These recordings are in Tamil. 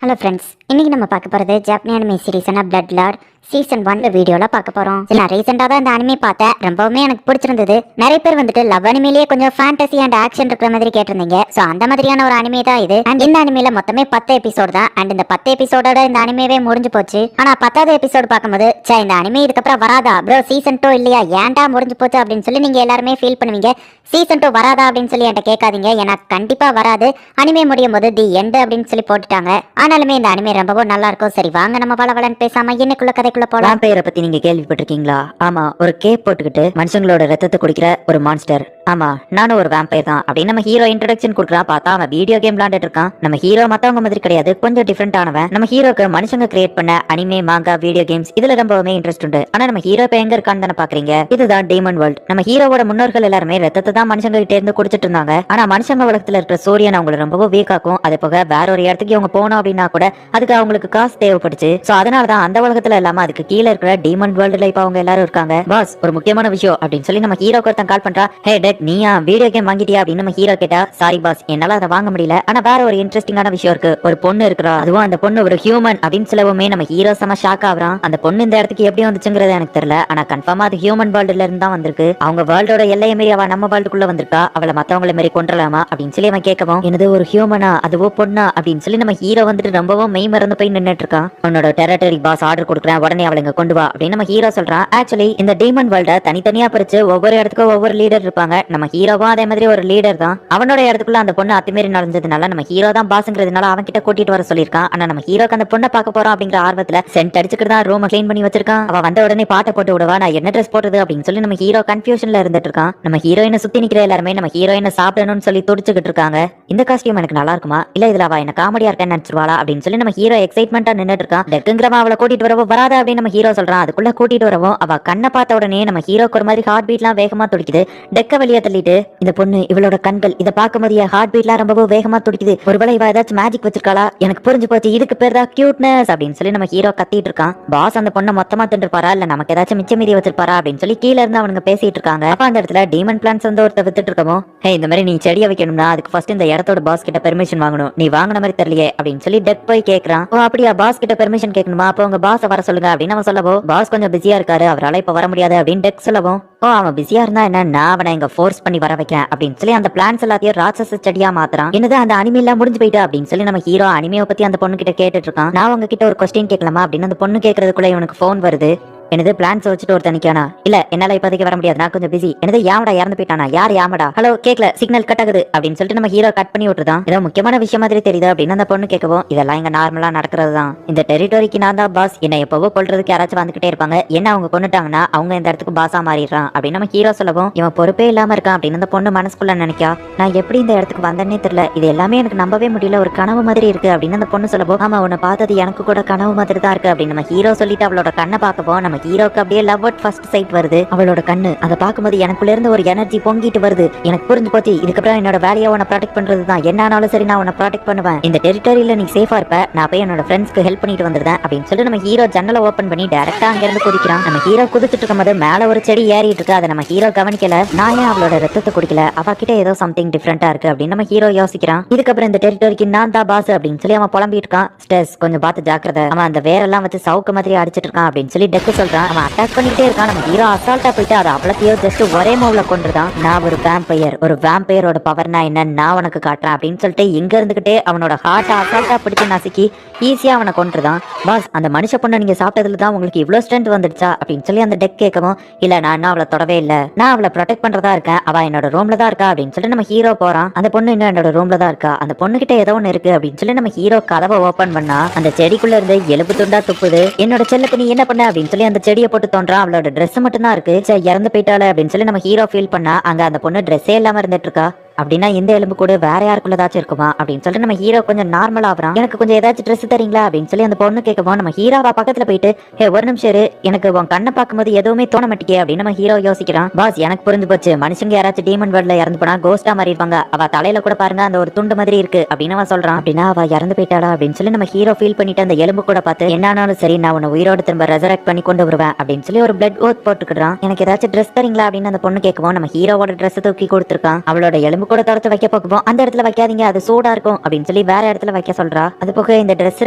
ஹலோ ஃப்ரெண்ட்ஸ், இன்னைக்கு நம்ம பார்க்க போகிறது ஜாப்பனி அனிமே சீரீஸான பிளட் லார்ட் சீசன் 1 வீடியோவில் பார்க்க போகிறோம். நான் ரீசெண்டாக தான் இந்த அனிமே பார்த்தேன். ரொம்பவுமே எனக்கு பிடிச்சிருந்தது. நிறைய பேர் வந்துட்டு லவ் அனிமேலேயே கொஞ்சம் ஃபேண்டசி அண்ட் ஆக்ஷன் இருக்கிற மாதிரி கேட்டிருந்தீங்க. ஸோ அந்த மாதிரியான ஒரு அனிமே தான் இது. அண்ட் இந்த அனிமேல மொத்தமே 10 எபிசோடு தான். அண்ட் இந்த 10 எபிசோடோட இந்த அனிமேவே முடிஞ்சு போச்சு. ஆனால் 10வது எபிசோடு பார்க்கும்போது இந்த அனிமே இதுக்கப்புறம் வராதா ப்ரோ, சீசன் 2 இல்லையா, ஏன்டா முடிஞ்சு போச்சு அப்படின்னு சொல்லி நீங்கள் எல்லாருமே ஃபீல் பண்ணுவீங்க. சீசன் 2 வராதா அப்படின்னு சொல்லி என்கிட்ட கேட்காதீங்க. ஏன்னா கண்டிப்பாக வராது. அனிமே முடியும் போது தி எண்ட் அப்படின்னு சொல்லி போட்டுட்டாங்க. ஆனாலுமே இந்த அனிமே ரொம்பவும் நல்லா இருக்கும். சரி வாங்க நம்ம வளவலன்னு பேசாம இன்னைக்குள்ள கதைக்குள்ள போலாம். வேம்பயரை பத்தி நீங்க கேள்விப்பட்டிருக்கீங்களா? ஆமா, ஒரு கேப் போட்டுக்கிட்டு மனுஷங்களோட ரத்தத்தை குடிக்கிற ஒரு மான்ஸ்டர். ஆமா, நானும் ஒரு வேம்பயர் தான் அப்படின்னு நம்ம ஹீரோ இன்ட்ரோடக்ஷன் கொடுக்குறான். பார்த்தா அவன் வீடியோ கேம் விளையாண்டுட்டு இருக்கான். நம்ம ஹீரோ மத்தவங்க மாதிரி கிடையாது, கொஞ்சம் டிஃப்ரெண்ட் ஆனவன். நம்ம ஹீரோக்கு மனுஷங்க கிரியேட் பண்ண அனிமே, மாங்கா, வீடியோ கேம்ஸ் இதுல ரொம்பவுமே இன்ட்ரெஸ்ட் உண்டு. ஆனா நம்ம ஹீரோ இப்ப எங்க இருக்கான்னு தானே பாக்குறீங்க. இதுதான் டீமன் வேர்ல்ட். நம்ம ஹீரோவோட முன்னோர்கள் எல்லாருமே ரத்தத்தை தான் மனுஷங்க கிட்ட இருந்து குடிச்சிட்டு இருந்தாங்க. ஆனா மனுஷங்க உலகத்துல இருக்கிற சூரியன் அவங்களை ரொம்பவும் வீக் ஆக்கும். அது போக வேற ஒரு இடத்துக்கு அவங்க போனோம் அப்படின்னா கூட அதுக்கு அவங்களுக்கு காசு தேவைப்படுச்சு. சோ அதனாலதான் அந்த உலகத்துல இல்லாம அதுக்கு கீழே இருக்கிற டீமன் வேர்ல்டுல இப்ப அவங்க எல்லாரும் இருக்காங்க. பாஸ், ஒரு முக்கியமான விஷயம் அப்படின்னு சொல்லி நம்ம ஹீரோ ஒருத்தன் கால் பண்றா. ஹே டெட், நீயா வீடியோ கேம் வாங்கிட்டியா அப்படின்னு நம்ம ஹீரோ கேட்டா, சாரி பாஸ், என்னால அதை வாங்க முடியல. ஆனா வேற ஒரு இன்ட்ரெஸ்டிங்கான விஷயம் இருக்கு. ஒரு பொண்ணு இருக்கிறா, அதுவும் அந்த பொண்ணு ஒரு ஹியூமன் அப்படின்னு சொல்லவுமே நம்ம ஹீரோ செம ஷாக் ஆகுறான். அந்த பொண்ணு இந்த இடத்துக்கு எப்படி வந்துச்சுங்கிறது எனக்கு தெரியல. ஆனா கன்ஃபார்மா அது ஹியூமன் வேர்ல்டுல இருந்து தான் வந்திருக்கு. அவங்க வேர்ல்டோட எல்லையை மீறி அவ நம்ம வேர்ல்டுக்குள்ள வந்திருக்கா. அவளை மத்தவங்களை மாரி கொன்றலாமா அப்படின்னு சொல்லி அவன் கேட்கவும், எனது ஒரு ஹியூமனா அதுவோ பொண்ணா அப்படின்னு சொல்லி நம்ம ஹீரோ வந்துட்டு ரொம்பவும் மெய் மறந்து போய் நின்னுட்டு இருக்கான். அவனோட டெரிட்டரி பாஸ் ஆர்டர் கொடுக்குறேன், உடனே அவளை இங்க கொண்டு வா அப்படின்னு நம்ம ஹீரோ சொல்றான். ஆக்சுவலி இந்த டீமன் வேர்ல்ட தனித்தனியா பிரிச்சு ஒவ்வொரு இடத்துக்கும் ஒவ்வொரு லீடர் இருப்பாங்க. நம்ம ஹீரோவும் அதே மாதிரி ஒரு லீடர் தான். அவனோட இடத்துக்குள்ள அந்த பொண்ணு அத்துமீறி நடந்ததுனால நம்ம ஹீரோ தான் பாஸ்ங்கிறதுனால அவன் கிட்ட கூட்டிட்டு வர சொல்லியிருக்கான். ஆனா நம்ம ஹீரோக்கு அந்த பொண்ணை பார்க்க போறோம் அப்படிங்கிற ஆர்வத்துல சென்ட் அடிச்சுக்கிட்டு தான் ரூம் கிளீன் பண்ணி வச்சிருக்கான். அவன் வந்த உடனே பாட்டை போட்டு விடுவா. நான் என்ன ட்ரெஸ் போடுறது அப்படின்னு சொல்லி நம்ம ஹீரோ கன்ஃபியூஷன்ல இருந்துட்டு இருக்கான். நம்ம ஹீரோயினை சுத்தி நிக்கிற எல்லாருமே நம்ம ஹீரோயினை சாப்பிடணும்னு சொல்லி துடிச்சுக்கிட்டு இருக்காங்க. இந்த காஸ்டியூம் எனக்கு நல்லா இருக்குமா, இல்ல இதுல அவ என்ன காமெடியா இருக்கேன்னு நினைச்சிருவாளா அப்படின்னு சொல்லி நம்ம ஹீரோ எக்ஸைட்மெண்டா நின்னுட்டு இருக்கான். டெக்குங்கிறவன் அவளை கூட்டிட்டு வரவோ வராத அப்படின்னு நம்ம ஹீரோ சொல்றான். அதுக்குள்ள கூட்டிட்டு வரவும் அவ கண்ணை பார்த்த உடனே நம்ம ஹீரோக்கு ஒரு மாதிரி ஹார்ட் பீட்லாம் வேகமா துடிக்குது. டெக்க வெளியே தள்ளிட்டு, இந்த பொண்ணு இவளோட கண்கள் இதை பார்க்கும்போது ஹார்ட் பீட்லாம் ரொம்ப வேகமா துடிக்குது. ஒருவேளை இவ ஏதாச்சும் மேஜிக் வச்சிருக்காளா, எனக்கு புரிஞ்சு போச்சு, இதுக்கு பேர் தான் கியூட்னஸ் அப்படின்னு சொல்லி நம்ம ஹீரோ கத்திட்டு இருக்கான். பாஸ் அந்த பொண்ணை மொத்தமா தின்றுப்பாரா, இல்ல நமக்கு ஏதாச்சும் மிச்ச மீதி வச்சிருப்பாரா அப்படின்னு சொல்லி கீழே இருந்து அவனுங்க பேசிட்டு இருக்காங்க. அப்ப அந்த இடத்துல டீமன் பிளான்ஸ் வந்து ஒருத்த வித்துட்டு இருக்கமோ, ஹே இந்த மாதிரி நீ செடியை வைக்கணும்னா அதுக்கு ஃபர்ஸ்ட் இந்த இடத்தோட பாஸ் கிட்ட பெர்மிஷன் வாங்கணும், நீ வாங்கின மாதிரி தெரியலையே அப்படின்னு சொல்லி டெக் போய் கேட்கறான். ஓ அப்படியா, பாஸ் கிட்ட பெர்மிஷன் கேட்கணுமா, அப்போ உங்க பாஸ் வர சொல்லுங்க அப்படின்னு அவன் சொல்லவோ, பாஸ் கொஞ்சம் பிஸியா இருக்காரு, அவரால் இப்ப வர முடியாது அப்படின்னு டெக் சொல்லவும், ஓ அவன் பிஸியா இருந்தா என்ன, நான் அவனை இங்க ஃபோர்ஸ் பண்ணி வர வைக்கிறேன் அப்படின்னு சொல்லி அந்த பிளான்ஸ் எல்லாத்தையும் ராட்சச செடியா மாத்துறான். என்னது அந்த அனிமே எல்லாம் முடிஞ்சு போயிட்டு அப்படின்னு சொல்லி நம்ம ஹீரோ அனிமையை பத்தி அந்த பொண்ணு கிட்ட கேட்டுட்டு இருக்கான். நான் உங்ககிட்ட ஒரு கொஸ்டின் கேட்கலாமா அப்படின்னு அந்த பொண்ணு கேட்கறதுக்குள்ள இவனுக்கு போன் வருது. எனது பிளான்ஸ் வச்சுட்டு ஒரு தனிக்கானா, இல்ல என்னால இப்போதைக்கு வர முடியாது, நான் கொஞ்சம் பிஸி. எனது யாமடா இறந்து போயிட்டானா, யார் யாமடா, ஹலோ கேட்கல, சிக்னல் கட் ஆகுது அப்படின்னு சொல்லிட்டு நம்ம ஹீரோ கட் பண்ணி விட்டுருதான். ஏதோ முக்கியமான விஷயம் மாதிரி தெரியுது அப்படின்னு அந்த பொண்ணு கேட்கவும், இதெல்லாம் இங்க நார்மலா நடக்கிறது தான். இந்த டெரிட்டோரிக்கு நான் தான் பாஸ், என்ன எப்பவோ கொள்றதுக்கு யாராச்சும் வந்துகிட்டே இருப்பாங்க, என்ன அவங்க கொண்டுட்டாங்கன்னா அவங்க இந்த இடத்துக்கு பாஸா மாறிடுறான் அப்படின்னு நம்ம ஹீரோ சொல்லவும், இவன் பொறுப்பே இல்லாம இருக்கான் அப்படின்னு அந்த பொண்ணு மனசுக்குள்ள நினைக்கா. நான் எப்படி இந்த இடத்துக்கு வந்தேன்னே தெரியல, இது எல்லாமே எனக்கு நம்பவே முடியல, ஒரு கனவு மாதிரி இருக்கு அப்படின்னு அந்த பொண்ணு சொல்லவும், ஆமா உன்னை பார்த்தது எனக்கு கூட கனவு மாதிரி தான் இருக்கு அப்படின்னு நம்ம ஹீரோ சொல்லிட்டு அவளோட கண்ணை பார்க்கவும் நம்ம ஹீரோக்கு அப்படியே லவ் அட் ஃபர்ஸ்ட் சைட் வருது. அவளோட கண்ணு அதை பார்க்கும்போது எனக்குள்ள இருந்து ஒரு எனர்ஜி பொங்கிட்டு வருது. எனக்கு புரிஞ்சு போச்சு, இதுக்கப்புறம் என்னோட வேலையை உன்னை ப்ரொடெக்ட் பண்றது தான், என்னானாலும் சரி நான் உன்னை ப்ரொடெக்ட் பண்ணுவேன், இந்த டெரிட்டரியில நீ சேஃபா இருப்ப, நான் போய் என்னோட ஃப்ரெண்ட்ஸ்க்கு ஹெல்ப் பண்ணிட்டு வந்துருந்தேன் அப்படின்னு சொல்லி நம்ம ஹீரோ ஜன்னலை ஓப்பன் பண்ணி டைரக்டா அங்க இருந்து குதிக்கிறான். நம்ம ஹீரோ குதிச்சுட்டு இருக்கும்போது மேல ஒரு செடி ஏறிட்டு இருக்கு. அதை நம்ம ஹீரோ கவனிக்கல. நான் ஏன் அவளோட ரத்தத்தை குடிக்கல, அவகிட்ட ஏதோ சம்திங் டிஃப்ரெண்டா இருக்கு அப்படின்னு நம்ம ஹீரோ யோசிக்கிறான். இதுக்கப்புறம் இந்த டெரிட்டரிக்கு நான் தான் பாஸ் அப்படின்னு சொல்லி அவன் புலம்பிட்டு இருக்கான். ஸ்ட்ரெஸ் கொஞ்சம் பார்த்து ஜாக்கிரதை, அவன் அந்த வேரெல்லாம் வச்சு சவுக்கு மாதிரி அடிச்சிட்டு இருக்கான் அப்படின்னு சொல்லி டெக்கு சொல்றான். அவன் அட்டாக் பண்ணிட்டே இருக்கான். நம்ம ஹீரோ அசால்ட்டா போயிட்டு அதை அவ்வளத்தையோ ஜஸ்ட் ஒரே மூவ்ல கொண்டுதான். நான் ஒரு வேம்பயர், ஒரு வேம்பயரோட பவர்னா என்ன நான் உனக்கு காட்டுறேன் அப்படின்னு சொல்லிட்டு இங்க இருந்துகிட்டே அவனோட ஹார்ட்டை அசால்ட்டா பிடிச்சு நசுக்கி ஈஸியா அவனை கொண்டுதான். பாஸ் அந்த மனுஷ பொண்ணை நீங்க சாப்பிட்டதுல தான் உங்களுக்கு இவ்வளவு ஸ்ட்ரென்த் வந்துடுச்சா அப்படின்னு சொல்லி அந்த டெக் கேட்கவும், இல்ல நான் அவளை தொடவே இல்ல, நான் அவளை ப்ரொடெக்ட் பண்றதா இருக்கேன், அவ என்னோட ரூம்ல தான் இருக்கா அப்படின்னு சொல்லிட்டு நம்ம ஹீரோ போறான். அந்த பொண்ணு இன்னும் என்னோட ரூம்ல தான் இருக்கா, அந்த பொண்ணு கிட்ட ஏதோ ஒண்ணு இருக்கு அப்படின்னு சொல்லி நம்ம ஹீரோ கதவை ஓபன் பண்ணா அந்த செடிக்குள்ள இருந்து எலும்பு துண்டா துப்புது. என்னோட செல்லுக்கு நீ என்ன பண்ண அப்படின்னு சொல்லி அந்த செடியை போட்டு தோன்றான். அவளோட ட்ரெஸ் மட்டும் தான் இருக்கு. இறந்து போயிட்டாளே அப்படின்னு சொல்லி நம்ம ஹீரோ ஃபீல் பண்ணா அங்க அந்த பொண்ணு ட்ரெஸ்ஸே இல்லாம இருந்துட்டு இருக்கா. அப்படின்னா இந்த எலும்பு கூட வேற யாருக்குள்ளதாச்சும் இருக்குமா அப்படின்னு சொல்லிட்டு நம்ம ஹீரோ கொஞ்சம் நார்மல் ஆகுறான். எனக்கு கொஞ்சம் ஏதாச்சும் ட்ரெஸ் தரீங்களா அப்படின்னு சொல்லி அந்த பொண்ணு கேட்கவும் நம்ம ஹீரோவா பக்கத்துல போயிட்டு, ஹே ஒரு நிமிஷம் எனக்கு உன் கண்ணை பார்க்கும்போது எதுவுமே தோண மாட்டேங்க அப்படின்னு நம்ம ஹீரோ யோசிக்கிறான். பாஸ் எனக்கு புரிஞ்சு போச்சு, மனுஷங்க யாராச்சும் டீமன் வேர்ல்ட்ல இறந்து போனா கோஸ்டா மாறிடுவாங்க, அவ தலையில கூட பாருங்க அந்த ஒரு துண்டு மாதிரி இருக்கு அப்படின்னு அவன் சொல்றான். அப்படின்னா அவ இறந்து போயிட்டாளா அப்படின்னு சொல்லி நம்ம ஹீரோ ஃபீல் பண்ணிட்டு அந்த எலும்பு கூட பார்த்து, என்னானாலும் சரி நான் உன்னை உயிரோடு திரும்ப ரெசரெக்ட் பண்ணி கொண்டு வருவேன் அப்படின்னு சொல்லி ஒரு பிளட் ஓத் போட்டுக்கிறான். எனக்கு ஏதாச்சும் ட்ரெஸ் தரீங்களா அப்படின்னு அந்த பொண்ணு கேட்கவும் நம்ம ஹீரோவோட ட்ரெஸ் தூக்கி கொடுத்துருக்கான். அவளோட எலும்பு கூட தொடச்சு வைக்க போகும்போது அந்த இடத்துல வைக்காதீங்க, அது சூடா இருக்கும் அப்படின்னு சொல்லி வேற இடத்துல வைக்க சொல்றா. அது போக இந்த ட்ரெஸ்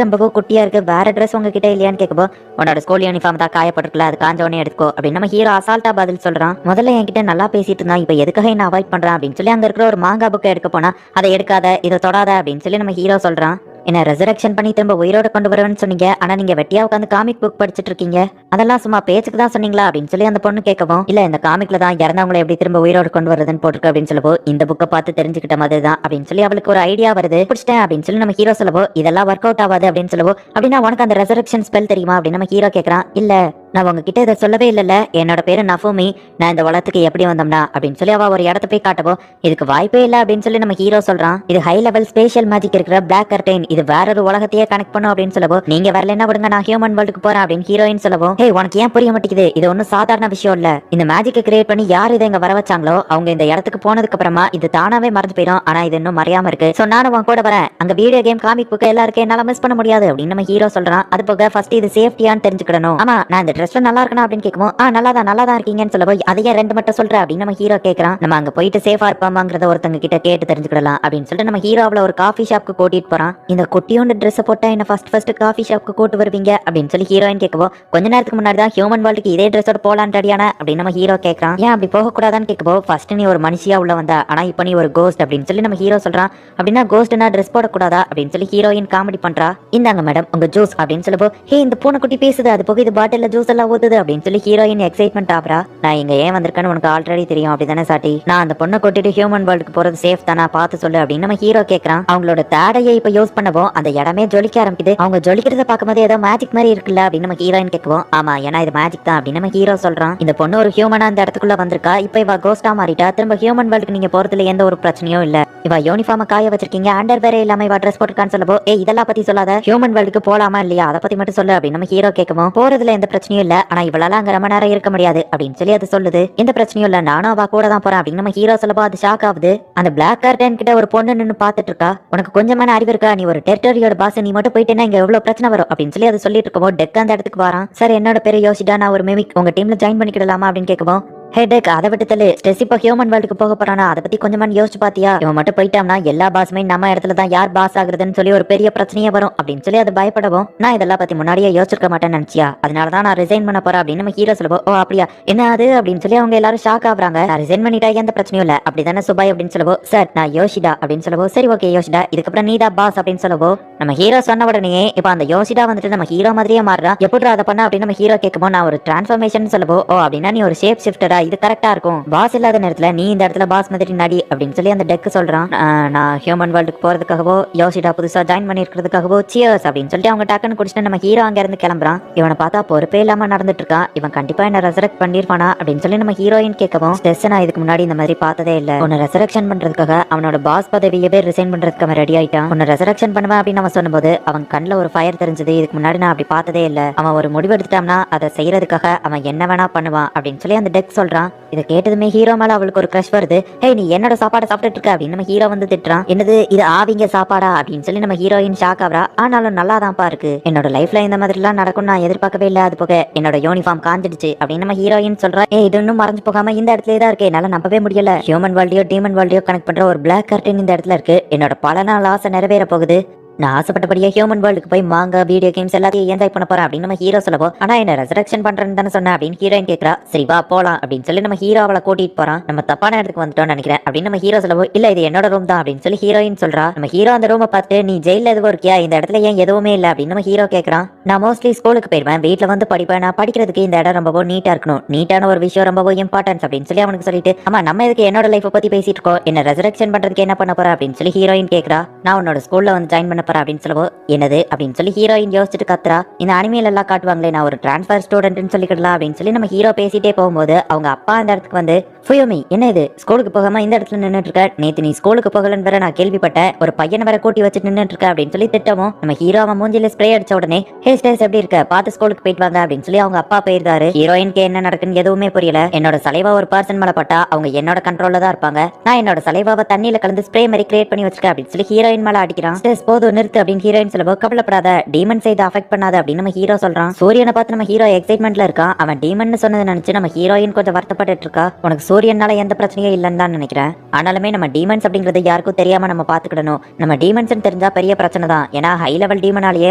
ரொம்பவும் குட்டியா இருக்கு, வேற ட்ரெஸ் உங்ககிட்ட இல்லையான்னு கேட்கும்போது உன்னோட ஸ்கூல் யூனிஃபார்ம் தான் காயப்பட்டிருக்கல, அது காஞ்ச உடனே எடுத்துக்கோ அப்படின்னு நம்ம ஹீரோ அசால்ட்டா பதில் சொல்றான். முதல்ல என்கிட்ட நல்லா பேசிட்டு இருந்தான், இப்ப எதுக்காக என்ன அவாய்ட் பண்றான் அப்படின்னு சொல்லி அங்க இருக்கிற ஒரு மாங்கா புக்கை எடுக்க போனா அதை எடுக்காத, இதை தொடாத அப்படின்னு சொல்லி நம்ம ஹீரோ சொல்றான். என்ன ரெசரக்ஷன் பண்ணி திரும்ப உயிரோட கொண்டு வருவேன்னு சொன்னீங்க, ஆனா நீங்க வெட்டியா உட்காந்து காமிக் புக் படிச்சிட்டு இருக்கீங்க, அதெல்லாம் சும்மா பேச்சுக்கு தான் சொன்னீங்களா அப்படின்னு சொல்லி அந்த பொண்ணு கேட்கவும், இல்ல இந்த காமிக்ல தான் இறந்தவங்களை எப்படி திரும்ப உயிரோட கொண்டு வருதுன்னு போட்டிருக்கு அப்படின்னு சொல்லவோ, இந்த புக்கை பார்த்து தெரிஞ்சுக்கிட்ட மாதிரி தான் அப்படின்னு சொல்லி அவளுக்கு ஒரு ஐடியா வருது. பிடிச்சிட்டேன் அப்படின்னு சொல்லி நம்ம ஹீரோ சொல்லவோ, இதெல்லாம் ஒர்க் அவுட் ஆகாது அப்படின்னு சொல்லவோ, அப்படின்னா உனக்கு அந்த ரெசரக்ஷன் ஸ்பெல் தெரியுமா அப்படின்னு நம்ம ஹீரோ கேட்கறான். இல்ல நான் உங்ககிட்ட இதை சொல்லவே இல்லைல்ல, என்னோட பேரு நஃபூமி, நான் இந்த உலகத்துக்கு எப்படி வந்தோம்னா அப்படின்னு சொல்லி அவ ஒரு இடத்த போய் காட்டவோ, இதுக்கு வாய்ப்பே இல்லை அப்படின்னு சொல்லி நம்ம ஹீரோ சொல்றான். இது ஹை லெவல் ஸ்பேஷியல் மேஜிக் இருக்கிற பிளாக் கர்டைன், இது வேற ஒரு உலகத்தையே கனெக்ட் பண்ணும் அப்படின்னு சொல்லவோ, நீங்க வரலன்னா விடுங்க நான் ஹியூமன் வேர்ல்டுக்கு போறேன் அப்படின்னு ஹீரோயின் சொல்லவோ, ஹே உனக்கு ஏன் புரிய மாட்டேங்குது, இது ஒன்னும் சாதாரண விஷயம் இல்ல, இந்த மேஜிக்கை கிரியேட் பண்ணி யார் இதை இங்க வர வச்சாங்களோ அவங்க இந்த இடத்துக்கு போனதுக்கு அப்புறமா இது தானாவே மறந்து போயிடும், ஆனா இது இன்னும் மறையாம இருக்கு, சோ நானும் உன் கூட வரேன், அங்க வீடியோ கேம் காமிக் புக் எல்லாருக்கும் என்னால மிஸ் பண்ண முடியாது அப்படின்னு நம்ம ஹீரோ சொல்றான். அது போக ஃபர்ஸ்ட் இது சேஃப்டியான்னு தெரிஞ்சுக்கணும், ஆமா நான் இந்த ட்ரெஸ்ல நல்லா இருக்கணும் அப்படின்னு கேட்கும். நல்லா தான் இருக்கீங்கன்னு சொல்லவோ, அதையே ரெண்டு மட்டும் சொல்ற அப்படின்னு நம்ம ஹீரோ கேட்கறான். நம்ம அங்க போயிட்டு சேஃபா இருப்பாமாங்கிறத ஒருத்தங்க கிட்ட கேட்டு தெரிஞ்சுக்கலாம் அப்படின்னு சொல்லிட்டு நம்ம ஹீரோவில் ஒரு காஃபி ஷாப்க்கு கூட்டிட்டு போறான். இந்த குட்டியோண்டு ட்ரெஸ் போட்டா என்ன ஃபர்ஸ்ட் காஃபி ஷாப்க்கு கூட்டு வருவீங்க அப்படின்னு சொல்லி ஹீரோயின் கேட்கவோ, கொஞ்ச நேரத்துக்கு முன்னாடி தான் ஹியூமன் வேர்ல்டுக்கு இதே ட்ரெஸ்ஸோட போலான்னு ரெடியான அப்படின்னு நம்ம ஹீரோ கேட்கறான். ஏன் அப்படி போக கூடாதான்னு கேட்கவோ, ஃபர்ஸ்ட் நீ ஒரு மனுஷியா உள்ள வந்தா, ஆனா இப்ப நீ ஒரு கோஸ்ட் அப்படின்னு சொல்லி நம்ம ஹீரோ சொல்றான். அப்படின்னா கோஸ்ட்னா ட்ரெஸ் போடக்கூடாதா அப்படின்னு சொல்லி ஹீரோயின் காமெடி பண்றா. இந்தாங்க மேடம் உங்க ஜூஸ் அப்படின்னு சொல்லவோ, ஹே இந்த பூனைக்குட்டி பேசுது, அது போக இது பாட்டில ஜூஸ் எல்லாம் ஊத்துது அப்படின்னு சொல்லி ஹீரோயின் எக்ஸைட்மெண்ட் ஆகுறா. நான் இங்க ஏன் வந்திருக்கேன்னு உனக்கு ஆல்ரெடி தெரியும் அப்படிதானே சாட்டி, நான் அந்த பொண்ணை கொட்டிட்டு ஹியூமன் வேர்ல்டுக்கு போறது சேஃப் தானா பார்த்து சொல்லு அப்படின்னு நம்ம ஹீரோ கேட்கறான். அவங்களோட தேடையை இப்ப யூஸ் பண்ணவும் அந்த இடமே ஜொலிக்க ஆரம்பிக்குது, அவங்க ஜொலிக்கிறத பார்க்கும்போது ஏதோ மேஜிக் மாதிரி இருக்குல்ல அப்படின்னு நம்ம ஹீரோயின் கேட்கவும், ஆமா ஏன்னா இது மேஜிக் தான் அப்படின்னு நம்ம ஹீரோ சொல்றான். இந்த பொண்ணு ஒரு ஹியூமனா அந்த இடத்துக்குள்ள வந்திருக்கா, இப்ப இவ கோஸ்டா மாறிட்டா, திரும்ப ஹியூமன் வேர்ல்டுக்கு நீங்க போறதுல எந்த ஒரு பிரச்சனையும் இல்ல, இவ யூனிஃபார்ம் காய வச்சிருக்கீங்க, அண்டர் வேற இல்லாம இவ ட்ரெஸ் போட்டுருக்கான்னு சொல்லவோ, இதெல்லாம் பத்தி சொல்லாத, ஹியூமன் வேர்ல்டுக்கு போலாமா இல்லையா அதை பத்தி மட்டும் சொல்லு அப்படின்னு நம்ம ஹீரோ கேட்கவும், போறதுல எந்த பிரச்சனையும் இல்ல, ஆனா இவளால அங்க ரொம்ப நேரம் இருக்க முடியாது அப்படின்னு சொல்லி அது சொல்லுது. எந்த பிரச்சனையும் இல்ல, நானும் அவ கூட தான் போறேன் அப்படின்னு நம்ம ஹீரோ சொல்லப்போ அது ஷாக் ஆகுது. அந்த பிளாக் கர்டன் கிட்ட ஒரு பொண்ணு நின்னு பாத்துட்டு இருக்கா, உனக்கு கொஞ்சமான அறிவு இருக்கா, நீ ஒரு டெரிட்டரியோட பாஸ், நீ மட்டும் போயிட்டேன்னா இங்க எவ்வளவு பிரச்சனை வரும் அப்படின்னு சொல்லி அது சொல்லிட்டு இருக்கோம். டெக் அந்த இடத்துக்கு வரான். சார் என்னோட பேரு யோசிடா, நான் ஒரு மிமிக், உங்க டீம்ல ஜாயின் பண்ணிக்கிடலாமா அப்படின்னு கேட்கவும், ஹெடேக் அதை விட்டு தள்ளு, ஸ்ட்ரெஸ் இப்போ ஹியூமன் வேர்ல்டுக்கு போக போறானா அதை பத்தி கொஞ்சமா யோசிச்சு பாத்தியா, இவன் மட்டும் போயிட்டான்னா எல்லா பாஸுமே நம்ம இடத்துல தான் யார் பாஸ் ஆகுறதுன்னு சொல்லி ஒரு பெரிய பிரச்சனையே வரும் அப்படின்னு சொல்லி அது பயப்படவும், நான் இதெல்லாம் பத்தி முன்னாடியே யோசிச்சிருக்க மாட்டேன்னு நினைச்சியா, அதனாலதான் நான் ரிசைன் பண்ண போறேன் அப்படின்னு நம்ம ஹீரோ சொல்லுவோம். ஓ அப்படியா, என்ன அது அப்படின்னு சொல்லி அவங்க எல்லாரும் ஷாக் ஆகுறாங்க. நான் ரிசைன் பண்ணிட்டா எந்த பிரச்சனையும் இல்ல அப்படிதானே சுபாய் அப்படின்னு சொல்லுவோம். சார் நான் யோசிடா அப்படின்னு சொல்லுவோம். சரி ஓகே யோசிடா, இதுக்கப்புறம் நீ தான் பாஸ் அப்படின்னு சொல்லுவோம். நம்ம ஹீரோ சொன்ன உடனே இப்ப அந்த யோசிடா வந்துட்டு நம்ம ஹீரோ மாதிரியே மாறுறா. எப்படி அதை பண்ண அப்படின்னு நம்ம ஹீரோ கேட்கும்போது, நான் ஒரு டிரான்ஸ்ஃபர்மேஷன் சொல்லுவோம். ஓ அப்படின்னா நீ ஒரு ஷேப் ஷிஃப்டரா, இது கரெக்டா இருக்கும், பாஸ் இல்லாத நேரத்துல நீ இந்த இடத்துல பாஸ் மாதிரி நடி அப்படின்னு சொல்லி அந்த டெக் சொல்றான். நான் ஹியூமன் வேர்ல்டுக்கு போறதுக்காகவோ யோசிடா புதுசா ஜாயின் பண்ணி இருக்கிறதுக்காகவோ சியர்ஸ் அப்படின்னு சொல்லிட்டு அவங்க டக்குன்னு குடிச்சிட்டு நம்ம ஹீரோ அங்க இருந்து கிளம்புறான். இவனை பார்த்தா பொறுப்பே இல்லாம நடந்துட்டு இருக்கான், இவன் கண்டிப்பா என்ன ரெசரக்ட் பண்ணிருப்பானா அப்படின்னு சொல்லி நம்ம ஹீரோயின் கேட்கவும், ஸ்ட்ரெஸ் நான் இதுக்கு முன்னாடி இந்த மாதிரி பார்த்ததே இல்ல, உன்னை ரெசரக்ஷன் பண்றதுக்காக அவனோட பாஸ் பதவியவே ரிசைன் பண்றதுக்கு அவன் ரெடி ஆயிட்டான், உன்னை ரெசரக்ஷன் பண்ணுவேன் அப்படின்னு அவன் சொன்னபோது அவன் கண்ணில் ஒரு ஃபயர் தெரிஞ்சது, இதுக்கு முன்னாடி நான் அப்படி பார்த்ததே இல்ல, அவன் ஒரு முடிவு எடுத்துட்டான்னா அதை செய்யறதுக்காக அவன் என்ன வேணா பண்ணுவான் அப்படின்னு சொல்லி அந்த டெக் சொல்றான். இதை கேட்டதுமே ஹீரோ மேல அவளுக்கு ஒரு கிரஷ் வருது. ஹே நீ என்னோட சாப்பாடை சாப்பிட்டு இருக்க அப்படின்னு நம்ம ஹீரோ வந்து திட்டுறான். என்னது இது ஆவிங்க சாப்பாடா அப்படின்னு சொல்லி நம்ம ஹீரோயின் ஷாக் ஆகுறா. ஆனாலும் நல்லா தான்ப்பா இருக்கு, என்னோட லைஃப்ல இந்த மாதிரி எல்லாம் நடக்கும் நான் எதிர்பார்க்கவே இல்ல, அது போக என்னோட யூனிஃபார்ம் காஞ்சிடுச்சு அப்படின்னு நம்ம ஹீரோயின் சொல்றா. இது இன்னும் மறைஞ்சு போகாம இந்த இடத்துல தான் இருக்கு, என்னால நம்பவே முடியல, ஹியூமன் வேர்ல்டையோ டீமன் வேர்ல்டையோ கனெக்ட் பண்ற ஒரு பிளாக் கர்டன் இந்த இடத்துல இருக்கு, என்னோட பல நாள் ஆசை நிறைவேற போகுது, நான் ஆசைப்பட்டபடியே ஹியூமன் வேர்ல்டுக்கு போய் மாங்க வீடியோ கேம்ஸ் எல்லாத்தையும் என்ஜாய் பண்ண போறேன் அப்படின்னு நம்ம ஹீரோ சொல்லவும், ஆனா என்ன ரெசரக்ஷன் பண்றேன்னு தானே சொன்னேன் அப்படின்னு ஹீரோயின் கேட்கறா. சரி வா போலாம் அப்படின்னு சொல்லி நம்ம ஹீரோ அவளை கூட்டிட்டு போறான். நம்ம தப்பான இடத்துக்கு வந்துட்டோம்னு நினைக்கிறேன் அப்படின்னு நம்ம ஹீரோ சொல்லவும், இல்ல இது என்னோட ரூம் தான் அப்படின்னு சொல்லி ஹீரோயின் சொல்றா. நம்ம ஹீரோ அந்த ரூமை பார்த்து, நீ ஜெயில எதுவும் இருக்கியா, இந்த இடத்துல ஏன் எதுவுமே இல்ல அப்படின்னு நம்ம ஹீரோ கேட்கறான். நான் மோஸ்ட்லி ஸ்கூலுக்கு போயிடுவேன், வீட்டுல வந்து படிப்பேன், நான் படிக்கிறதுக்கு இந்த இடம் ரொம்பவும் நீட்டா இருக்கணும், நீட்டான ஒரு விஷயம் ரொம்பவும் இம்பார்ட்டன்ஸ் அப்படின்னு சொல்லி அவனுக்கு சொல்லிட்டு, ஆமா நம்ம இதுக்கு என்னோட லைஃப் பத்தி பேசிட்டு இருக்கோம், என்ன ரெசரக்ஷன் பண்றதுக்கு என்ன பண்ண போற அப்படின்னு சொல்லி ஹீரோயின் கேட்கறா. நான் உன்னோட ஸ்கூல்ல வந்து ஜாயின் பண்ண போறேன் அப்படின்னு சொல்லவும், என்னது அப்படின்னு சொல்லி ஹீரோயின் யோசிச்சுட்டு கத்துறா. இந்த அனிமையில எல்லாம் காட்டுவாங்களே நான் ஒரு டிரான்ஸ்ஃபர் ஸ்டூடெண்ட்னு சொல்லிக்கலாம் அப்படின்னு சொல்லி நம்ம ஹீரோ பேசிட்டே போகும்போது அவங்க அப்பா அந்த இடத்துக்கு வந்து, ஃபுயோமி என்ன இது ஸ்கூலுக்கு போகாம இந்த இடத்துல நின்னுட்டு இருக்க, நேத்து நீ ஸ்கூலுக்கு போகலன்னு வேற நான் கேள்விப்பட்டேன், ஒரு பையனை வேற கூட்டி வச்சு நின்னுட்டு இருக்க அப்படின்னு சொல்லி திட்டவும், நம்ம ஹீரோ அவன் மூஞ்சில ஸ்ப்ரே அடிச்ச உடனே, ஹே ஸ்டேஸ் எப்படி இருக்க, பார்த்து ஸ்கூலுக்கு போயிட்டு வாங்க அப்படின்னு சொல்லி அவங்க அப்பா போயிருந்தாரு. ஹீரோயினுக்கு என்ன நடக்குன்னு எதுவுமே புரியல. என்னோட சலைவா ஒரு பர்சன் மேல பட்டா அவங்க என்னோட கண்ட்ரோல்ல தான் இருப்பாங்க, நான் என்னோட சலைவாவை தண்ணியில கலந்து ஸ்ப்ரே மாதிரி கிரியேட் பண்ணி வச்சிருக்கேன் அப்படின்னு சொல்லி ஹீரோயின் மேல அடிக்கிறான். ஸ்டேஸ் போதும் நிறுத்து அப்படின்னு ஹீரோயின் சொல்லவோ, கவலைப்படாத, டீமன்ஸ் இதை அஃபெக்ட் பண்ணாத அப்படின்னு நம்ம ஹீரோ சொல்றான். சூரியனை பார்த்து நம்ம ஹீரோ எக்ஸைட்மெண்ட்ல இருக்கான். அவன் டீமன் சொன்னதை நினைச்சு நம்ம ஹீரோயின் கொஞ்சம் வருத்தப்பட்டு இருக்கா. உனக்கு சூரியனால எந்த பிரச்சனையும் இல்லைன்னு தான் நினைக்கிறேன். ஆனாலுமே நம்ம டீமன்ஸ் அப்படிங்கறது யாருக்கும் தெரியாம நம்ம பாத்துக்கிடணும். நம்ம டீமன்ஸ் தெரிஞ்சா பெரிய பிரச்சனை தான். ஏன்னா ஹை லெவல் டீமனாலேயே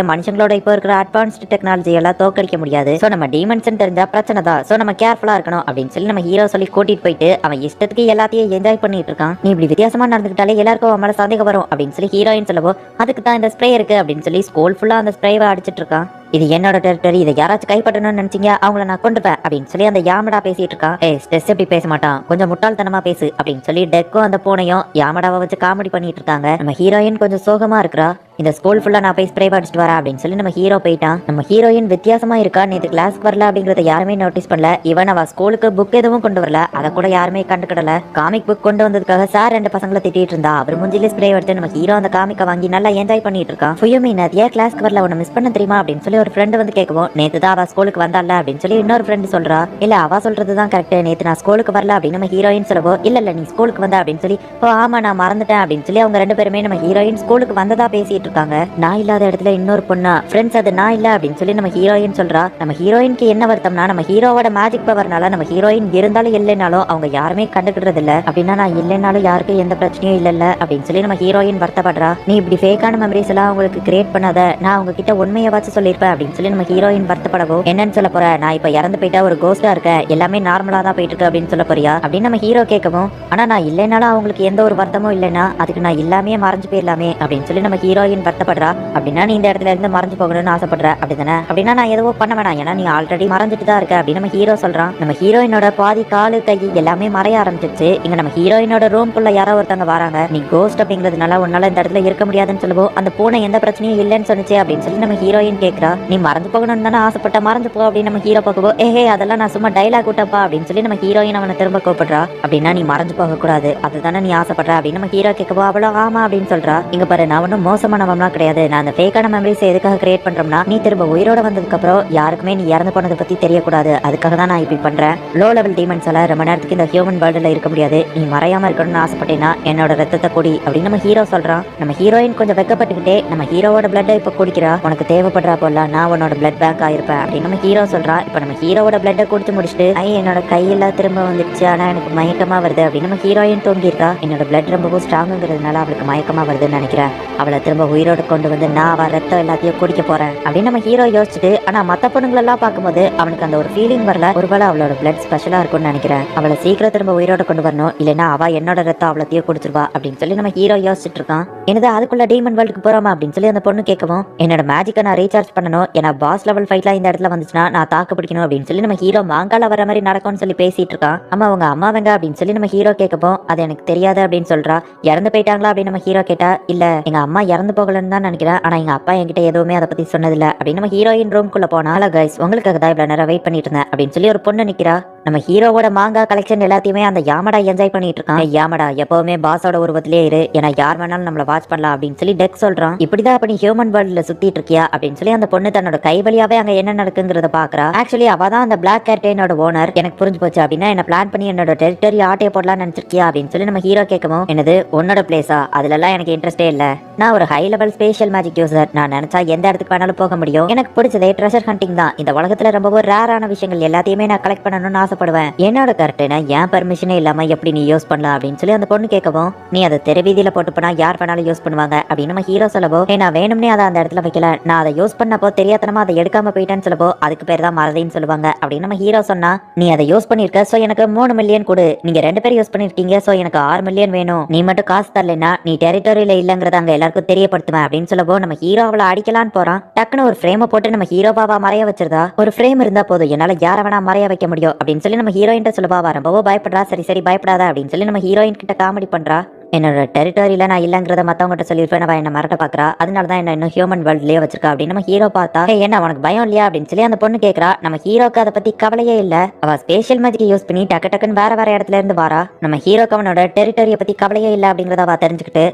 மனுஷங்களோட இப்போ இருக்கிற அட்வான்ஸ்டு டெக்னாலஜி எல்லாம் தோக்கடிக்க முடியாது. சோ நம்ம டீமன்ஸ் தெரிஞ்சா பிரச்சனை தான். சோ நம்ம கேர்ஃபுல்லா இருக்கணும் அப்படின்னு சொல்லி நம்ம ஹீரோ சொல்லி கூட்டிட்டு போயிட்டு அவன் இஷ்டத்துக்கு எல்லாத்தையும் என்ஜாய் பண்ணிட்டு இருக்கான். நீ இப்படி வித்தியாசமா நடந்துக்கிட்டாலே எல்லாருக்கும் அவன் மேல சந்தேகம் வரும் அப்படின்னு சொல்லி ஹீரோயின் சொல்லவோ, அதுக்கு தான் இந்த ஸ்ப்ரே இருக்கு அப்படின்னு சொல்லி ஸ்கூல் ஃபுல்லா அந்த ஸ்ப்ரேவை அடிச்சிட்டு இருக்கான். இது என்னோட டெரிட்டரி, இதை யாராச்சும் கைப்பற்றணும்னு நினைச்சீங்க அவங்கள நான் கொண்டுப்பேன் அப்படின்னு சொல்லி அந்த யாமடா பேசிட்டு இருக்கான். ஸ்ட்ரெஸ் எப்படி பேச மாட்டான், கொஞ்சம் முட்டாள்தனமா பேசு அப்படின்னு சொல்லி டெக்கும் அந்த பூனையும் யாமடாவை வச்சு காமெடி பண்ணிட்டு இருக்காங்க. நம்ம ஹீரோயின் கொஞ்சம் சோகமா இருக்கிறா. இந்த ஸ்கூல் ஃபுல்லா நான் போய் ஸ்ப்ரே அடிச்சிட்டு வரேன் அப்படின்னு சொல்லி நம்ம ஹீரோ போயிட்டான். நம்ம ஹீரோயின் வித்தியாசமா இருக்கா, நேற்று கிளாஸ்க்கு வரல அப்படிங்கறத யாருமே நோட்டீஸ் பண்ணல. இவன் அவ ஸ்கூலுக்கு புக் எதுவும் கொண்டு வரல, அதை கூட யாருமே கண்டுக்கிடல. காமிக் புக் கொண்டு வந்ததுக்காக சார் 2 பசங்களை திட்டிட்டு இருந்தா. அவர் முஞ்சிலே ஸ்ப்ரே எடுத்து நம்ம ஹீரோ அந்த காமிக்கை வாங்கி நல்லா என்ஜாய் பண்ணிட்டு இருக்கான். ஃபுயுமி நேத்தியா கிளாஸ்க்கு வரல, உன்னை மிஸ் பண்ண தெரியுமா அப்படின்னு சொல்லி ஒரு ஃப்ரெண்டு வந்து கேட்கவும், நேத்து தான் அவ ஸ்கூலுக்கு வந்தால அப்படின்னு சொல்லி இன்னொரு ஃப்ரெண்டு சொல்றா. இல்ல அவ சொல்றதுதான் கரெக்ட், நேத்து நான் ஸ்கூலுக்கு வரல அப்படின்னு நம்ம ஹீரோயின் சொல்லவோ, இல்ல நீ ஸ்கூலுக்கு வந்தா அப்படின்னு சொல்லி, ஓ ஆமா நான் மறந்துட்டேன் அப்படின்னு சொல்லி அவங்க 2 பேருமே நம்ம ஹீரோயின் ஸ்கூலுக்கு வந்ததா பேசிட்டு இருக்காங்க. நான் இல்லாத இடத்துல இன்னொரு பொண்ணா ஃப்ரெண்ட்ஸ், அது நான் இல்ல அப்படின்னு சொல்லி நம்ம ஹீரோயின் சொல்றா. நம்ம ஹீரோயினுக்கு என்ன வருத்தம்னா, நம்ம ஹீரோவோட மேஜிக் பவர்னால நம்ம ஹீரோயின் இருந்தாலும் இல்லைனாலும் அவங்க யாருமே கண்டுக்கிடுறது இல்ல. அப்படின்னா நான் இல்லைனாலும் யாருக்கும் எந்த பிரச்சனையும் இல்ல அப்படின்னு சொல்லி நம்ம ஹீரோயின் வருத்தப்படுறா. நீ இப்படி ஃபேக்கான மெமரிஸ் எல்லாம் உங்களுக்கு கிரியேட் பண்ணாத, நான் அவங்க கிட்ட உண்மையை வச்சு சொல்லிருப்பேன் அப்படின்னு சொல்லி நம்ம ஹீரோயின் வருத்தப்படவோ, என்னன்னு சொல்ல போற, நான் இப்ப இறந்து போயிட்டா ஒரு கோஸ்டா இருக்கேன், எல்லாமே நார்மலா தான் போயிட்டு இருக்கு அப்படின்னு சொல்ல போறியா அப்படின்னு நம்ம ஹீரோ கேட்கவும், ஆனா நான் இல்லைனாலும் அவங்களுக்கு எந்த ஒரு வருத்தமும் இல்லைன்னா அதுக்கு நான் எல்லாமே மறைஞ்சு போயிடலாமே அப்படின்னு சொல்லி நம்ம ஹீரோயின் வருத்தப்படுறா. அப்படின்னா நீ இந்த இடத்துல இருந்து மறைஞ்சு போகணும்னு ஆசைப்படுற அப்படிதானே, அப்படின்னா நான் எதுவும் பண்ண வேணாம், ஏன்னா நீ ஆல்ரெடி மறைஞ்சிட்டு தான் இருக்க அப்படின்னு நம்ம ஹீரோ சொல்றான். நம்ம ஹீரோயினோட பாதி காலு கை எல்லாமே மறைய ஆரம்பிச்சிருச்சு. இங்க நம்ம ஹீரோயினோட ரூம்குள்ள யாரோ ஒருத்தவங்க வராங்க. நீ கோஸ்ட் அப்படிங்கிறதுனால உன்னால இந்த இடத்துல இருக்க முடியாதுன்னு சொல்லுவோம், அந்த பூனை எந்த பிரச்சனையும் இல்லைன்னு சொன்னிச்சு அப்படின்னு சொல்லி நம்ம ஹீரோயின் கேட்கறா. நீ மறைஞ்சு போகணும்னு தானே ஆசைப்பட்ட, மறைஞ்சு போ அப்படின்னு நம்ம ஹீரோ பார்க்கவோ, ஏஹே அதெல்லாம் நான் சும்மா டைலாக் விட்டப்பா அப்படின்னு சொல்லி நம்ம ஹீரோயின் அவனை திரும்ப கூப்பிடுறா. அப்படின்னா நீ மறைஞ்சு போக கூடாது, அதுதானே நீ ஆசைப்படுற அப்படின்னு நம்ம ஹீரோ கேட்கவோ, அவ்வளோ ஆமா அப்படின்னு சொல்றா. இங்க பாரு, நான் ஒன்னும் மோசமானவம்லாம் கிடையாது, நான் அந்த ஃபேக்கான மெமரிஸ் எதுக்காக கிரியேட் பண்றோம்னா, நீ திரும்ப உயிரோட வந்ததுக்கு அப்புறம் யாருக்குமே நீ இறந்து போனதை பத்தி தெரியக்கூடாது, அதுக்காக தான் நான் இப்படி பண்றேன். லோ லெவல் டீமன்ஸ் எல்லாம் ரொம்ப நேரத்துக்கு இந்த ஹியூமன் வேர்ல்டுல இருக்க முடியாது, நீ மறையாம இருக்கணும்னு ஆசைப்பட்டேன்னா என்னோட ரத்தத்தை குடி அப்படின்னு நம்ம ஹீரோ சொல்றான். நம்ம ஹீரோயின் கொஞ்சம் வெக்கப்பட்டுக்கிட்டே நம்ம ஹீரோவோட பிளட்டை இப்ப குடிக்கிறா. உனக்கு தேவைப்படுறா போல நான் உன்னோட பிளட் பேங்க் ஆயிருப்பேன் அப்படின்னு நம்ம ஹீரோ சொல்றான். இப்ப நம்ம ஹீரோவோட பிளட்டை குடிச்சு முடிச்சுட்டு, என்னோட கையெல்லாம் திரும்ப வந்துடுச்சு, ஆனா எனக்கு மயக்கமா வருது அப்படின்னு நம்ம ஹீரோயின் தூங்கியிருக்கா. என்னோட பிளட் ரொம்பவும் ஸ்ட்ராங்குங்கிறதுனால அவளுக்கு மயக்கமா வருதுன்னு நினைக்கிறேன், அவளை திரும்ப உயிரோட கொண்டு வந்து நான் அவ ரத்தம் எல்லாத்தையும் குடிக்க போறேன் அப்படின்னு நம்ம ஹீரோ யோசிச்சுட்டு, ஆனா மத்த பொண்ணுங்களெல்லாம் பார்க்கும்போது அவனுக்கு அந்த ஒரு ஃபீலிங் வரல. ஒருவேளை அவளோட பிளட் ஸ்பெஷலா இருக்கும்னு நினைக்கிறேன், அவளை சீக்கிரம் திரும்ப உயிரோட கொண்டு வரணும், இல்லைன்னா அவ என்னோட ரத்தம் அவ்வளோத்தையும் குடிச்சிருவா அப்படின்னு சொல்லி நம்ம ஹீரோ யோசிச்சுட்டு இருக்கான். என்னது அதுக்குள்ள டீமன் வேர்ல்டுக்கு போறோமா அப்படின்னு சொல்லி அந்த பொண்ணு கேட்கவும், என்னோட மேஜிக்கை நான் ரீசார்ஜ் பண்ணணும், ஏன்னா பாஸ் லெவல் ஃபைட்லாம் இந்த இடத்துல வந்துச்சுன்னா நான் தாக்கு பிடிக்கணும் அப்படின்னு சொல்லி நம்ம ஹீரோ மாங்கால வர மாதிரி நடக்கும்னு சொல்லி பேசிட்டு இருக்கான். அம்மா அவங்க அம்மாவங்க அப்படின்னு சொல்லி நம்ம ஹீரோ கேட்கவும், அது எனக்கு தெரியாது அப்படின்னு சொல்றா. இறந்து போயிட்டாங்களா அப்படின்னு நம்ம ஹீரோ கேட்டா, இல்ல எங்க அம்மா இறந்து போகலன்னு தான் நினைக்கிறேன், ஆனா எங்க அப்பா என்கிட்ட எதுவுமே அதை பத்தி சொன்னதில்ல அப்படின்னு நம்ம ஹீரோயின் ரூம்குள்ள போனா. கைஸ் உங்களுக்காக தான் இவ்வளவு நேரம் வெயிட் பண்ணிட்டு இருந்தேன் அப்படின்னு சொல்லி ஒரு பொண்ணு நிக்கிறா. நம்ம ஹீரோவோட மாங்கா கலெக்ஷன் எல்லாத்தையுமே அந்த யாமடா என்ஜாய் பண்ணிட்டு இருக்கான். யாமடா எப்பவுமே பாஸோட உருவத்திலே இரு, ஏன்னா யார் வேணாலும் நம்மள வாட்ச் பண்ணலாம் அப்படின்னு சொல்லி டெக் சொல்றான். இப்படிதான் அப்படி ஹியூமன் வேர்ல்ட்ல சுத்திட்டு இருக்கியா அப்படின்னு சொல்லி அந்த பொண்ணு தன்னோட கை வழியாவே அங்க என்ன நடக்குங்கிறத பாக்குறா. ஆக்சுவலி அவ தான் அந்த பிளாக் கேர்டேனோட ஓனர், எனக்கு புரிஞ்சு போச்சு அப்படின்னா என்ன பிளான் பண்ணி என்னோட டெரிட்டரி ஆட்டைய போடலாம்னு நினைச்சிருக்கியா அப்படின்னு சொல்லி நம்ம ஹீரோ கேட்கவும், என்னது உன்னோட பிளேஸா, அதுல எல்லாம் எனக்கு இன்ட்ரெஸ்டே இல்ல, நான் ஒரு high level special magic user, நான் நினைச்சா எந்த இடத்துக்கு வேணாலும் போக முடியும், எனக்கு பிடிச்சதே ட்ரெஷர் ஹண்டிங் தான், இந்த உலகத்துல ரொம்பவும் ரேரான விஷயங்கள் எல்லாத்தையுமே நான் கலெக்ட் பண்ணணும்னு ஆசைப்படுவேன், என்னோட கரெக்டுனா ஏன் பெர்மிஷனே இல்லாம எப்படி நீ யூஸ் பண்ணலாம் அப்படின்னு சொல்லி அந்த பொண்ணு கேட்கவும், நீ அதை தெருவீதியில போட்டு போனா யார் வேணாலும் யூஸ் பண்ணுவாங்க அப்படின்னு நம்ம ஹீரோ சொல்லவோ, நான் வேணும்னே அதை அந்த இடத்துல வைக்கல, நான் அதை யூஸ் பண்ணப்போ தெரியாதனமா அதை எடுக்காம போயிட்டேன்னு சொல்லவோ அதுக்கு பேர் தான் மறதின்னு சொல்லுவாங்க அப்படின்னு நம்ம ஹீரோ சொன்னா. நீ அதை யூஸ் பண்ணிருக்க, சோ எனக்கு 3 மில்லியன் கொடு, நீங்க 2 பேரும் யூஸ் பண்ணிருக்கீங்க, சோ எனக்கு 6 மில்லியன் வேணும், நீ மட்டும் காசு தரலைன்னா நீ டெரிட்டரியில இல்லங்கிறத அங்க எல்லாருக்கும் தெரியப்படுத்துவேன் அப்படின்னு சொல்லவோ, நம்ம ஹீரோ அவளை அடிக்கலான்னு போறான். டக்குன்னு ஒரு ஃப்ரேமை போட்டு நம்ம ஹீரோவாவா மறைய வச்சிருந்தா. ஒரு ஃப்ரேம் இருந்தா போதும், என்னால யார வேணா மறைய வைக்க முடியும் அப்படின்னு சொல்லி நம்ம ஹீரோயின் சொல்லவா, ரொம்பவோ பயப்படுறா. சரி சரி பயப்படாத அப்படின்னு சொல்லி நம்ம ஹீரோயின் கிட்ட காமெடி பண்றா. என்னோட டெரிட்டரியில நான் இல்லங்கிறத மத்தவங்கிட்ட சொல்லிருப்பேன், அவன் என்ன மறக்க பாக்குறா, அதனாலதான் என்ன இன்னும் ஹியூமன் வேர்ல்ட்லயே வச்சிருக்கா அப்படின்னு நம்ம ஹீரோ பார்த்தா. என்ன உனக்கு பயம் இல்லையா அப்படின்னு சொல்லி அந்த பொண்ணு கேட்கறா. நம்ம ஹீரோக்கு அதை பத்தி கவலையே இல்ல, அவ ஸ்பெஷல் மேஜிக் யூஸ் பண்ணி டக்குன்னு வேற இடத்துல இருந்து வாரா. நம்ம ஹீரோக்கு அவனோட டெரிட்டரியை பத்தி கவலையே இல்ல அப்படிங்கறத அவ தெரிஞ்சுக்கிட்டு,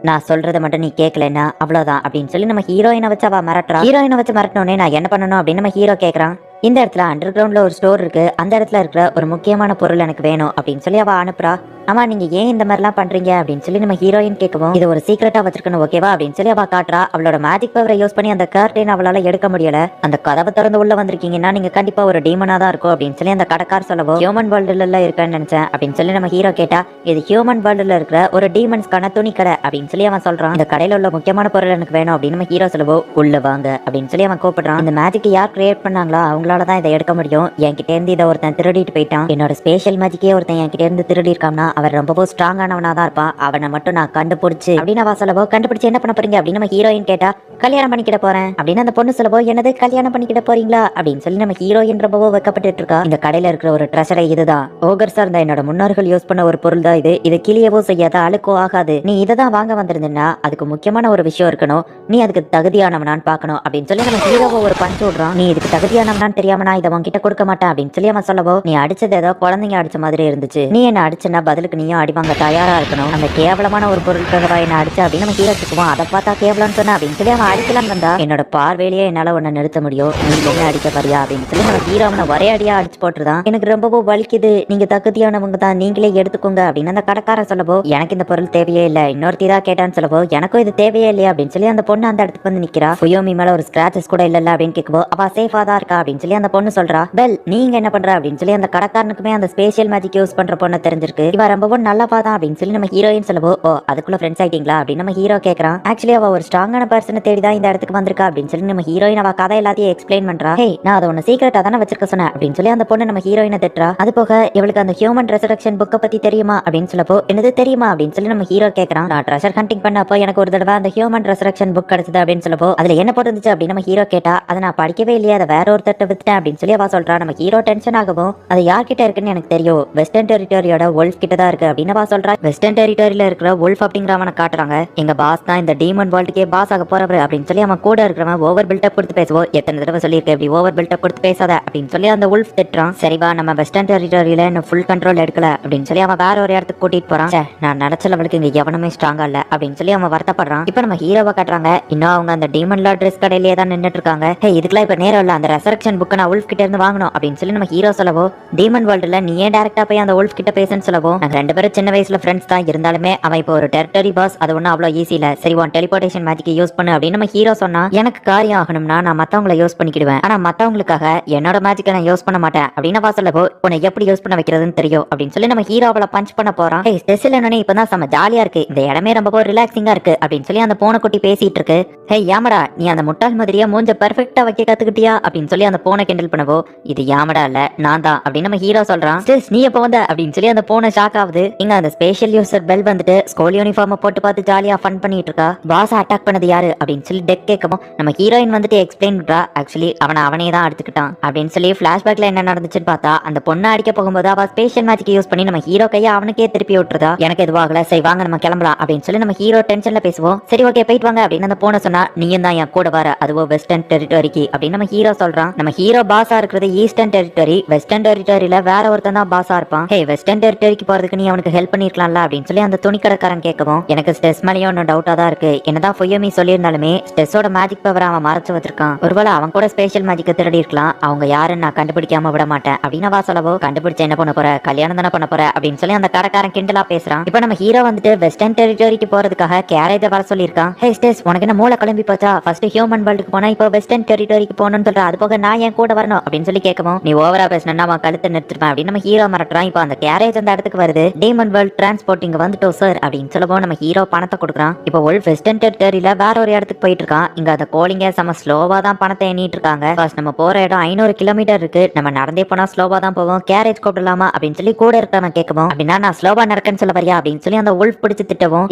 நான் சொல்றதை மட்டும் நீ கேட்கலன்னா அவ்வளவுதான் அப்படின்னு சொல்லி நம்ம ஹீரோயினை வச்சு அவ மிரட்டுறா. ஹீரோயினை வச்சு மிரட்டனோடனே நான் என்ன பண்ணணும் அப்படின்னு நம்ம ஹீரோ கேட்கறான். இந்த இடத்துல அண்டர் கிரவுண்ட்ல ஒரு ஸ்டோர் இருக்கு, அந்த இடத்துல இருக்கிற ஒரு முக்கியமான பொருள் எனக்கு வேணும் அப்படின்னு சொல்லி அவ அனுப்புறா. ஆமா நீங்க ஏன் இந்த மாதிரிலாம் பண்றீங்க அப்படின்னு சொல்லி நம்ம ஹீரோயின் கேட்கவும், இது ஒரு சீக்கிரட்டா வச்சிருக்கணும் ஓகேவா அப்படின்னு சொல்லி அவ காட்டுறா. அவளோட மேஜிக் பவரை யூஸ் பண்ணி அந்த கர்டைன் அவளால எடுக்க முடியல. அந்த கதவை திறந்து உள்ள வந்திருக்கீங்கன்னா நீங்க கண்டிப்பா ஒரு டீமனா தான் இருக்கும் அப்படின்னு சொல்லி அந்த கடைக்கார் சொல்லவும், ஹியூமன் வேர்ல்டுல இருக்கேன்னு நினைச்சேன் அப்படின்னு சொல்லி நம்ம ஹீரோ கேட்டா, இது ஹியூமன் வேர்ல்டுல இருக்கிற ஒரு டீமன்ஸ்க்கான துணி கடை அப்படின்னு சொல்லி அவன் சொல்றான். இந்த கடையில உள்ள முக்கியமான பொருள் எனக்கு வேணும் அப்படின்னு நம்ம ஹீரோ சொல்லவும், உள்ள வாங்க அப்படின்னு சொல்லி அவன் கூப்பிடுறான். இந்த மேஜிக் யார் கிரியேட் பண்ணாங்களோ அவங்களால தான் இதை எடுக்க முடியும். என்கிட்ட இருந்து இதை ஒருத்தன் திருடிட்டு போயிட்டான். என்னோட ஸ்பெஷல் மேஜிக்கே ஒருத்தன் என்கிட்ட இருந்து திருடி இருக்கான்னா அவன் ரொம்பவும் ஸ்ட்ராங்கானவனா தான் இருப்பான். அவனை மட்டும் நான் கண்டுபிடிச்சு அப்படின்னு அவ சொல்லவோ, கண்டுபிடிச்சு என்ன பண்ண போறீங்க அப்படின்னு நம்ம ஹீரோயின் கேட்டா, கல்யாணம் பண்ணிக்கிட போறேன் அப்படின்னு அந்த பொண்ணு சொல்லவோ, என்னது கல்யாணம் பண்ணிக்கிட போறீங்களா அப்படின்னு சொல்லி நம்ம ஹீரோயின் ரொம்பவோ வைக்கப்பட்டு இருக்கா. இந்த கடையில இருக்கிற ஒரு ட்ரெஷரை இதுதான் ஓகர் சார் தான் என்னோட முன்னோர்கள் யூஸ் பண்ண ஒரு பொருள் தான் இது கிளியவோ செய்யாத அழுக்கோ ஆகாது. நீ இதை தான் வாங்க வந்திருந்தா அதுக்கு முக்கியமான ஒரு விஷயம் இருக்கணும், நீ அதுக்கு தகுதியானவனான்னு பாக்கணும் அப்படின்னு சொல்லி நம்ம ஹீரோவோ ஒரு பஞ்ச் விடுறான். நீ இதுக்கு தகுதியானவனான்னு தெரியாம நான் இதை உன்கிட்ட கொடுக்க மாட்டேன் அப்படின்னு சொல்லி அவன் சொல்லவோ, நீ அடிச்சது ஏதோ குழந்தைங்க அடிச்ச மாதிரி இருந்துச்சு, நீ என்ன அடிச்சுன்னா பதிலுக்கு நீயும் அடிவாங்க தயாரா இருக்கணும். அந்த கேவலமான ஒரு பொருட்காக என்ன அடிச்ச அப்படின்னு நம்ம ஹீரோ கேட்குவோம். அதை பார்த்தா கேவலம்னு சொன்ன அப்படின்னு சொல்லி அவன் அடிக்கலாம் வந்தா, என்னோட பார்வையிலேயே என்னால உன்னை நிறுத்த முடியும், நீ என்ன அடிக்க பாரியா அப்படின்னு சொல்லி நம்ம ஹீரோ அவனை ஒரே அடியா அடிச்சு போட்டுருதான். எனக்கு ரொம்பவும் வலிக்குது, நீங்க தகுதியானவங்க தான், நீங்களே எடுத்துக்கோங்க அப்படின்னு அந்த கடைக்கார சொல்லவோ, எனக்கு இந்த பொருள் தேவையே இல்ல, இன்னொருத்தி தான் கேட்டான்னு சொல்லவோ, எனக்கும் இது தேவையே இல்லையா அப்படின்னு சொல்லி அந்த பொண்ணு அந்த இடத்துக்கு வந்து நிக்கிறா. ஃபுயோமி மேல ஒரு ஸ்கிராச்சஸ் கூட இல்ல அப்படின்னு கேட்கவோ, அவ சேஃபா தான் இருக்கா அப்படின்னு சொல்லி அந்த பொண்ணு சொல்றா. பெல் நீங்க என்ன பண்ற அப்படின்னு சொல்லி அந்த கடைக்காரனுக்குமே அந்த ஸ்பெஷல் மேஜிக் யூஸ் பண்ற பொண்ணு தெரிஞ்சிருக்கு. இவ ரொம்பவும் நல்லவா தான் அப்படின்னு சொல்லி நம்ம ஹீரோயின் சொல்லவோ, ஓ அதுக்குள்ள ஃப்ரெண்ட்ஸ் ஆயிட்டீங்களா அப்படின்னு நம்ம ஹீரோ கேக்குறான். ஆக்சுவலி அவ ஒரு ஸ்ட்ராங்கான பர்சனை தேடி தான் இந்த இடத்துக்கு வந்திருக்கா அப்படின்னு சொல்லி நம்ம ஹீரோயின் அவ கதை எல்லாத்தையும் எக்ஸ்பிளைன் பண்றா. ஹே நான் அதை ஒன்னு சீக்கிரட்டா தானே வச்சிருக்க சொன்னேன் அப்படின்னு சொல்லி அந்த பொண்ணு நம்ம ஹீரோயினை திட்டுறா. அது போக இவளுக்கு அந்த ஹியூமன் ரெசரக்ஷன் புக்கை பத்தி தெரியுமா அப்படின்னு சொல்லப்போ, என்னது தெரியுமா அப்படின்னு சொல்லி நம்ம ஹீரோ கேக்குறான். நான் ட்ரெஷர் ஹண்டிங் பண்ணப்போ எனக்கு ஒரு தடவை அந்த ஹியூமன் ரெசரக்ஷன் புக் கிடைச்சது அப்படின்னு சொல்லப்போ, அதுல என்ன போட்டுருந்துச்சு அப்படின்னு நம்ம ஹீரோ கேட்டா, அதை நான் படிக்கவே இல்லையா, அதை வேற ஒருத்தட்ட வித்துட்டேன் அப்படின்னு சொல்லி அவ சொல்றா. நம்ம ஹீரோ டென்ஷன் ஆகவும், அது யார்கிட்ட இருக்குன்னு எனக்கு தெரியும், வெஸ்டர்ன் டெரிட்டரியோட wolf கிட்ட தான் இருக்கு அப்படின்னு அவ சொல்றா. வெஸ்டர்ன் டெரிட்டரியில இருக்கிற wolf அப்படிங்கிறவனை காட்டுறாங்க. எங்க பாஸ் தான் இந்த டீமன் வேர்ல்டுக்கே பாஸ் ஆக போறவர் அப்படின்னு சொல்லி அவன் கூட இருக்கிறவன் ஓவர் பில்டப் கொடுத்து பேசுவோம். எத்தனை தடவை சொல்லியிருக்க இப்படி ஓவர் பில்டப் கொடுத்து பேசாத அப்படின்னு சொல்லி அந்த wolf திட்டுறான். சரிவா நம்ம வெஸ்டர்ன் டெரிட்டரியில இன்னும் ஃபுல் கண்ட்ரோல் எடுக்கல அப்படின்னு சொல்லி அவன் வேற ஒரு இடத்துக்கு கூட்டிட்டு போறான். நான் நினைச்ச லெவலுக்கு இங்க எவனுமே ஸ்ட்ராங்கா இல்ல அப்படின்னு சொல்லி அவன் வருத்தப்படுறான். இப்ப நம்ம ஹீரோவை காட்டுறாங்க. இன்னும் அவங்க அந்த டீமன் லார்ட் ட்ரெஸ் கடையிலேயே தான் நின்னுட்டு இருக்காங்க. ஹே இதுக்கெல்லாம் இப்ப நேரம் இல்ல, அந்த ரெசரக்ஷன் புக்கை நான் wolf கிட்ட இருந்து வாங்கணும் அப்படின்னு சொல்லி நம்ம ஹீரோ சொல்லவோ, டீமன் வேர்ல்டுல நீ ஏன் டைரக்டா போய் அந்த wolf கிட்ட பேசுன்னு சொல்லவோ, நாங்க ரெண்டு பேரும் சின்ன வயசுல ஃப்ரெண்ட்ஸ் தான், இருந்தாலுமே அவன் இப்போ ஒரு டெரிட்டரி பாஸ், அது ஒன்றும் அவ்வளோ ஈஸி இல்ல, சரி உன் டெலிபோர்டேஷன் மேஜிக் யூஸ் பண்ணு அப்படின்னு நம்ம ஹீரோ சொன்னா. எனக்கு காரியம் ஆகணும்னா நான் மத்தவங்களை யூஸ் பண்ணிக்கிடுவேன், ஆனா மத்தவங்களுக்காக என்னோட மேஜிக்கை நான் யூஸ் பண்ண மாட்டேன் அப்படின்னு அவ சொல்லவோ, உன்னை எப்படி யூஸ் பண்ண வைக்கிறதுன்னு தெரியும் அப்படின்னு சொல்லி நம்ம ஹீரோ அவளை பஞ்ச் பண்ண போறான். ஹே ஸ்பெஷல் என்னன்னு இப்பதான் செம்ம ஜாலியா இருக்கு, இந்த இடமே ரொம்ப ரிலாக்ஸிங்கா இருக்கு அப்படின்னு சொல்லி அந்த பூனை குட்டி பேசிட்டு இருக்கு. ஹே யாமடா நீ அந்த முட்டாள் மாதிரியா மூஞ்ச பெர்ஃபெக்ட்டா வைக்க கத்துக்கிட்டியா அப்படின்னு சொல்லி அந்த பூனை கிண்டல் பண்ணவோ, இது யாமடா இல்ல நான் தான் அப்படின்னு நம்ம ஹீரோ சொல்றான். நீ எப்ப வந்த அப்படின்னு சொல்லி அந்த பூனை ஷாக் ஆகுது. இங்க அந்த ஸ்பெஷல் யூசர் பெல் வந்துட்டு ஸ்கூல் யூனிஃபார்ம் போட்டு பார்த்து ஜாலியா ஃபன் பண்ணிட்டு இருக்கா. பாஸ் அட்டாக் பண்ணது யாரு அப்படின்னு சொல்லி டெக் கேட்கவும் நம்ம ஹீரோயின் வந்துட்டு எக்ஸ்பிளைன் பண்றா. ஆக்சுவலி அவனே தான் அடிச்சுக்கிட்டான் அப்படின்னு சொல்லி பிளாஷ்பேக்ல என்ன நடந்துச்சுன்னு பார்த்தா, அந்த பொண்ணை அடிக்க போகும்போது அவ ஸ்பெஷல் மேஜிக் யூஸ் பண்ணி நம்ம ஹீரோ கையை அவனுக்கே திருப்பி விட்டுறதா. எனக்கு எதுவாகல, சரி வாங்க நம்ம கிளம்பலாம் அப்படின்னு சொல்லி நம்ம ஹீரோ டென்ஷன்ல பேசுவோம். சரி ஓகே போயிட்டு வாங்க அப்படின்னு அந்த பொண்ணை சொன்னா. நீயும் தான் என் கூட வர, அதுவும் வெஸ்டர்ன் டெரிட்டரிக்கு அப்படின்னு நம்ம ஹீரோ சொல்றான். நம்ம ஹீரோ பாஸா இருக்கிறது ஈஸ்டர்ன் டெரிட்டரி, வெஸ்டர்ன் டெரிட்டரியில வேற ஒருத்தன் தான் பாஸா இருப்பான். ஹே வெஸ்டர்ன் டெரிட்டரிக்கு போறதுக்கு நீ அவனுக்கு ஹெல்ப் பண்ணிருக்கலாம்ல அப்படின்னு சொல்லி அந்த துணி கடைக்காரன் கேட்கவும், எனக்கு ஸ்டெஸ் மேலேயும் ஒன்னும் டவுட்டா தான் இருக்கு, என்னதான் ஃபுயோமி சொல்லியிருந்தாலுமே ஸ்டெஸோட மேஜிக் பவர் அவன் மறைச்சு வச்சிருக்கான், ஒருவேளை அவன் கூட ஸ்பெஷல் மேஜிக் திருடி இருக்கலாம், அவங்க யாருன்னு நான் கண்டுபிடிக்காம விட மாட்டேன் அப்படின்னு அவ சொல்லவோ, கண்டுபிடிச்ச என்ன பண்ண போற, கல்யாணம் தானே பண்ண போற அப்படின்னு சொல்லி அந்த கடைக்காரன் கிண்டலா பேசுறான். இப்போ நம்ம ஹீரோ வந்துட்டு வெஸ்டர்ன் டெரிட்டரிக்கு போறதுக்காக கேரேஜ் வர சொல்லியிருக்கான். ஹே ஸ்டெஸ் உனக்கு என்ன மூளை கிளம்பி போச்சா, ஃபர்ஸ்ட் ஹியூமன் வேர்ல்டுக்கு போனா இப்போ வெஸ்டர்ன் டெரிட்டரிக்கு போகணும்னு சொல்ற, அது போக நான் என் கூட வரணும் அப்படின்னு சொல்லி கேட்கவும், நீ ஓவரா பேசினா அவன் கழுத்தை நிறுத்திருப்பேன் அப்படின்னு நம்ம ஹீரோ மிரட்டுறான். இப்போ அந்த கேரேஜ் அந்த இடத்துக்கு வருது. டீமன் வேர்ல்ட் டிரான்ஸ்போர்ட்டிங் வந்துட்டோம் சார் அப்படின்னு சொல்லவும் நம்ம ஹீரோ பணத்தை கொடுக்குறான். இப்போ wolf வெஸ்டர்ன் டெரிட்டரியில வேற ஒரு இடத்துக்கு போயிட்டு இருக்கான். இங்க அந்த கோலிங்க செம ஸ்லோவா தான் பணத்தை எண்ணிட்டு இருக்காங்க. ஃபர்ஸ்ட் நம்ம போற இடம் 500 கிலோமீட்டர் இருக்கு, நம்ம நடந்தே போனா ஸ்லோவா தான் போவோம், கேரேஜ் கூப்பிடலாமா அப்படின்னு சொல்லி கூட இருக்கவன் கேட்கவும், அப்படின்னா நான் ஸ்லோவா நடக்கன்னு சொல்ல வரியா அப்படின்னு சொல்லி அந்த wolf பிடிச்சு திட்டவும்,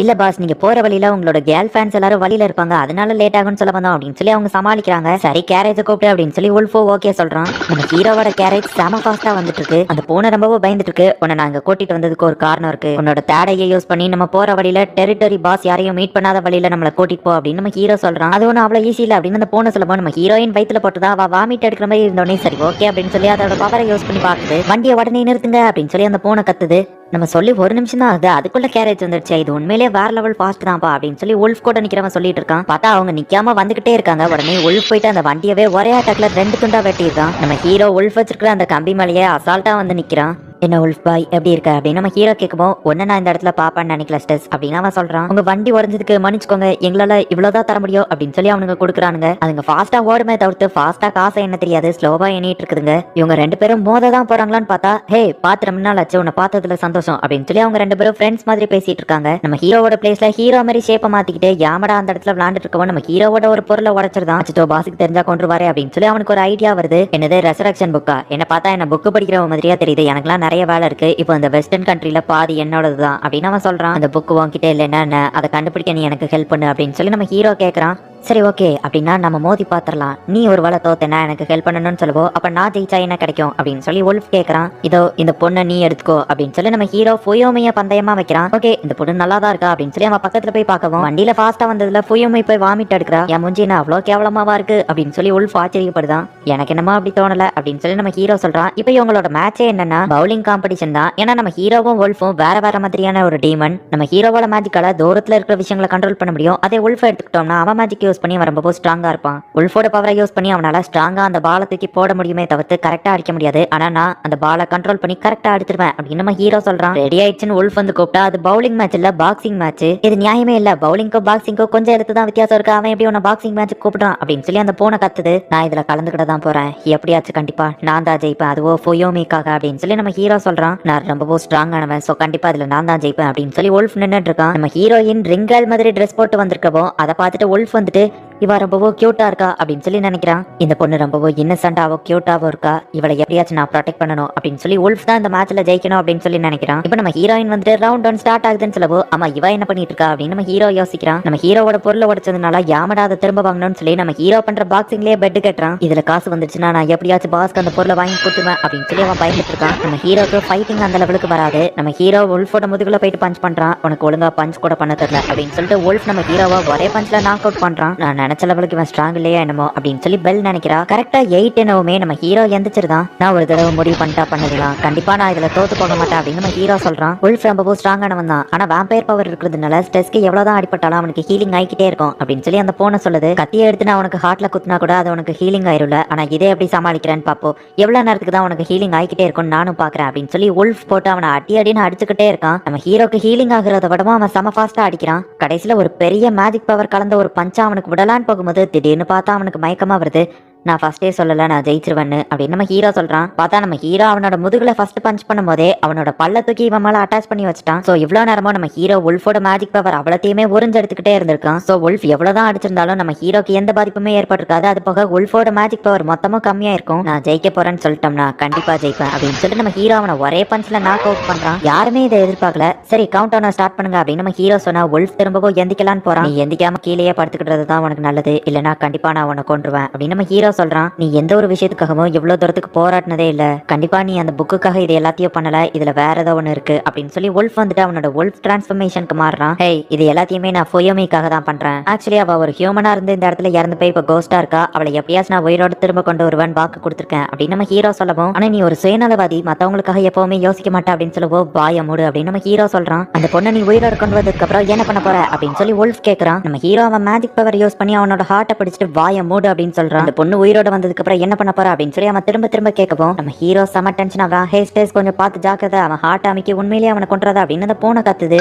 இல்ல பாஸ் நீங்க போற வழியில உங்களோட கேர்ள் ஃபேன்ஸ் எல்லாரும் வழியில இருப்பாங்க, அதனால லேட் ஆகும்னு சொல்ல வந்தோம் அப்படின்னு சொல்லி அவங்க சமாளிக்கிறாங்க. சரி கேரேஜ் கூப்பிட்டு அப்படின்னு சொல்லி wolf ஓகே சொல்றான். நம்ம ஹீரோவோட கேரேஜ் செம ஃபாஸ்டா வந்துட்டு இருக்கு. அந்த பூனை ரொம்பவும் பயந்துட்டு இருக்கு. உன்னை நாங்க கூட்டிட்டு வந்ததுக்கு ஒரு காரணம் இருக்கு, உன்னோட தேடையை யூஸ் பண்ணி நம்ம போற வழியில டெரிட்டரி பாஸ் யாரையும் மீட் பண்ணாத வழியில நம்மள கூட்டிட்டு போ அப்படின்னு நம்ம ஹீரோ சொல்றான். அது ஒன்னும் அவ்வளவு ஈஸி இல்ல அப்படின்னு அந்த பூனை சொல்லப்போ, நம்ம ஹீரோயின் வயித்துல போட்டுதான் அவ வாமிட் எடுக்கிற மாதிரி இருந்தோடனே சரி ஓகே அப்படின்னு சொல்லி அதோட பவரை யூஸ் பண்ணி பாக்குது. வண்டியை உடனே நிறுத்துங்க அப்படின்னு சொல்லி அந்த பூனை கத்துது. நம்ம சொல்லி ஒரு நிமிஷம் தான் ஆகுது, அதுக்குள்ள கேரேஜ் வந்துருச்சு, இது உண்மையிலேயே வேற லெவல் ஃபாஸ்ட் தான்ப்பா அப்படின்னு சொல்லி உல்ஃப் கூட நிக்கிறவன் சொல்லிட்டு இருக்கான். பார்த்தா அவங்க நிக்காம வந்துகிட்டே இருக்காங்க. உடனே உல்ஃப் போயிட்டு அந்த வண்டியவே ஒரே அட்டாக்ல 2 துண்டா வெட்டியிருக்கான். நம்ம ஹீரோ உல்ஃப் வச்சிருக்கிற அந்த கம்பி மேலேயே அசால்ட்டா வந்து நிக்கிறான். என்ன உல்ஃப் பாய் எப்படி இருக்க அப்படின்னு நம்ம ஹீரோ கேட்கும்போது, ஒன்னு நான் இந்த இடத்துல பாப்பேன்னு நினைக்கல ஸ்டெஸ் அப்படின்னு அவன் சொல்றான். உங்க வண்டி உடஞ்சதுக்கு மன்னிச்சுக்கோங்க, எங்களால இவ்வளவுதான் தர முடியும் அப்படின்னு சொல்லி அவனுங்க கொடுக்குறானுங்க. அதுங்க ஃபாஸ்டா ஓடுமே தவிர்த்து ஃபாஸ்டா காசை என்ன தெரியாது, ஸ்லோவா எண்ணிட்டு இருக்குதுங்க. இவங்க 2 பேரும் மோத தான் போறாங்களான்னு பார்த்தா, ஹே பாத்து ரொம்ப நாள் ஆச்சு, உன்னை பார்த்ததுல சந்தோஷம் அப்படின்னு சொல்லி அவங்க 2 பேரும் ஃப்ரெண்ட்ஸ் மாதிரி பேசிட்டு இருக்காங்க. நம்ம ஹீரோவோட பிளேஸ்ல ஹீரோ மாதிரி ஷேப்பை மாத்திக்கிட்டு யாமடா அந்த இடத்துல விளையாண்டுட்டு இருக்கவன் நம்ம ஹீரோவோட ஒரு பொருளை உடச்சிருதான். அச்சோ பாஸுக்கு தெரிஞ்சா கொண்டுருவாரே அப்படின்னு சொல்லி அவனுக்கு ஒரு ஐடியா வருது. என்னது ரெசரக்ஷன் புக்கா? என்ன பார்த்தா என்ன புக்கு படிக்கிற மாதிரியா தெரியுது, எனக்குலாம் நிறைய வேலை இருக்கு, இப்போ அந்த வெஸ்டர்ன் கண்ட்ரில பாதி என்னோடது தான் அப்படின்னு அவன் சொல்றான். அந்த புக் வாங்கிட்டே இல்லைன்னா அதை கண்டுபிடிக்க நீ எனக்கு ஹெல்ப் பண்ணு அப்படின்னு சொல்லி நம்ம ஹீரோ கேட்கறான். சரி ஓகே அப்படின்னா நம்ம மோதி பாத்திரலாம், நீ ஒரு வேலை தோத்தனா எனக்கு ஹெல்ப் பண்ணணும்னு சொல்லுவோம், அப்ப நான் ஜெயிச்சா என்ன கிடைக்கும் அப்படின்னு சொல்லி உல்ஃப் கேட்கறான். இதோ இந்த பொண்ணை நீ எடுத்துக்கோ அப்படின்னு சொல்லி நம்ம ஹீரோ ஃபுயோமிய பந்தயமா வைக்கிறான். ஓகே இந்த பொண்ணு நல்லா தான் இருக்கா அப்படின்னு சொல்லி அவன் பக்கத்துல போய் பார்க்கவும், வண்டியில ஃபாஸ்டா வந்ததுல ஃபுயோமி போய் வாமிட் எடுக்கிறா. என் மூஞ்சி என்ன அவ்வளோ கேவலமாவா இருக்கு அப்படின்னு சொல்லி உல்ஃப் ஆச்சரியப்படுதான். எனக்கு என்னமா அப்படி தோணல அப்படின்னு சொல்லி நம்ம ஹீரோ சொல்றான். இப்போ இவங்களோட மேட்சே என்னன்னா பவுலிங் காம்படிஷன் தான். ஏன்னா நம்ம ஹீரோவும் உல்ஃபும் வேற வேற மாதிரியான ஒரு டீமன். நம்ம ஹீரோவோட மேஜிக்கால தூரத்துல இருக்கிற விஷயங்களை கண்ட்ரோல் பண்ண முடியும். அதே உல்ஃப் எடுத்துக்கிட்டோம்னா அவன் மேஜிக் யூஸ் பண்ணி அவன் ரொம்ப ஸ்ட்ராங்கா இருப்பான். உல்ஃபோட பவரை யூஸ் பண்ணி அவனால ஸ்ட்ராங்கா அந்த பாலை தூக்கி போட முடியுமே தவிர்த்து கரெக்டா அடிக்க முடியாது. ஆனா நான் அந்த பாலை கண்ட்ரோல் பண்ணி கரெக்டா அடிச்சிருவேன் அப்படின்னு நம்ம ஹீரோ சொல்றான். ரெடி ஆயிடுச்சுன்னு உல்ஃப் வந்து கூப்பிட்டா அது பவுலிங் மேட்ச் இல்ல பாக்ஸிங் மேட்ச். இது நியாயமே இல்ல, பவுலிங்கோ பாக்ஸிங்கோ கொஞ்சம் எடுத்து தான் வித்தியாசம் இருக்கு, அவன் எப்படி உன பாக்ஸிங் மேட்ச் கூப்பிடுறான் அப்படின்னு சொல்லி அந்த பூனை கத்துது. நான் இதுல கலந்துக்கிட்ட தான் போறேன், எப்படியாச்சும் கண்டிப்பா நான் தான் ஜெயிப்பேன், அதுவோ ஃபுயோமிக்காக அப்படின்னு சொல்லி நம்ம ஹீரோ சொல்றான். நான் ரொம்ப ஸ்ட்ராங் ஆனவன், சோ கண்டிப்பா இதுல நான் தான் ஜெயிப்பேன் அப்படின்னு சொல்லி உல்ஃப் நின்னுட்டு இருக்கான். நம்ம ஹீரோயின் ரிங்கல் மாதிரி ட்ரெஸ் போட்டு வந்திருக்கவோ அதை பார்த்துட்டு உல்ஃப் வந்துட்டு இவ ரொம்பவோ கியூட்டா இருக்கா அப்படின்னு சொல்லி நினைக்கிறான். இந்த பொண்ணு ரொம்பவோ இன்னசென்ட்டாவோ கியூட்டாவோ இருக்கா, இவளை எப்படியாச்சும் நான் ப்ரொடெக்ட் பண்ணணும் அப்படின்னு சொல்லி உல்ஃப் தான் இந்த மேட்ச்ல ஜெயிக்கணும் அப்படின்னு சொல்லி நினைக்கிறான். இப்போ நம்ம ஹீரோயின் வந்துட்டு ரவுண்ட் 1 ஸ்டார்ட் ஆகுதுன்னு சொல்லவோ, ஆமா இவ என்ன பண்ணிட்டு இருக்கா அப்படின்னு நம்ம ஹீரோ யோசிக்கிறான். நம்ம ஹீரோவோட பொருளை உடைச்சதுனால யாமடா அதை திரும்ப வாங்கணும்னு சொல்லி நம்ம ஹீரோ பண்ற பாக்ஸிங்லயே பெட் கட்டுறான். இதுல காசு வந்துருச்சுன்னா நான் எப்படியாச்சும் பாஸ்க்கு அந்த பொருளை வாங்கி கொடுத்துவேன் அப்படின்னு சொல்லி அவன் பயந்துட்டு இருக்கான். நம்ம ஹீரோக்கு ஃபைட்டிங் அந்த லெவலுக்கு வராது. நம்ம ஹீரோ உல்ஃபோட முதுகுல போயிட்டு பஞ்ச் பண்றான். உனக்கு ஒழுங்கா பஞ்ச் கூட பண்ண தெரியல அப்படின்னு சொல்லிட்டு உல்ஃப் நம்ம ஹீரோவை ஒரே பஞ்ச்ல நாக் அவுட் பண்றான். நான் நினைச்ச லெவலுக்கு இவன் ஸ்ட்ராங் இல்லையா என்னமோ அப்படின்னு சொல்லி பெல் நினைக்கிறா. கரெக்டா 8 என்னவுமே நம்ம ஹீரோ எந்திரிச்சிருதான். நான் ஒரு தடவை முடிவு பண்ணிட்டா பண்ணதுலாம், கண்டிப்பா நான் இதுல தோத்து போக மாட்டேன் அப்படின்னு நம்ம ஹீரோ சொல்றான். உல்ஃப் ரொம்ப ஸ்ட்ராங் ஆனவன் தான், ஆனா வேம்பயர் பவர் இருக்கிறதுனால ஸ்டெஸ்க்கு எவ்வளவுதான் அடிப்பட்டாலும் அவனுக்கு ஹீலிங் ஆகிக்கிட்டே இருக்கும் அப்படின்னு சொல்லி அந்த போன சொல்லுது. கத்தியை எடுத்து நான் உனக்கு ஹார்ட்ல குத்துனா கூட அது உனக்கு ஹீலிங் ஆயிரும்ல, ஆனா இதே எப்படி சமாளிக்கிறேன்னு பாப்போம், எவ்வளவு நேரத்துக்கு தான் உனக்கு ஹீலிங் ஆகிக்கிட்டே இருக்கும் நானும் பாக்குறேன் அப்படின்னு சொல்லி உல்ஃப் போட்டு அவனை அடின்னு அடிச்சுக்கிட்டே இருக்கான். நம்ம ஹீரோக்கு ஹீலிங் ஆகுறத விடவும் அவன் செம ஃபாஸ்டா அடிக்கிறான். கடைசியில ஒரு பெரிய மேஜிக் பவர் கலந்த ஒரு பஞ்சா அவனுக்கு விடலான்னு போகும்போது திடீர்னு பார்த்தா அவனுக்கு மயக்கமா வருது. நான் ஃபர்ஸ்டே சொல்லல நான் ஜெயிச்சிருவேன்னு அப்படின்னு நம்ம ஹீரோ சொல்றான். பார்த்தா நம்ம ஹீரோ அவனோட முதுகுல ஃபர்ஸ்ட் பஞ்ச் பண்ணும் போதே அவனோட பல்ல தூக்கி இவன் மேல அட்டாச் பண்ணி வச்சுட்டான். சோ இவ்வளவு நேரமா நம்ம ஹீரோ உல்ஃபோட மேஜிக் பவர் அவ்வளத்தையுமே உறிஞ்சு எடுத்துக்கிட்டே இருந்திருக்கான். சோ உல்ஃப் எவ்வளவுதான் அடிச்சிருந்தாலும் நம்ம ஹீரோக்கு எந்த பாதிப்புமே ஏற்பட்டிருக்காது. அது போக உல்ஃபோட மேஜிக் பவர் மொத்தமும் கம்மியா இருக்கும். நான் ஜெயிக்க போறேன்னு சொல்லிட்டோம்னா கண்டிப்பா ஜெயிப்பேன் அப்படின்னு சொல்லிட்டு நம்ம ஹீரோ அவனை ஒரே பஞ்ச்ல நாக் அவுட் பண்றான். யாருமே இதை எதிர்பார்க்கல. சரி கவுண்ட் டவுன் ஸ்டார்ட் பண்ணுங்க அப்படின்னு நம்ம ஹீரோ சொன்னா உல்ஃப் திரும்பவும் எந்திக்கலான்னு போறான். நீ எந்திக்காம கீழேயே படுத்துக்கிட்டது தான் உனக்கு நல்லது, இல்லனா கண்டிப்பா நான் உன்னை கொன்றுவேன் அப்படின்னு நம்ம ஹீரோ சொல்றான். நீ எந்த ஒரு விஷயத்துக்காகவும் இவ்வளவு தூரத்துக்கு போராடினதே இல்ல, கண்டிப்பா நீ அந்த புக்குக்காக இது எல்லாத்தையும் பண்ணல, இதுல வேற ஏதோ ஒண்ணு இருக்கு அப்படின்னு சொல்லி உல்ஃப் வந்துட்டு அவனோட உல்ஃப் டிரான்ஸ்ஃபர்மேஷனுக்கு மாறுறான். ஹே இது எல்லாத்தையுமே நான் ஃபுயோமிக்காக தான் பண்றேன். ஆக்சுவலி அவ ஒரு ஹியூமனா இருந்து இந்த இடத்துல இறந்து போய் இப்ப கோஸ்டா இருக்கா, அவளை எப்படியாச்சும் நான் உயிரோடு திரும்ப கொண்டு வருவேன் வாக்கு கொடுத்துருக்கேன் அப்படின்னு நம்ம ஹீரோ சொல்லவும், ஆனா நீ ஒரு சுயநலவாதி, மத்தவங்களுக்காக எப்பவுமே யோசிக்க மாட்டேன் அப்படின்னு சொல்லவோ பாய மூடு அப்படின்னு நம்ம ஹீரோ சொல்றான். அந்த பொண்ணை நீ உயிரோடு கொண்டு வந்ததுக்கு அப்புறம் என்ன பண்ண போற அப்படின்னு சொல்லி உல்ஃப் கேக்குறான். நம்ம ஹீரோ அவன் மேஜிக் பவர் யூஸ் பண்ணி அவனோட ஹார்ட்டை பிடிச்சிட்டு வாய மூடு அப்படின்னு சொல்றான். அந்த பொண்ணு உயிரோட வந்ததுக்கு அப்புறம் என்ன பண்ண போற அப்படின்னு சொல்லி அவன் திரும்ப கேட்கவும் நம்ம ஹீரோ செம டென்ஷன் ஆகிறான். ஹே ஸ்டேஸ் கொஞ்சம் பார்த்து ஜாக்கிரதை, அவன் ஹார்ட் அமைக்கி உண்மையிலேயே அவனை கொண்டுறதா அப்படின்னு அந்த பூனை கத்துது.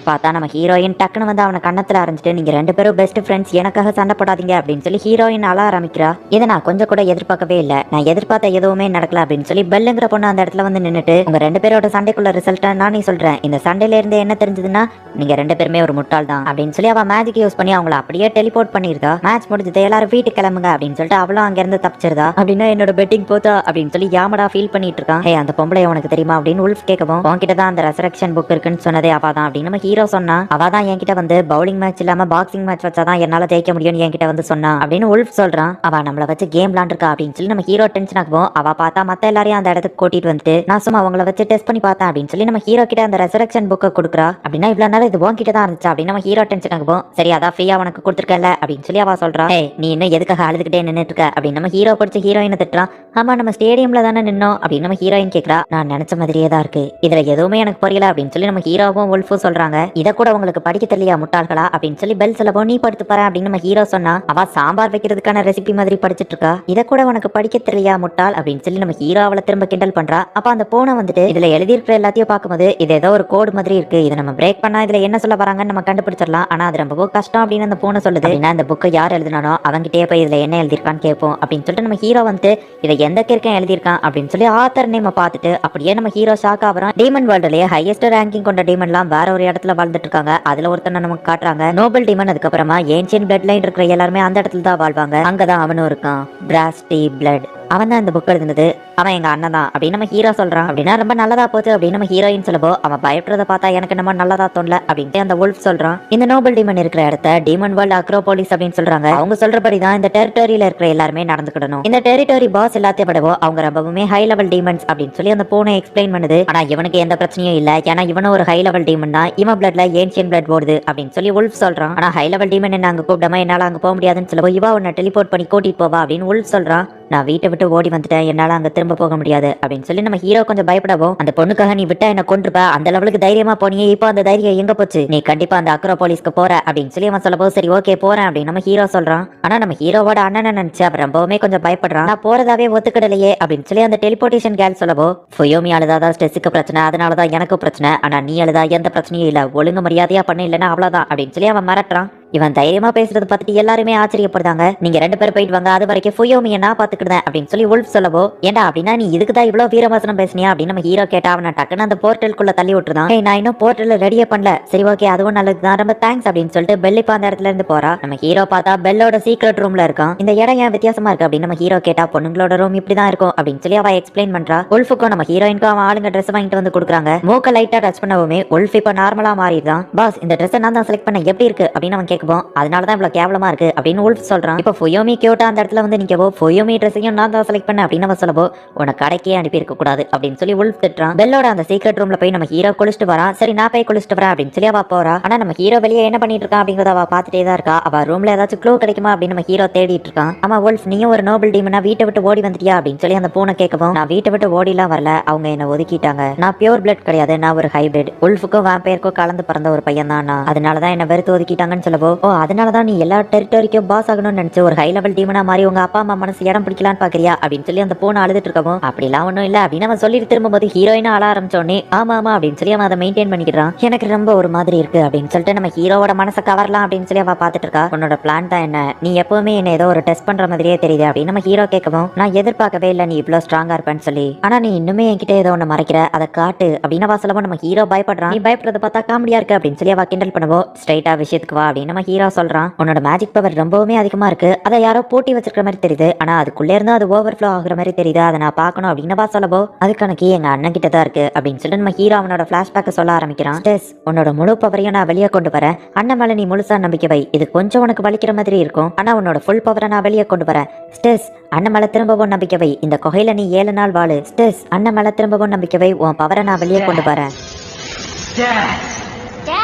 பார்த்தா நம்ம ஹீரோயின் டக்குன்னு வந்து அவனை கண்ணத்துல ஆரம்பிச்சிட்டு நீங்க 2 பேரும் பெஸ்ட் ஃப்ரெண்ட்ஸ், எனக்காக சண்டை போடாதீங்க அப்படின்னு சொல்லி ஹீரோயின் அழ ஆரம்பிக்கிறா. இதை நான் கொஞ்சம் கூட எதிர்பார்க்கவே இல்லை, நான் எதிர்பார்த்த எதுவுமே நடக்கல அப்படின்னு சொல்லி பெல்லுங்கிற பொண்ணு அந்த இடத்துல வந்து நின்னுட்டு உங்க 2 பேரோட சண்டைக்குள்ள ரிசல்ட்டை நானே சொல்றேன், இந்த சண்டையில இருந்து என்ன தெரிஞ்சதுன்னா நீங்க 2 பேருமே ஒரு முட்டாள் தான் அப்படின்னு சொல்லி அவ மேஜிக் யூஸ் பண்ணி அவங்கள அப்படியே டெலிபோர்ட் பண்ணிருந்தா. மேட்ச் முடிஞ்சது எல்லாரும் வீட்டுக்கு கிளம்புங்க அப்படின்னு சொல்லிட்டு அவளும் அங்க இருந்து தப்பிச்சிருதா. அப்படின்னா என்னோட பெட்டிங் போதா அப்படின்னு சொல்லி யாமடா ஃபீல் பண்ணிட்டு இருக்கான். ஹே அந்த பொம்பளை உனக்கு தெரியுமா அப்படின்னு உல்ஃப் கேட்கவும், உன்கிட்ட தான் அந்த ரெசரக்ஷன் புக் இருக்குன்னு சொன்னதே அவ தான் அப்படின்னு நம்ம ஹீரோ சொன்னா அவ தான் என்கிட்ட வந்து பவுலிங் மேட்ச் இல்லாம பாக்ஸிங் மேட்ச் வச்சாதான் என்னால ஜெயிக்க முடியும்னு என்கிட்ட வந்து சொன்னா அப்படின்னு உல்ஃப் சொல்றான். அவ நம்மள வச்சு கேம் விளாண்டுருக்கா அப்படின்னு சொல்லி நம்ம ஹீரோ டென்ஷன் ஆகும். அவ பார்த்தா மத்த எல்லாரையும் அந்த இடத்துக்கு கூட்டிட்டு வந்துட்டு நான் சும்மா அவங்கள வச்சு டெஸ்ட் பண்ணி பார்த்தேன் அப்படின்னு சொல்லி நம்ம ஹீரோ கிட்ட அந்த ரெசரக்ஷன் புக்கை கொடுக்குறா. அப்படின்னா இவ்வளவு நாள் இது உன்கிட்ட தான் இருந்துச்சு அப்படின்னு நம்ம ஹீரோ டென்ஷன் ஆகும். சரி அதான் ஃப்ரீயா உனக்கு கொடுத்துருக்கல அப்படின்னு சொல்லி அவ சொல்றா. நீ இன்னும் எதுக்காக அழுதுகிட்டே நின்னுட்டு இருக்க அப்படின்னு நம்ம ஹீரோ படிச்சு ஹீரோயினை திட்டுறான். ஆமா நம்ம ஸ்டேடியம்ல தானே நின்னோம் அப்படின்னு நம்ம ஹீரோயின் கேக்குறா. நான் நினைச்ச மாதிரியே தான் இருக்கு, இதுல எதுவுமே எனக்கு புரியல அப்படின்னு சொல்லி நம்ம ஹீரோவும் உல்ஃபும் சொல்றாங்க. இதை கூட உங்களுக்கு படிக்க தெரியலையா முட்டாள்களா அப்படின்னு சொல்லி பெல் சொல்லப்போ நீ படுத்து பாரு அப்படின்னு நம்ம ஹீரோ சொன்னா. அவ சாம்பார் வைக்கிறதுக்கான ரெசிபி மாதிரி படிச்சிட்டு இருக்கா. இதை கூட உனக்கு படிக்க தெரியலையா முட்டாள் அப்படின்னு சொல்லி நம்ம ஹீரோ அவளை திரும்ப கிண்டல் பண்றா. அப்ப அந்த போனை வந்துட்டு இதுல எழுதியிருக்கிற எல்லாத்தையும் பார்க்கும்போது இது ஏதோ ஒரு கோடு மாதிரி இருக்கு, இதை நம்ம பிரேக் பண்ணா இதுல என்ன சொல்ல வராங்கன்னு நம்ம கண்டுபிடிச்சிடலாம். ஆனா அது ரொம்ப கஷ்டம் அப்படின்னு அந்த போனை சொல்லுது. அப்படின்னா இந்த புக்கை யார் எழுதினானோ அவங்கிட்டே போய் இதுல என்ன எழுதியிருக்கான்னு கேட்போம் அப்படின்னு சொல்லிட்டு நம்ம ஹீரோ வந்துட்டு இதை எந்த கிறுக்கன் எழுதியிருக்கான் அப்படின்னு சொல்லி ஆத்தர் நேம் பார்த்துட்டு அப்படியே நம்ம ஹீரோ ஷாக் ஆகுறான். டீமன் வேர்ல்டுலயே ஹையஸ்ட் ரேங்கிங் கொண்ட டீமன்லாம் வேற ஒரு இடத்துல வாழ்ந்துட்டு இருக்காங்க. அதுல ஒருத்தனை நமக்கு காட்டுறாங்க நோபல் டீமன். அதுக்கப்புறமா ஏன்ஷியன் பிளட் லைன் இருக்கிற எல்லாருமே அந்த இடத்துல தான் வாழ்வாங்க. அங்கதான் அவனும் இருக்கான், பிராஸ்டி பிளட். அவன் தான் இந்த புக் எழுதுனது, அவன் எங்க அண்ணன் தான் அப்படின்னு நம்ம ஹீரோ சொல்றான். அப்படின்னா ரொம்ப நல்லதா போச்சு அப்படின்னு நம்ம ஹீரோயின் சொல்லப்போ அவன் பயப்படுறத பார்த்தா எனக்கு நம்ம நல்லதா தோணல அப்படின்ட்டு அந்த உல்ஃப் சொல்றான். இந்த நோபல் டீமன் இருக்கிற இடத்த டீமன் வேர்ல்ட் அக்ரோபோலிஸ் அப்படின்னு சொல்றாங்க. அவங்க சொல்றபடி தான் இந்த டெரிட்டரியில இருக்கிற எல்லாருமே நடந்துக்கிடணும். இந்த டெரிட்டரி பாஸ் எல்லாத்தையும் விடவோ அவங்க ரொம்பவுமே ஹை லெவல் டீமன்ஸ் அப்படின்னு சொல்லி அந்த பூனை எக்ஸ்பிளைன் பண்ணுது. ஆனா இவனுக்கு எந்த பிரச்சனையும் இல்ல, ஏன்னா இவனும் ஒரு ஹை லெவல் டீமன் தான், இவன் பிளட்ல ஏன்ஷியன் பிளட் ஓடுது அப்படின்னு சொல்லி உல்ஃப் சொல்றான். ஆனா ஹை லெவல் டீமன் என்ன அங்க கூப்பிடாம என்னால அங்க போக முடியாதுன்னு சொல்லவோ இவா உன்னை டெலிபோர்ட் பண்ணி கூட்டிட்டு போவா அப்படின்னு உல்ஃப் சொல்றான். நான் வீட்டை விட்டு ஓடி வந்துட்டேன், என்னால அங்க திரும்ப போக முடியாது அப்படின்னு சொல்லி நம்ம ஹீரோ கொஞ்சம் பயப்படவும் அந்த பொண்ணுக்காக நீ விட்டா என்ன கொன்றுப்ப, அந்த லெவலுக்கு தைரியமா போனியே, இப்போ அந்த தைரியம் எங்க போச்சு, நீ கண்டிப்பா அந்த அக்ரோபோலிஸ்க்கு போற அப்படின்னு சொல்லி அவன் சொல்லப்போ சரி ஓகே போறேன் அப்படின்னு நம்ம ஹீரோ சொல்றான். ஆனா நம்ம ஹீரோவோட அண்ணனை நினைச்சு அவர் ரொம்பவுமே கொஞ்சம் பயப்படுறான். நான் போறதாவே ஒத்துக்கிடலையே அப்படின்னு சொல்லி அந்த டெலிபோர்டேஷன் கேல் சொல்லவோ ஃபுயோமி அழுதாதான் ஸ்ட்ரெஸ்ஸுக்கு பிரச்சனை, அதனாலதான் எனக்கும் பிரச்சனை, ஆனா நீ அழுதா எந்த பிரச்சனையும் இல்ல, ஒழுங்கு மரியாதையா பண்ண இல்லைன்னா அவ்வளவுதான் அப்படின்னு சொல்லி அவன் மிரட்டுறான். இவன் தைரியமா பேசுறது பார்த்துட்டு எல்லாருமே ஆச்சரியப்படுறாங்க. நீங்க 2 பேரும் போயிட்டு வாங்க, அது வரைக்கும் ஃபுயோமியை நான் பாத்துக்கிட்டேன் அப்படின்னு சொல்லி உல்ஃப் சொல்லவோ ஏண்டா அப்படின்னா நீ இதுக்கு தான் இவ்வளவு வீரவாசனம் பேசினியா அப்படின்னு நம்ம ஹீரோ கேட்டா அவனை டக்குன்னு அந்த போர்ட்டலுக்குள்ள தள்ளி விட்டுருதான். நான் இன்னும் போர்ட்டல் ரெடியே பண்ணல, சரி ஓகே அதுவும் நல்லதுதான், ரொம்ப தேங்க்ஸ் அப்படின்னு சொல்லிட்டு பெல் இப்ப அந்த இடத்துல இருந்து போறா. நம்ம ஹீரோ பார்த்தா பெல்லோட சீக்ரெட் ரூம்ல இருக்கான். இந்த இடம் ஏன் வித்தியாசமா இருக்கு அப்படின்னு நம்ம ஹீரோ கேட்டா பொண்ணுங்களோட ரூம் இப்படிதான் இருக்கும் அப்படின்னு சொல்லி அவ எக்ஸ்பிளைன் பண்றா. உல்ஃபுக்கும் நம்ம ஹீரோயினுக்கும் அவன் ஆளுங்க ட்ரெஸ் வாங்கிட்டு வந்து கொடுக்குறாங்க. மூக்க லைட்டா டச் பண்ணவுமே உல்ஃப் இப்ப நார்மலா மாறிடுதான். பாஸ் இந்த ட்ரெஸ் நான் தான் செலக்ட் பண்ண, எப்படி இருக்கு அப்படின்னு அவன் கேட்கும். அதனாலதான் இவ்வளவு கேவலமா இருக்கு அப்படின்னு உல்ஃப் சொல்றான். இப்ப ஃபுயோமி கியூட்டா அந்த இடத்துல வந்து நிக்கவோ ஃபுயோமி ட்ரெஸ்ஸையும் நான் தான் செலக்ட் பண்ண அப்படின்னு அவன் சொல்லவோ உன கடைக்கே அனுப்பி இருக்க கூடாது அப்படின்னு சொல்லி உல்ஃப் திட்டுறான். பெல்லோட அந்த சீக்ரெட் ரூம்ல போய் நம்ம ஹீரோ குளிச்சுட்டு வரான். சரி நான் போய் குளிச்சுட்டு வரேன் அப்படின்னு சொல்லி அவ போறா. ஆனா நம்ம ஹீரோ வெளியே என்ன பண்ணிட்டு இருக்கான் அப்படிங்கறத அவ பாத்துட்டே தான் இருக்கா. அவ ரூம்ல ஏதாச்சும் க்ளூ கிடைக்குமா அப்படின்னு நம்ம ஹீரோ தேடிட்டு இருக்கான். ஆமா உல்ஃப் நீயும் ஒரு நோபல் டீமனா வீட்டை விட்டு ஓடி வந்துட்டியா அப்படின்னு சொல்லி அந்த பூனை கேட்கவும் நான் வீட்டை விட்டு ஓடிலாம் வரல, அவங்க என்ன ஒதுக்கிட்டாங்க, நான் பியூர் பிளட் கிடையாது, நான் ஒரு ஹைபிரிட், உல்ஃபுக்கும் வேம்பயருக்கும் கலந்து பிறந்த ஒரு பையன் தான் நான், அதனாலதான் என்ன வெறுத்து ஒதுக்கிட்டாங்கன்னு சொல்லவோ ஓ அதனாலதான் நீ எல்லா டெரிட்டரி பாஸ் ஆகணும்னு நினைச்சு ஒரு ஹை லெவல் டீமனா மாதிரி உங்க அப்பா அம்மா மனசு இடம் பிடிக்கலான்னு பாக்குறியா அப்படின்னு சொல்லி அந்த பூனை அழுதுட்டு இருக்கவும் அப்படிலாம் ஒண்ணும் இல்ல அப்படின்னு அவன் சொல்லிட்டு திரும்பும்போது ஹீரோயினா அழ ஆரம்பிச்சோடனே ஆமா ஆமா அப்படின்னு சொல்லி அவன் அதை மெயின்டைன் பண்ணிக்கிறான். எனக்கு ரொம்ப ஒரு மாதிரி இருக்கு அப்படின்னு சொல்லிட்டு நம்ம ஹீரோவோட மனசை கவரலாம் அப்படின்னு சொல்லி அவ பாத்துட்டு இருக்கா. உன்னோட பிளான் தான் என்ன, நீ எப்பவுமே என்ன ஏதோ ஒரு டெஸ்ட் பண்ற மாதிரியே தெரியுது அப்படின்னு நம்ம ஹீரோ கேட்கவும் நான் எதிர்பார்க்கவே இல்லை நீ இவ்வளவு ஸ்ட்ராங்கா இருப்பேன்னு சொல்லி, ஆனா நீ இன்னுமே என்கிட்ட ஏதோ ஒண்ணு மறைக்கிற, அதை காட்டு அப்படின்னு அவ சொல்லவும் நம்ம ஹீரோ பயப்படுறான். நீ பயப்படுறத பார்த்தா காமெடியா இருக்கு அப்படின்னு சொல்லி அவ கிண்டல் பண்ணுவோம். ஸ்ட்ரைட்டா விஷயத்துக்கு வா அப்படின்னு நம்ம ஹீரோ சொல்றான். உன்னோட மேஜிக் பவர் ரொம்பவுமே அதிகமா இருக்கு, அதை யாரோ போட்டி வச்சிருக்கிற மாதிரி தெரியுது, ஆனா அதுக்குள்ள இருந்து அது ஓவர்ஃப்ளோ ஆகுற மாதிரி தெரியுது, அதை நான் பார்க்கணும் அப்படின்னு சொல்லவோ அதுக்கான கீ எங்க அண்ணன் கிட்ட தான் இருக்கு அப்படின்னு சொல்லிட்டு நம்ம ஹீரோ அவனோட பிளாஷ்பேக்க சொல்ல ஆரம்பிக்கிறான். ஸ்டெஸ் உன்னோட முழு பவரையும் நான் வெளியே கொண்டு வரேன், அண்ணன் மேல நீ முழுசா நம்பிக்கை வை, இது கொஞ்சம் உனக்கு வலிக்கிற மாதிரி இருக்கும், ஆனா உன்னோட ஃபுல் பவரை நான் வெளியே கொண்டு வரேன். ஸ்டெஸ் அண்ணன் மேல திரும்பவும் நம்பிக்கை வை, இந்த குகையில நீ 7 நாள் வாழு. ஸ்டெஸ் அண்ணன் மேல திரும்பவும் நம்பிக்கை வை, உன் பவரை நான் வெளியே கொண்டு வரேன்.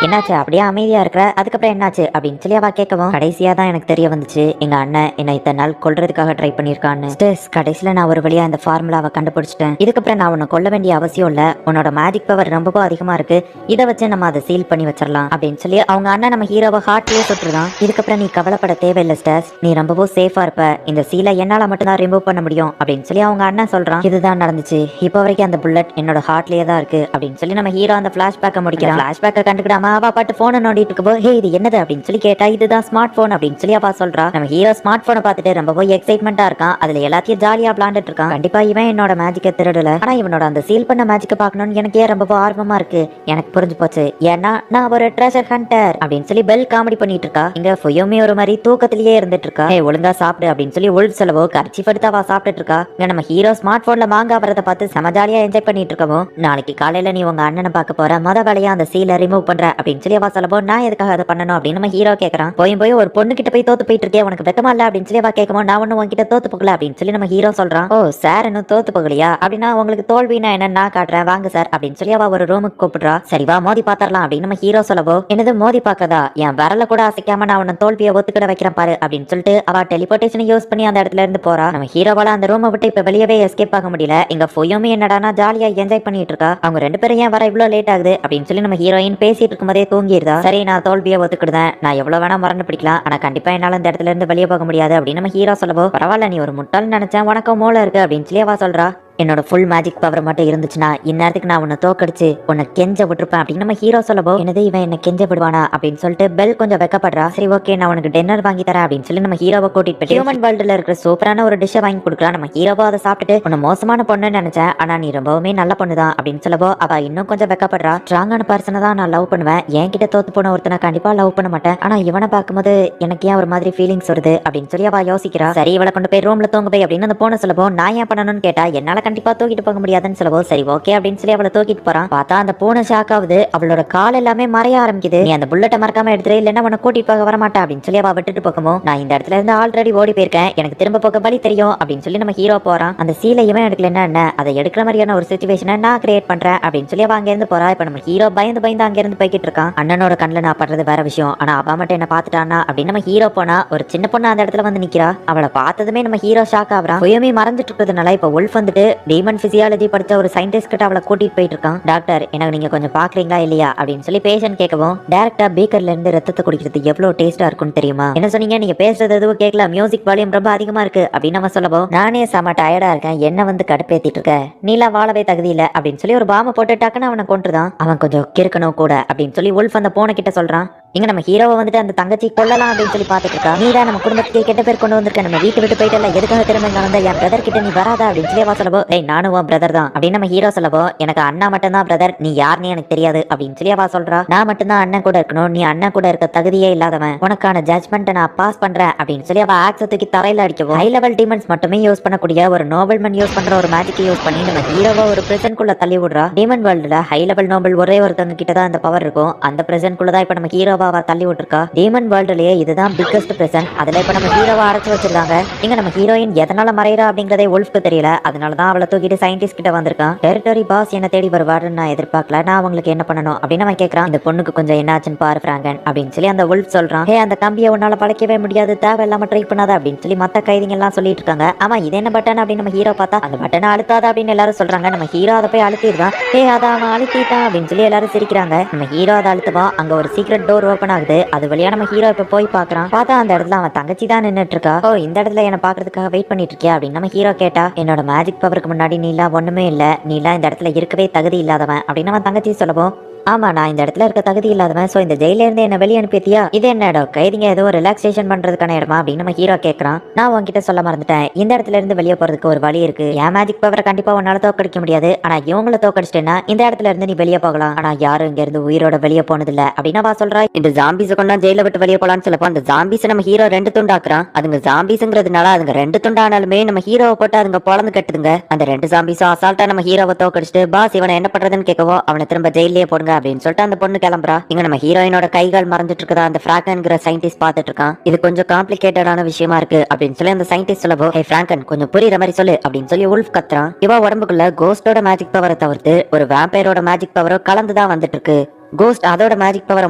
என்னாச்சு அப்படியே அமைதியா இருக்கிற, அதுக்கப்புறம் என்னாச்சு அப்படின்னு சொல்லி அவ கேட்கவும் கடைசியா தான் எனக்கு தெரிய வந்துச்சு எங்க அண்ணன் என்ன இத்தனை நாள் கொல்றதுக்காக ட்ரை பண்ணிருக்கான்னு. ஸ்டெஸ் கடைசியில நான் ஒரு வழியா இந்த ஃபார்முலாவை கண்டுபிடிச்சிட்டேன், இதுக்கப்புறம் நான் உன்னை கொல்ல வேண்டிய அவசியம் இல்ல, உன்னோட மேஜிக் பவர் ரொம்பவும் அதிகமா இருக்கு, இதை வச்சு நம்ம அதை சீல் பண்ணி வச்சிடலாம் அப்படின்னு சொல்லி அவங்க அண்ணன் நம்ம ஹீரோவை ஹார்ட்லயே சுட்டுறான். இதுக்கப்புறம் நீ கவலைப்பட தேவையில்லை ஸ்டெஸ், நீ ரொம்பவும் சேஃபா இருப்ப, இந்த சீலை என்னால மட்டும் தான் ரிமூவ் பண்ண முடியும் அப்படின்னு சொல்லி அவங்க அண்ணன் சொல்றான். இதுதான் நடந்துச்சு, இப்போ வரைக்கும் அந்த புல்லட் என்னோட ஹார்ட்லயே தான் இருக்கு அப்படின்னு சொல்லி நம்ம ஹீரோ அந்த பிளாஷ்பேக்கை முடிக்கிறான். பிளாஷ்பேக்கை கண்டுக்கிடாம அவ பாட்டு போனை நோண்டிட்டு இருக்கப்போ ஹே இது என்னது அப்படின்னு சொல்லி கேட்டா இதுதான் ஸ்மார்ட் போன் அப்படின்னு சொல்லி அவ சொல்றா. நம்ம ஹீரோ ஸ்மார்ட் போனை பார்த்துட்டு ரொம்பவும் எக்ஸைட்மெண்டா இருக்கான், அதுல எல்லாத்தையும் ஜாலியா விளாண்டுட்டு இருக்கான். கண்டிப்பா இவன் என்னோட மேஜிக்கை திருடல, ஆனா இவனோட அந்த சீல் பண்ண மேஜிக்கை பார்க்கணும்னு எனக்கு ஏன் ரொம்பவும் ஆர்வமா இருக்கு, எனக்கு புரிஞ்சு போச்சு, ஏன்னா நான் ஒரு ட்ரெஷர் ஹண்டர் அப்படின்னு சொல்லி பெல் காமெடி பண்ணிட்டு இருக்கா. இங்க ஃபுயோமி ஒரு மாதிரி தூக்கத்திலேயே இருந்துட்டு இருக்கா. ஏ ஒழுங்கா சாப்பிடு அப்படின்னு சொல்லி உல்ஃப் செலவோ கர்ச்சீஃப் எடுத்து அவ சாப்பிட்டுட்டு இருக்கா. இங்க நம்ம ஹீரோ ஸ்மார்ட் போன்ல மாங்காய் வரதை பார்த்து செம ஜாலியா என்ஜாய் பண்ணிட்டு இருக்கவும் நாளைக்கு காலையில நீ உங்க அண்ணனை பார்க்க போற, மொத வேலையா அந்த சீலை ரிமூவ் பண்ணு பண்ற அப்படின்னு சொல்லி அவ சொல்லப்போ நான் எதுக்காக அதை பண்ணணும் அப்படின்னு நம்ம ஹீரோ கேக்குறான். போய் ஒரு பொண்ணு கிட்ட போய் தோத்து போயிட்டு இருக்கே, உனக்கு வெக்கமா இல்ல அப்படின்னு சொல்லி அவ கேட்கும். நான் ஒன்னும் உன்கிட்ட தோத்து போகல அப்படின்னு சொல்லி நம்ம ஹீரோ சொல்றான். ஓ சார் இன்னும் தோத்து போகலையா அப்படின்னா உங்களுக்கு தோல்வினா என்ன நான் காட்டுறேன் வாங்க சார் அப்படின்னு சொல்லி அவ ஒரு ரூமுக்கு கூப்பிடுறா. சரிவா மோதி பாத்திரலாம் அப்படின்னு நம்ம ஹீரோ சொல்லவோ என்னது மோதி பாக்கதா, என் வரல கூட அசைக்காம நான் உன்னை தோல்வியை ஒத்துக்கிட வைக்கிறேன் பாரு அப்படின்னு சொல்லிட்டு அவ டெலிபோர்டேஷனை யூஸ் பண்ணி அந்த இடத்துல இருந்து போறா. நம்ம ஹீரோவால அந்த ரூமை விட்டு இப்ப வெளியவே எஸ்கேப் ஆக முடியல. இங்க ஃபுயோமி என்னடானா ஜாலியா என்ஜாய் பண்ணிட்டு இருக்கா. அவங்க ரெண்டு பேரும் ஏன் வர இவ்வளவு லேட் ஆகுது அப்படின்னு சொல்லி நம்ம ஹீரோயின் பேசிட்டு இருக்கும்போதே தூங்கிடுதா. சரி நான் தோல்வியை ஒத்துக்கிடுதேன், நான் எவ்வளவு வேணா மறந்து பிடிக்கலாம், ஆனா கண்டிப்பா என்னால இந்த இடத்துல இருந்து வெளியே போக முடியாது அப்படின்னு நம்ம ஹீரோ சொல்லவோ பரவாயில்ல நீ ஒரு முட்டாள் நினைச்சேன், உனக்கு மூளை இருக்கு அப்படின்னு சொல்லி அவ சொல்றா. என்னோட ஃபுல் மேஜிக் பவர் மட்டும் இருந்துச்சுன்னா இந்நேரத்துக்கு நான் உன்னை தோக்கடிச்சு உன்னை கெஞ்ச விட்டுருப்பேன் அப்படின்னு நம்ம ஹீரோ சொல்லவோ என்னது இவன் என்ன கெஞ்ச விடுவானா அப்படின்னு சொல்லிட்டு பெல் கொஞ்சம் வெக்கப்படுறா. சரி ஓகே நான் உனக்கு டின்னர் வாங்கி தரேன் அப்படின்னு சொல்லி நம்ம ஹீரோவை கூட்டிட்டு போய் ஹியூமன் வேர்ல்டுல இருக்கிற சூப்பரான ஒரு டிஷ்ஷை வாங்கி கொடுக்கலாம். நம்ம ஹீரோவோ அதை சாப்பிட்டுட்டு உன்னை மோசமான பொண்ணுன்னு நினைச்சேன், ஆனா நீ ரொம்பவுமே நல்ல பொண்ணுதான் அப்படின்னு சொல்லவோ அவ இன்னும் கொஞ்சம் வெக்கப்படுறா. ஸ்ட்ராங்கான பர்சனை தான் நான் லவ் பண்ணுவேன், என்கிட்ட தோத்து போன ஒருத்தனை கண்டிப்பா லவ் பண்ண மாட்டேன், ஆனா இவனை பார்க்கும்போது எனக்கு ஏன் ஒரு மாதிரி ஃபீலிங்ஸ் வருது அப்படின்னு சொல்லி அவ யோசிக்கிறா. சரி இவளை கொண்டு போய் ரூம்ல தூங்க போய் அப்படின்னு அந்த பொண்ணு சொல்லவோ நான் ஏன் பண்ணணும்னு கேட்டா என்னால கண்டிப்பா தூக்கிட்டு போக முடியாதுன்னு சொல்லவோ சரி ஓகே அப்படின்னு சொல்லி அவளை தூக்கிட்டு போறான். பார்த்தா அந்த பூனை ஷாக் ஆகுது, அவளோட கால் எல்லாமே மறைய ஆரம்பிக்குது. நீ அந்த புல்லட்டை மறக்காம எடுத்துரு இல்லன்னா உன்னை கூட்டிட்டு போக வர மாட்டா அப்படின்னு சொல்லி அவ விட்டுட்டு போகமோ நான் இந்த இடத்துல இருந்து ஆல்ரெடி ஓடி போயிருக்கேன், எனக்கு திரும்ப போக வழி தெரியும் அப்படின்னு சொல்லி நம்ம ஹீரோ போறான். அந்த சீலை இவன் எடுக்கலன்னா என்ன, அதை எடுக்கிற மாதிரியான ஒரு சிச்சுவேஷனை நான் கிரியேட் பண்றேன் அப்படின்னு சொல்லி அவ அங்க இருந்து போறா. இப்ப நம்ம ஹீரோ பயந்து அங்க இருந்து போய்கிட்டு இருக்கான். அண்ணனோட கண்ணுல நான் படுறது வேற விஷயம், ஆனா அவ மட்டும் என்ன பாத்துட்டானா அப்படின்னு நம்ம ஹீரோ போனா ஒரு சின்ன பொண்ணு அந்த இடத்துல வந்து நிக்கிறா. அவளை பார்த்ததுமே நம்ம ஹீரோ ஷாக் ஆகுறான். புயமே மறந்துட்டு இருக்கிறதுனால இப்ப உல்ஃப் வந்துட்டு டீமன் பிசியாலஜி படிச்ச ஒரு சயின்டிஸ்ட் கிட்ட அவளை கூட்டிட்டு போயிட்டு இருக்கான். டாக்டர் எனக்கு நீங்க கொஞ்சம் பாக்குறீங்களா இல்லையா அப்படின்னு சொல்லி பேஷண்ட் கேட்கவும் டைரக்டா பீக்கர்ல இருந்து ரத்தத்தை குடிக்கிறது எவ்வளவு டேஸ்டா இருக்கும்னு தெரியுமா, என்ன சொன்னீங்க, நீங்க பேசுறது எதுவும் கேட்கல, மியூசிக் வால்யூம் ரொம்ப அதிகமா இருக்கு அப்படின்னு நம்ம சொல்லவும் நானே செம டயர்டா இருக்கேன், என்ன வந்து கடுப்பேத்திட்டு இருக்க, நீலாம் வாழவே தகுதி இல்ல அப்படின்னு சொல்லி ஒரு பாம்பை போட்டு டக்குன்னு அவனை கொண்டுதான். அவன் கொஞ்சம் கிறுக்கணும் கூட அப்படின்னு சொல்லி உல்ஃப் அந்த போன கிட்ட சொல்றான். இங்க நம்ம ஹீரோவை வந்துட்டு அந்த தங்கச்சி கொல்லலாம் அப்படின்னு சொல்லி பாத்துட்டு இருக்கா. நீதான் நம்ம குடும்பத்துக்கே கெட்ட பேர் கொண்டு வந்திருக்க, நம்ம வீட்டு விட்டு போயிட்டல, எதுக்காக திரும்ப இங்க வந்த, என் பிரதர் கிட்ட நீ வராதா அப்படின்னு சொல்லி சொல்லவோ ஏய் நானும் உன் பிரதர் தான் அப்படின்னு நம்ம ஹீரோ சொல்லவோ எனக்கு அண்ணா மட்டும் தான் பிரதர், நீ யாருன்னு எனக்கு தெரியாது அப்படின்னு சொல்லி அவ சொல்றா. நான் மட்டும் தான் அண்ணன் கூட இருக்கணும், நீ அண்ணன் கூட இருக்க தகுதியே இல்லாதவன், உனக்கான ஜட்ஜ்மெண்ட் நான் பாஸ் பண்றேன் அப்படின்னு சொல்லி அவ ஆக்ஸ தூக்கி தரையில அடிக்கவும் ஹை லெவல் டீமன்ஸ் மட்டுமே யூஸ் பண்ணக்கூடிய ஒரு நோபல் மன் யூஸ் பண்ற ஒரு மேஜிக் யூஸ் பண்ணி நம்ம ஹீரோவை ஒரு பிரிசன்குள்ள தள்ளி விடுறா. டீமன் வேர்ல்டுல ஹை லெவல் நோபல் ஒரே ஒருத்தவங்க கிட்ட தான் அந்த பவர் இருக்கும், அந்த பிரிசன்குள்ள தான் இப்ப நம்ம ஹீரோவா தள்ளி விட்டுருக்கா. டீமன் வேர்ல்டுலயே இதுதான் பிக்கஸ்ட் பிரசன், அதுல இப்ப நம்ம ஹீரோவை அடைச்சு வச்சிருக்காங்க. இங்க நம்ம ஹீரோயின் எதனால மறையறா அப்படிங்கறதே உல்ஃப்க்கு தெரியல, அதனாலதான் அவளை தூக்கிட்டு சயின்டிஸ்ட் கிட்ட வந்திருக்கான். டெரிட்டரி பாஸ் என்ன தேடி வருவாருன்னு நான் எதிர்பார்க்கல, நான் அவங்களுக்கு என்ன பண்ணணும் அப்படின்னு அவன் கேட்கறான். இந்த பொண்ணுக்கு கொஞ்சம் என்னாச்சுன்னு பாரு பிராங்கன் அப்படின்னு சொல்லி அந்த உல்ஃப் சொல்றான். ஹே அந்த கம்பியை உன்னால பழைக்கவே முடியாது, தேவையில்லாம ட்ரை பண்ணாத அப்படின்னு சொல்லி மத்த கைதிங்க எல்லாம் சொல்லிட்டு இருக்காங்க. ஆமா இது என்ன பட்டன் அப்படின்னு நம்ம ஹீரோ பார்த்தா அந்த பட்டனை அழுத்தாத அப்படின்னு எல்லாரும் சொல்றாங்க. நம்ம ஹீரோ அதை போய் அழுத்திடுறான். ஹே அதை அவன் அழுத்திட்டான் அப்படின்னு சொல்லி எல்லாரும் சிரிக்கிறாங்க. நம்ம ஹீரோ அதை அழுத்துவா, அங்க ஒரு சீக்ரெட் டோர் ஓபன் ஆகுது, அது வழியா நம்ம ஹீரோ இப்ப போய் பாக்குறான். பார்த்தா அந்த இடத்துல அவன் தங்கச்சி தான் நின்னுட்டு இருக்கா. ஓ இந்த இடத்துல என்ன பாக்குறதுக்காக வெயிட் பண்ணிட்டு இருக்கியா அப்படின்னு நம்ம ஹீரோ கேட்டா. என்னோட மேஜிக் பவருக்கு முன்னாடி நீலாம் ஒண்ணுமே இல்ல, நீலாம் இந்த இடத்துல இருக்கவே தகுதி இல்லாதவன் அப்படின்னு அவன் தங்கச்சி சொல்லவும் ஆமா நான் இந்த இடத்துல இருக்க தகுதி இல்லாதவன், சோ இந்த ஜெயில இருந்து என்ன வெளியே அனுப்பிட்டியா, இது என்ன இடம், கைதிங்க ஏதோ ரிலாக்ஸேஷன் பண்றதுக்கான இடமா அப்படின்னு நம்ம ஹீரோ கேட்கறான். நான் உன்கிட்ட சொல்ல மறந்துட்டேன், இந்த இடத்துல இருந்து வெளியே போறதுக்கு ஒரு வழி இருக்கு, என் மேஜிக் பவரை கண்டிப்பா உன்னால தோக்கடிக்க முடியாது, ஆனா இவங்களை தோக்கடிச்சிட்டேன்னா இந்த இடத்துல இருந்து நீ வெளியே போகலாம், ஆனா யாரும் இங்க இருந்து உயிரோட வெளியே போனது இல்ல அப்படின்னு அவ சொல்றா. இந்த ஜாம்பிஸை கொண்டா ஜெயில விட்டு வெளியே போலான்னு சொல்லப்போ அந்த ஜாம்பிஸை நம்ம ஹீரோ ரெண்டு துண்டாக்குறான். அதுங்க ஜாம்பிஸ்ங்கிறதுனால அதுங்க ரெண்டு துண்டானாலுமே நம்ம ஹீரோவை போட்டு அதுங்க பொழந்து கட்டுதுங்க. அந்த ரெண்டு ஜாம்பிஸும் அசால்ட்டா நம்ம ஹீரோவை தோக்கடிச்சிட்டு பாஸ் இவனை என்ன பண்றதுன்னு கேட்கவோ அவனை திரும்ப ஜெயிலே போடுங்க அப்படின்னு சொல்லிட்டு அந்த பொண்ணு கிளம்புறா. இங்க நம்ம ஹீரோயினோட கைகள் மறைஞ்சிட்டு இருக்கதா அந்த பிராங்கன்ங்கிற சயின்டிஸ்ட் பாத்துட்டு இருக்கான். இது கொஞ்சம் காம்ப்ளிகேட்டடான விஷயமா இருக்கு அப்படின்னு சொல்லி அந்த சயின்டிஸ்ட் சொல்லவோ ஹே பிராங்கன் கொஞ்சம் புரியுற மாதிரி சொல்லு அப்படின்னு சொல்லி உல்ஃப் கத்துறான். இவ உடம்புக்குள்ள கோஸ்டோட மேஜிக் பவரை தவிர்த்து ஒரு வேம்பயரோட மேஜிக் பவரோ கலந்துதான் வந்துட்டு இருக்கு. கோஸ்ட் அதோட மேஜிக் பவரை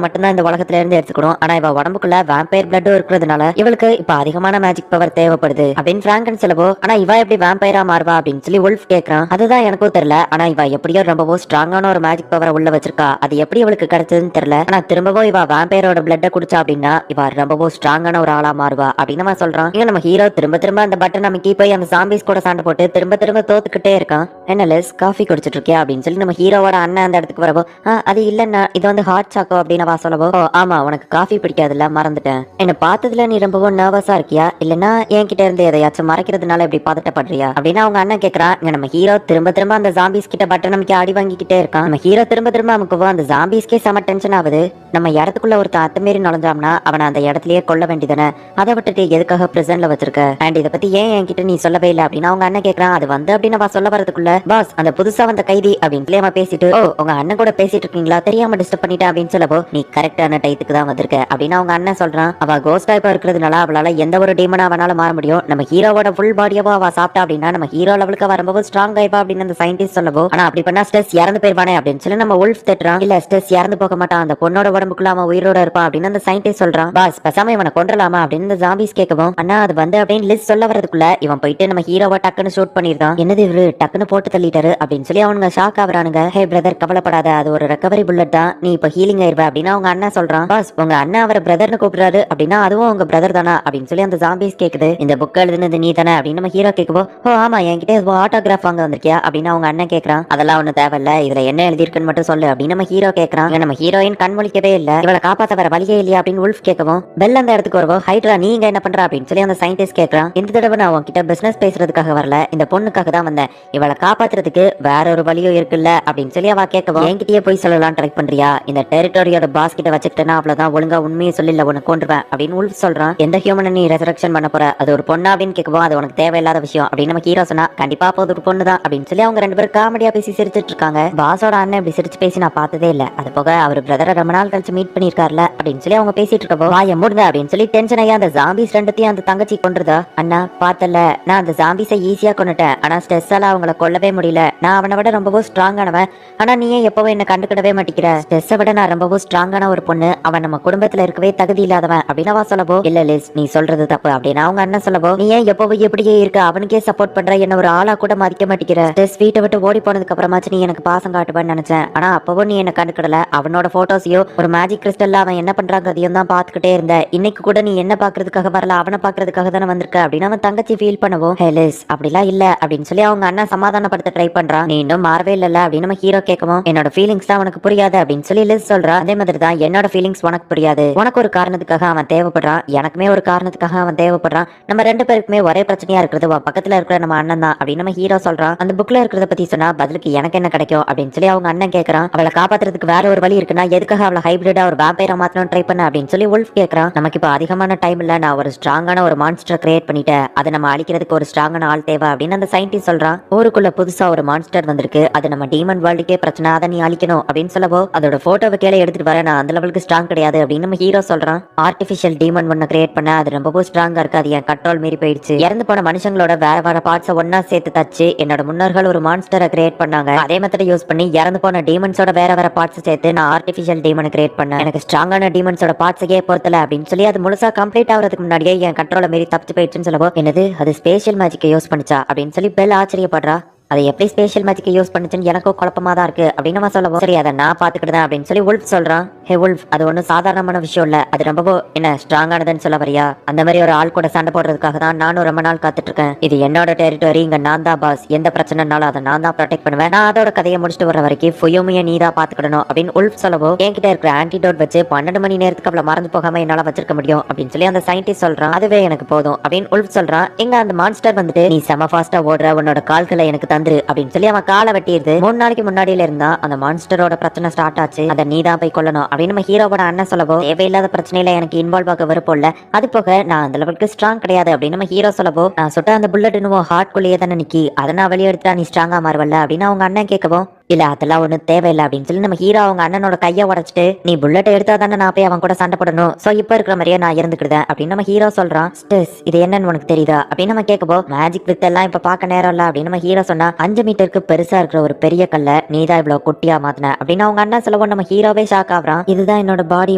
மட்டும்தான் இந்த உலகத்துல இருந்து எடுத்துக்கணும், ஆனா இவ உடம்புக்குள்ள வேம்பயர் பிளட் இருக்கிறதுனால இவளுக்கு இப்ப அதிகமான மேஜிக் பவர் தேவைப்படுது அப்படின்னு பிராங்கன் சொல்லவோ ஆனா இவ எப்படி வேம்பயரா மாறுவா அப்படின்னு சொல்லி உல்ஃப் கேட்கறான். அதுதான் எனக்கும் தெரியல, ஆனா இவ எப்படியோ ரொம்பவோ ஸ்ட்ராங்கான ஒரு மேஜிக் பவரை உள்ள வச்சிருக்கா, அது எப்படி இவளுக்கு கிடைச்சதுன்னு தெரியல, ஆனா திரும்பவும் இவ வேம்பயரோட பிளட்டை குடிச்சா அப்படின்னா இவ ரொம்பவோ ஸ்ட்ராங்கான ஒரு ஆளா மாறுவா அப்படின்னு அவன் சொல்றான். இங்க நம்ம ஹீரோ திரும்ப அந்த பட்டன் அமைக்கி போய் அந்த ஜாம்பிஸ் கூட சண்டை போட்டு திரும்ப தோத்துக்கிட்டே இருக்கான். என்ன லெஸ் காஃபி குடிச்சிட்டு இருக்கியா அப்படின்னு சொல்லி நம்ம ஹீரோவோட அண்ணன் அந்த இடத்துக்கு வரவோ அது இல்லன்னா இது வந்து ஹாட் சாக்கோ அப்படின்னு அவ சொல்லவோ ஆமா உனக்கு காஃபி பிடிக்காதுல்ல மறந்துட்டேன், என்ன பார்த்ததுல நீ ரொம்பவும் நர்வஸா இருக்கியா இல்லன்னா என்கிட்ட இருந்து எதையாச்சும் மறைக்கிறதுனால இப்படி பதட்டப்படுறியா அப்படின்னு அவங்க அண்ணன் கேட்கறான். இங்க நம்ம ஹீரோ திரும்ப அந்த ஜாம்பிஸ் கிட்ட பட்டன் நமக்கு அடி வாங்கிக்கிட்டே இருக்கான். நம்ம ஹீரோ திரும்ப அமுக்குவோ அந்த ஜாம்பிஸ்கே செம டென்ஷன் ஆகுது. நம்ம இடத்துக்குள்ள ஒருத்தன் அத்துமீறி நுழைஞ்சாம்னா அவனை அந்த இடத்துலயே கொல்ல வேண்டியதானே, அதை விட்டுட்டு எதுக்காக பிரிசன்ல வச்சிருக்க அண்ட் இதை பத்தி ஏன் என்கிட்ட நீ சொல்லவே இல்லை அப்படின்னு அவங்க அண்ணன் கேட்கறான். அது வந்து அப்படின்னு அவ சொல்ல வரதுக்குள்ள பாஸ் அந்த புதுசா வந்த கைதி அப்படின்னு சொல்லி அவன் பேசிட்டு உங்க அண்ணன் கூட பேசிட்டு இருக்கீங்களா தெரியாம தெரியாம டிஸ்டர்ப் பண்ணிட்டேன் அப்படின்னு சொல்லவோ நீ கரெக்டான டைத்துக்கு தான் வந்திருக்க அப்படின்னு அவங்க அண்ணன் சொல்றான். அவ கோஸ்ட் டைப்பா இருக்கிறதுனால அவளால எந்த ஒரு டீமனா வேணாலும் மாற முடியும். நம்ம ஹீரோவோட ஃபுல் பாடியவோ அவ சாப்பிட்டா அப்படின்னா நம்ம ஹீரோ லெவலுக்கு வரும்போது ஸ்ட்ராங் ஆயிப்பா அப்படின்னு அந்த சயின்டிஸ்ட் சொல்லவோ ஆனா அப்படி பண்ணா ஸ்ட்ரெஸ் இறந்து போயிருவானே அப்படின்னு சொல்லி நம்ம உல்ஃப் திட்டுறான். இல்ல ஸ்ட்ரெஸ் இறந்து போக மாட்டான், அந்த பொண்ணோட உடம்புக்குள்ள அவன் உயிரோட இருப்பான் அப்படின்னு அந்த சயின்டிஸ்ட் சொல்றான். பாஸ் பேசாம இவனை கொன்றலாமா அப்படின்னு இந்த ஜாம்பிஸ் கேட்கவும் அண்ணா அது வந்து அப்படின்னு லிஸ்ட் சொல்ல வரதுக்குள்ள இவன் போயிட்டு நம்ம ஹீரோவை டக்குன்னு ஷூட் பண்ணிருக்கான். என்னது இவரு டக்குன்னு போட்டு தள்ளிட்டாரு அப்படின்னு சொல்லி அவனுங்க ஷாக் ஆகுறானுங்க. ஹே பிரதர் கவலைப்படாத, அது ஒரு ரெக்கவரி புல்லட் தான், நீ இப்ப ஹீலிங் ஆயிருவ அப்படின்னு அவங்க அண்ணா சொல்றான். பாஸ் உங்க அண்ணா அவரை பிரதர்னு கூப்பிடுறாரு அப்படின்னா அதுவும் உங்க பிரதர் தானா அப்படின்னு சொல்லி அந்த ஜாம்பிஸ் கேக்குது. இந்த புக் எழுதுனது நீ தானே அப்படின்னு நம்ம ஹீரோ கேட்கவோ ஓ ஆமா என்கிட்ட ஆட்டோகிராஃப் வாங்க வந்திருக்கியா அப்படின்னு அவங்க அண்ணன் கேக்குறான். அதெல்லாம் ஒண்ணு தேவையில்ல, இதுல என்ன எழுதிருக்குன்னு மட்டும் சொல்லு அப்படின்னு நம்ம ஹீரோ கேக்குறான். நம்ம ஹீரோயின் கண்மொழிக்கவே இல்ல, இவளை காப்பாத்த வர வழியே இல்லையா அப்படின்னு உல்ஃப் கேட்கவும் பெல் அந்த இடத்துக்கு வருவோம். ஹைட்ரா நீங்க என்ன பண்ற அப்படின்னு சொல்லி அந்த சயின்டிஸ்ட் கேட்கறான். இந்த தடவை நான் உன்கிட்ட பிசினஸ் பேசுறதுக்காக வரல, இந்த பொண்ணுக்காக தான் வந்தேன், இவளை காப்பாத்துறதுக்கு வேற ஒரு வழியும் இருக்குல்ல அப்படின்னு சொல்லி அவ கேட்கவும் என்கிட்டயே போய் சொல்லலாம் ட்ரை பண்றியா, இந்த டெரிட்டோரியோட பாஸ் கிட்ட வச்சுக்கிட்டேன்னா அவ்வளவுதான், ஒழுங்கா உண்மையை சொல்லல உன்னை கொண்டுருவேன் அப்படின்னு உல்ஃப் சொல்றான். எந்த ஹியூமனை நீ ரெசரக்ஷன் பண்ண போற, அது ஒரு பொண்ணா அப்படின்னு கேட்கவும் அது உனக்கு தேவையில்லாத விஷயம் அப்படின்னு நம்ம ஹீரோ சொன்னா கண்டிப்பா போது ஒரு பொண்ணு தான் அப்படின்னு சொல்லி அவங்க ரெண்டு பேரும் காமெடியா பேசி சிரிச்சிட்டு இருக்காங்க. பாஸோட அண்ணன் இப்படி சிரிச்சு பேசி நான் பார்த்ததே இல்ல, அது போக அவர் பிரதரை ரொம்ப நாள் கழிச்சு மீட் பண்ணிருக்காருல அப்படின்னு சொல்லி அவங்க பேசிட்டு இருக்கப்போ வாய மூடுங்க அப்படின்னு சொல்லி டென்ஷன் ஆகி அந்த ஜாம்பிஸ் ரெண்டுத்தையும் அந்த தங்கச்சி கொண்டுதா. அண்ணா பார்த்தல நான் அந்த ஜாம்பிஸை ஈஸியா கொண்டுட்டேன், ஆனா ஸ்ட்ரெஸ்ஸால அவங்கள கொல்லவே முடியல, நான் அவனை விட ரொம்பவும் ஸ்ட்ராங் ஆனவன், ஆனா நீ எப்பவும் என்ன கண்டுக்கிடவே மாட்டேங்கிற, ஸ்ட்ரெஸ்ஸை விட நான் ரொம்பவும் ஸ்ட்ராங்கான ஒரு பொண்ணு, அவன் நம்ம குடும்பத்துல இருக்கவே தகுதி இல்லாதவன் அப்படின்னு அவ சொல்லவோ இல்ல லிஸ் நீ சொல்றது தப்பு அப்படின்னு அவங்க அண்ணன் சொல்லவோ நீ ஏன் எப்பவும் எப்படியே இருக்க, அவனுக்கே சப்போர்ட் பண்ற, என்ன ஒரு ஆளா கூட மதிக்க மாட்டேங்கிற, ஸ்ட்ரெஸ் வீட்டை விட்டு ஓடி போனதுக்கு அப்புறமாச்சு நீ எனக்கு பாசம் காட்டுவேன்னு நினைச்சேன், ஆனா அப்பவும் நீ என்ன கண்டுக்கிடல, அவனோட போட்டோஸையோ ஒரு மேஜிக் கிறிஸ்டல்ல அவன் என்ன பண்றாங்கிறதையும் தான் பாத்துக்கிட்டே இருந்த, இன்னைக்கு கூட நீ என்ன பாக்குறதுக்காக வரல, அவனை பாக்குறதுக்காக தானே வந்திருக்க அப்படின்னு அவன் தங்கச்சி ஃபீல் பண்ணவும் ஹே லிஸ் அப்படிலாம் இல்ல அப்படின்னு சொல்லி அவங்க அண்ணன் சமாதானப்படுத்த ட்ரை பண்றான். நீ இன்னும் மாறவே இல்லல அப்படின்னு நம்ம ஹீரோ கேட்கவும் என்னோட ஃபீலிங்ஸ் தான் உனக்கு புரியாது அப்படின்னு சொல்லி லிஸ் சொல்றா. அதே மாதிரி தான் என்னோட ஃபீலிங்ஸ் உனக்கு புரியாது, உனக்கு ஒரு காரணத்துக்காக அவன் தேவைப்படுறான், எனக்குமே ஒரு காரணத்துக்காக அவன் தேவைப்படுறான், நம்ம ரெண்டு பேருக்குமே ஒரே பிரச்சனையா இருக்கிறது பக்கத்துல இருக்கிற நம்ம அண்ணன் தான் அப்படின்னு நம்ம ஹீரோ சொல்றான். அந்த புக்ல இருக்கிறத பத்தி சொன்னா பதிலுக்கு எனக்கு என்ன கிடைக்கும் அப்படின்னு சொல்லி அவங்க அண்ணன் கேட்கறான். அவளை காப்பாத்துறதுக்கு வேற ஒரு வழி இருக்குன்னா எதுக்காக அவளை ஹைபிரிடா ஒரு வேம்பைரா மாத்தணும் ட்ரை பண்ண அப்படின்னு சொல்லி உல்ஃப் கேட்கறான். நமக்கு இப்ப அதிகமான டைம் இல்ல, நான் ஒரு ஸ்ட்ராங்கான ஒரு மான்ஸ்டர் கிரியேட் பண்ணிட்டேன், அதை நம்ம அழிக்கிறதுக்கு ஒரு ஸ்ட்ராங்கான ஆள் தேவை அப்படின்னு அந்த சயின்டிஸ்ட் சொல்றான். ஊருக்குள்ள புதுசா ஒரு மான்ஸ்டர் வந்திருக்கு, அது நம்ம டீமன் வேர்ல்டுக்கே பிரச்சனை, அதை நீ அழிக்கணும் அப்படின்னு சொல்லவோ அதோட போட்டோவை கீழே எடுத்துட்டு வர, நான் அந்த லெவலுக்கு ஸ்ட்ராங் கிடையாது அப்படின்னு நம்ம ஹீரோ சொல்றான். ஆர்டிபிஷியல் டீமன் ஒன்னு கிரியேட் பண்ண, அது ரொம்பவும் ஸ்ட்ராங்கா இருக்கு, அது என் கண்ட்ரோல் மீறி போயிடுச்சு, இறந்து போன மனுஷங்களோட வேற வேற பார்ட்ஸை ஒன்னா சேர்த்து தச்சு என்னோட முன்னோர்கள் ஒரு மான்ஸ்டரை கிரியேட் பண்ணாங்க, அதே மெத்தட யூஸ் பண்ணி இறந்து போன டீமன்ஸோட வேற வேற பார்ட்ஸ் சேர்த்து நான் ஆர்டிபிஷியல் டீமனை கிரியேட் பண்ணேன், எனக்கு ஸ்ட்ராங்கான டீமன்ஸோட பார்ட்ஸையே பொறுத்தல அப்படின்னு சொல்லி அது முழுசா கம்ப்ளீட் ஆகிறதுக்கு முன்னாடியே என் கண்ட்ரோலை மீறி தப்பிச்சு போயிடுச்சுன்னு சொல்லவோ என்னது அது ஸ்பேஷியல் மேஜிக்கை யூஸ் பண்ணிச்சா அப்படின்னு சொல்லி பெல் ஆச்சரியப்படுறா. அதை எப்படி ஸ்பெஷல் மேஜிக்கை யூஸ் பண்ணுச்சுன்னு எனக்கும் குழப்பமா தான் இருக்கு அப்படின்னு நம்ம சொல்லவும் சரி அதை நான் பாத்துக்கிட்டேன் அப்படின்னு சொல்லி உல்ஃப் சொல்றான். ஹே உல்ஃப் அது ஒன்றும் சாதாரணமான விஷயம் இல்ல, அது ரொம்ப என்ன ஸ்ட்ராங்கானதுன்னு சொல்ல வரியா, அந்த மாதிரி ஒரு ஆள் கூட சண்டை போடுறதுக்காக தான் நானும் ரொம்ப நாள் காத்துட்டு இருக்கேன், இது என்னோட டெரிட்டரி, இங்க நான் தான் பாஸ், எந்த பிரச்சனைனாலும் அதை நான் தான் ப்ரொடெக்ட் பண்ணுவேன், நான் அதோட கதையை முடிச்சுட்டு வர வரைக்கும் ஃபுயோமியை நீ தான் பாத்துக்கிடணும் அப்படின்னு உல்ஃப் சொல்லவோ என்கிட்ட இருக்கிற ஆன்டிடோட் வச்சு 12 மணி நேரத்துக்கு அவளை மறந்து போகாம என்னால வச்சிருக்க முடியும் அப்படின்னு சொல்லி அந்த சயின்டிஸ்ட் சொல்றான். அதுவே எனக்கு போதும் அப்படின்னு உல்ஃப் சொல்றான். எங்க அந்த மான்ஸ்டர் வந்துட்டு நீ செம ஃபாஸ்டா ஓடுற, உன்னோட கால்களை எனக்கு தந்துரு அப்படின்னு சொல்லி அவன் காலை வெட்டிடுது. 3 நாளைக்கு முன்னாடியில இருந்தா அந்த மான்ஸ்டரோட பிரச்சனை ஸ்டார்ட் ஆச்சு, அதை நீ தான் போய் கொல்லணும் அப்படின்னு நம்ம ஹீரோவோட அண்ணன் சொல்லவோ தேவையில்லாத பிரச்சனையில எனக்கு இன்வால்வ் ஆக விருப்பம் இல்ல, அது போக நான் அந்த லெவலுக்கு ஸ்ட்ராங் கிடையாது அப்படின்னு நம்ம ஹீரோ சொல்லவோ நான் சுட்ட அந்த புல்லட் இன்னும் ஹார்ட் குள்ளேயே தானே நிக்கி, அதை நான் வெளியே எடுத்துட்டா நீ ஸ்ட்ராங்கா மாறுவல்ல அப்படின்னு அவங்க அண்ணன் கேட்கவும் இல்ல அதெல்லாம் ஒண்ணு தேவையில்லை அப்படின்னு சொல்லி நம்ம ஹீரோ அவங்க அண்ணனோட கையை உடைச்சிட்டு நீ புல்லட்டை எடுத்தா தானே நான் போய் அவன் கூட சண்டை போடணும், சோ இப்ப இருக்கிற மாதிரியே நான் இருந்துக்கிட்டேன் அப்படின்னு நம்ம ஹீரோ சொல்றான். ஸ்ட்ரெஸ் இது என்னன்னு உனக்கு தெரியுதா அப்படின்னு நம்ம கேட்கப்போ மேஜிக் வித் எல்லாம் இப்ப பார்க்க நேரம் இல்ல அப்படின்னு நம்ம ஹீரோ சொன்னா 5 மீட்டருக்கு பெருசா இருக்கிற ஒரு பெரிய கல்ல நீதான் இவ்வளவு குட்டியா மாத்தின அப்படின்னு அவங்க அண்ணன் சொல்லவும் நம்ம ஹீரோவே ஷாக் ஆகுறான். இதுதான் என்னோட பாடி